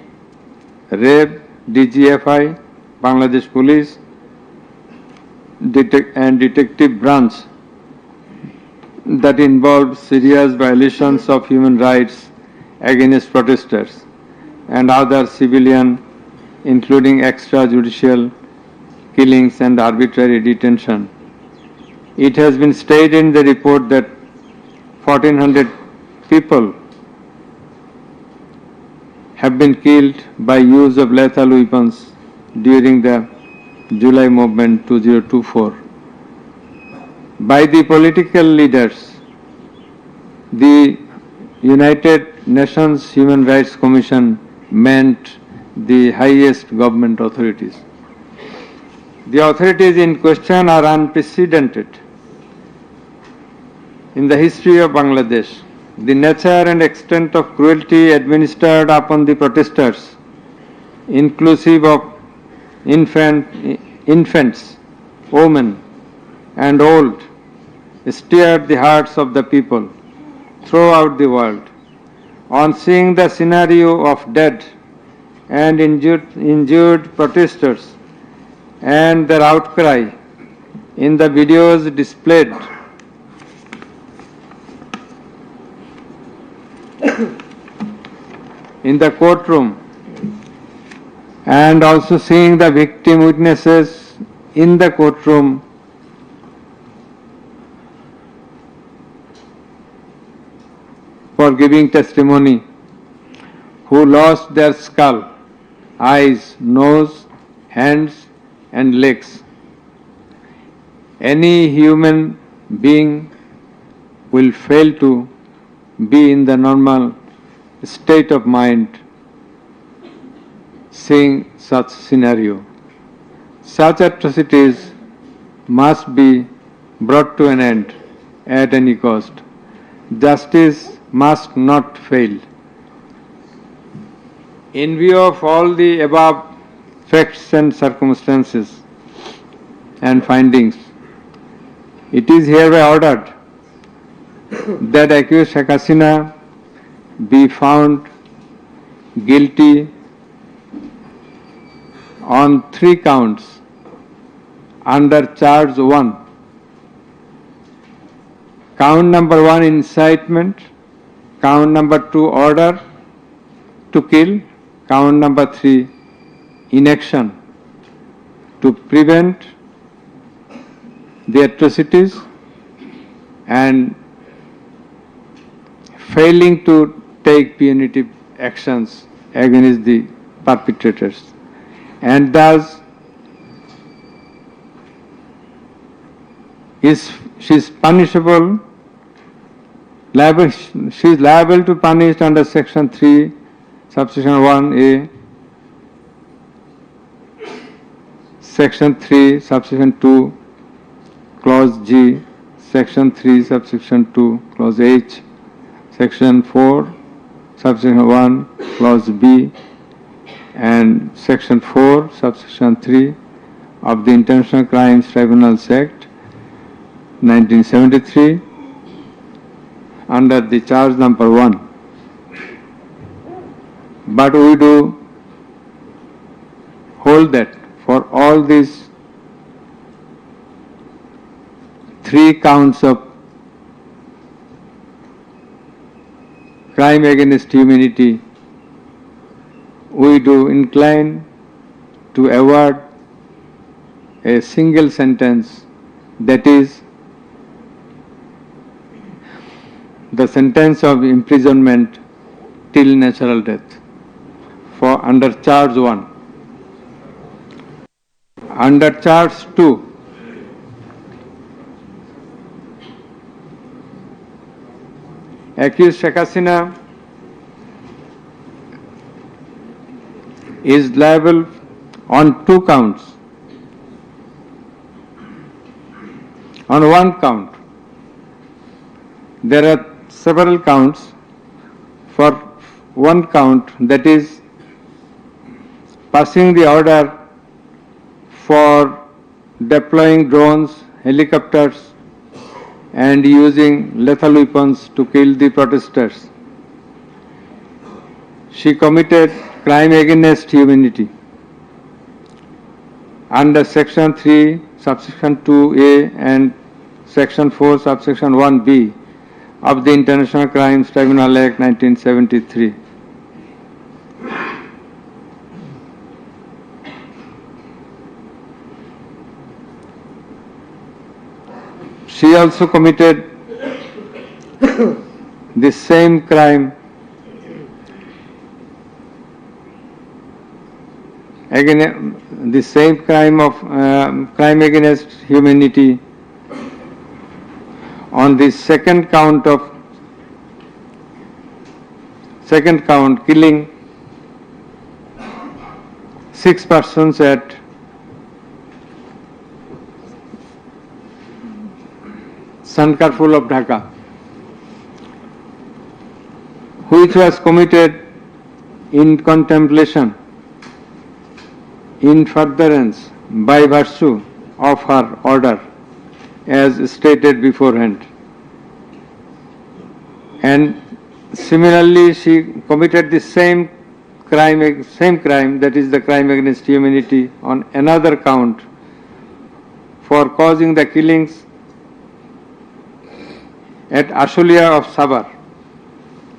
RAB, DGFI, Bangladesh Police, and Detective Branch that involved serious violations of human rights against protesters and other civilian, including extrajudicial killings and arbitrary detention. It has been stated in the report that 1,400 people have been killed by use of lethal weapons during the July movement 2024. By the political leaders, the United Nations Human Rights Commission meant the highest government authorities. The authorities in question are unprecedented in the history of Bangladesh. The nature and extent of cruelty administered upon the protesters, inclusive of infants, women, and old, stirred the hearts of the people throughout the world. On seeing the scenario of dead and injured protesters and their outcry in the videos displayed in the courtroom, and also seeing the victim witnesses in the courtroom, for giving testimony, who lost their skull, eyes, nose, hands, and legs. Any human being will fail to be in the normal state of mind seeing such scenario. Such atrocities must be brought to an end at any cost. Justice must not fail. In view of all the above facts and circumstances and findings, it is hereby ordered that accused Sheikh Hasina be found guilty on 3 counts under charge 1. Count number 1, incitement. Count number 2, order to kill. Count number 3, inaction to prevent the atrocities and failing to take punitive actions against the perpetrators, and thus she is punishable. She is liable to punish under section 3, subsection 1A, section 3, subsection 2, clause G, section 3, subsection 2, clause H, section 4, subsection 1, clause B, and section 4, subsection 3 of the International Crimes Tribunals Act 1973 under the charge number 1. But we do hold that for all these 3 counts of crime against humanity, we do incline to award a single sentence, that is the sentence of imprisonment till natural death for under charge 1. Under charge 2, accused Sheikh Hasina is liable on 2 counts. On 1 count, there are several counts. For 1 count, that is passing the order for deploying drones, helicopters, and using lethal weapons to kill the protesters. She committed crime against humanity under section 3, subsection 2A and section 4, subsection 1B of the International Crimes Tribunal Act 1973. She also committed the same crime again, the same crime of crime against humanity on the second count, killing 6 persons at Sankarpur of Dhaka, which was committed in contemplation, in furtherance, by virtue of her order, as stated beforehand. And similarly, she committed the same crime, that is the crime against humanity, on another count for causing the killings at Ashulia of Sabar,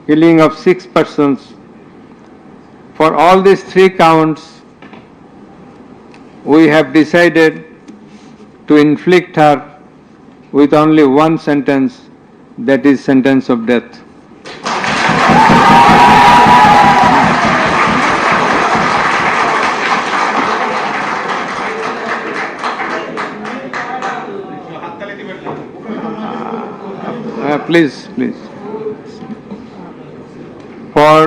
killing of 6 persons. For all these 3 counts, we have decided to inflict her with only one sentence, that is sentence of death. Please. For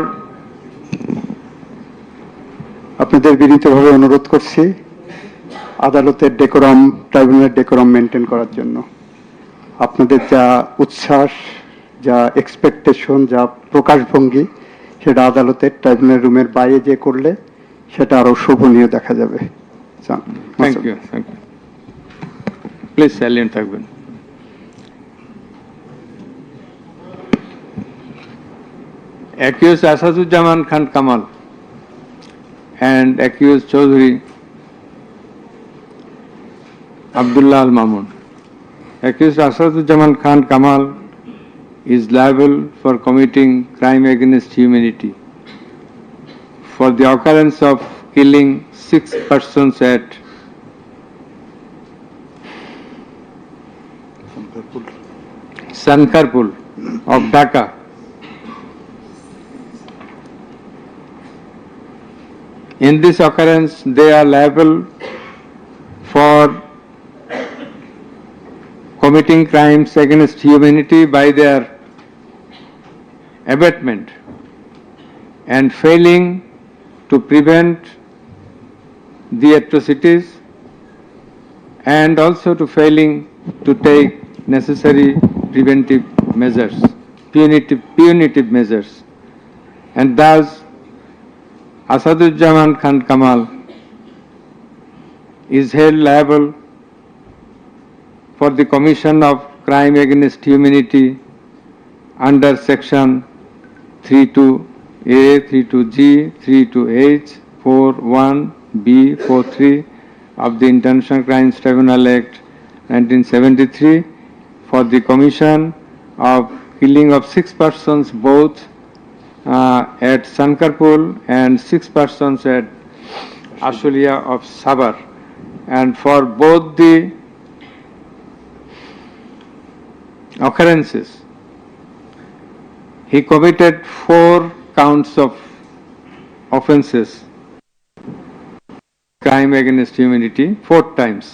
আপনাদের বিনীতভাবে অনুরোধ করছি আদালতের decorum, ট্রাইব্যুনালের decorum maintain করার জন্য। আপনাদের যা উচ্ছ্বাস, যা এক্সপেকটেশন, যা প্রকাশভঙ্গি, সেটা আদালতের ট্রাইব্যুনাল রুমের বাইরে যে করলে সেটা আরো শোভনীয় দেখা যাবে। Thank you. প্লিজ সাইলেন্ট থাকবেন। Accused Asadujaman Khan Kamal and accused Chaudhary Abdullah Al Mamun. Accused Asadujaman Khan Kamal is liable for committing crime against humanity for the occurrence of killing 6 persons at Sankarpur of Dhaka. In this occurrence, they are liable for committing crimes against humanity by their abatement and failing to prevent the atrocities, and also to failing to take necessary preventive measures, punitive measures, and thus Asadujaman Khan Kamal is held liable for the commission of crime against humanity under section 32A, 32G, 32H, 41B, 43 of the International Crimes Tribunal Act 1973 for the commission of killing of 6 persons both at Sankarpur and 6 persons at Ashulia of Sabar, and for both the occurrences he committed 4 counts of offences, crime against humanity, 4 times,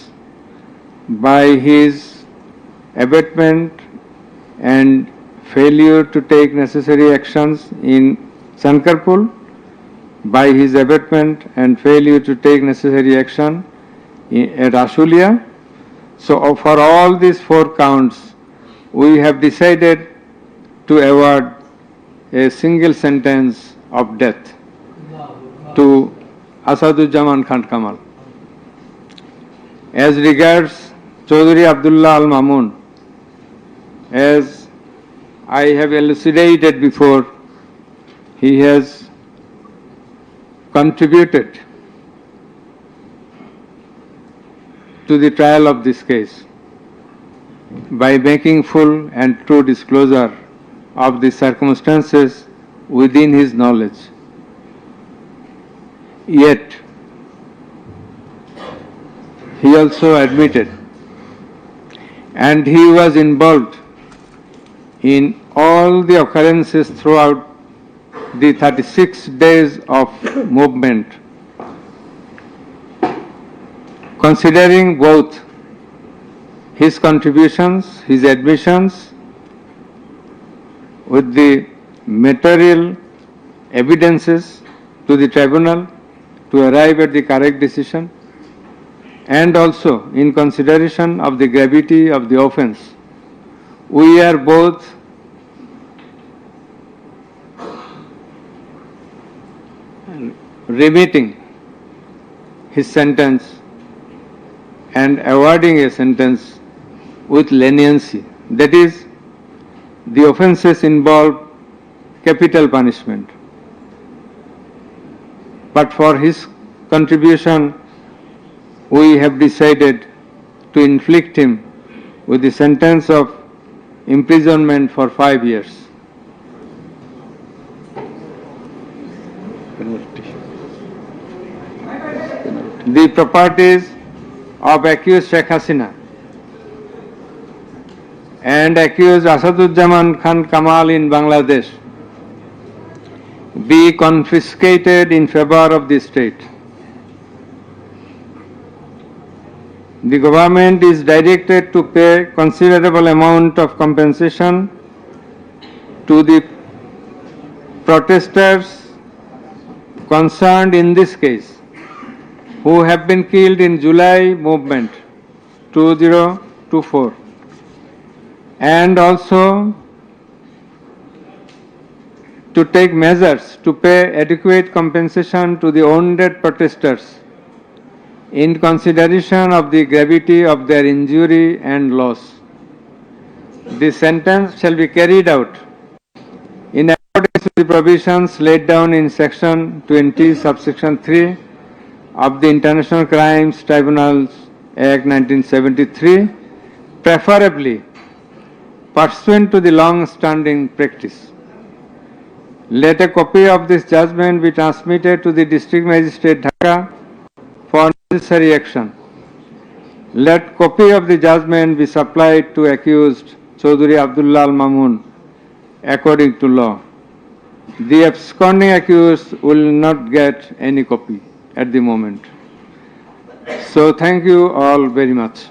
by his abatement and failure to take necessary actions in Sankarpur, by his abatement and failure to take necessary action at Ashulia. So for all these 4 counts, we have decided to award a single sentence of death to Asadujaman Khan Kamal. As regards Chaudhary Abdullah Al Mamun, as I have elucidated before, he has contributed to the trial of this case by making full and true disclosure of the circumstances within his knowledge. Yet, he also admitted, and he was involved in all the occurrences throughout the 36 days of movement considering both his contributions, his admissions, with the material evidences to the tribunal to arrive at the correct decision, and also in consideration of the gravity of the offence, we are both remitting his sentence and awarding a sentence with leniency. That is, the offences involve capital punishment. But for his contribution, we have decided to inflict him with the sentence of imprisonment for 5 years. The properties of accused Sheikh Hasina and accused Asaduzzaman Khan Kamal in Bangladesh be confiscated in favor of the state. The government is directed to pay considerable amount of compensation to the protesters concerned in this case, who have been killed in July movement 2024, and also to take measures to pay adequate compensation to the wounded protesters in consideration of the gravity of their injury and loss. The sentence shall be carried out in accordance with the provisions laid down in section 20 subsection 3 of the International Crimes Tribunals Act 1973, preferably pursuant to the long-standing practice. Let a copy of this judgment be transmitted to the District Magistrate Dhaka for necessary action. Let copy of the judgment be supplied to accused Chaudhry Abdullah Al Mamun according to law. The absconding accused will not get any copy at the moment. So thank you all very much.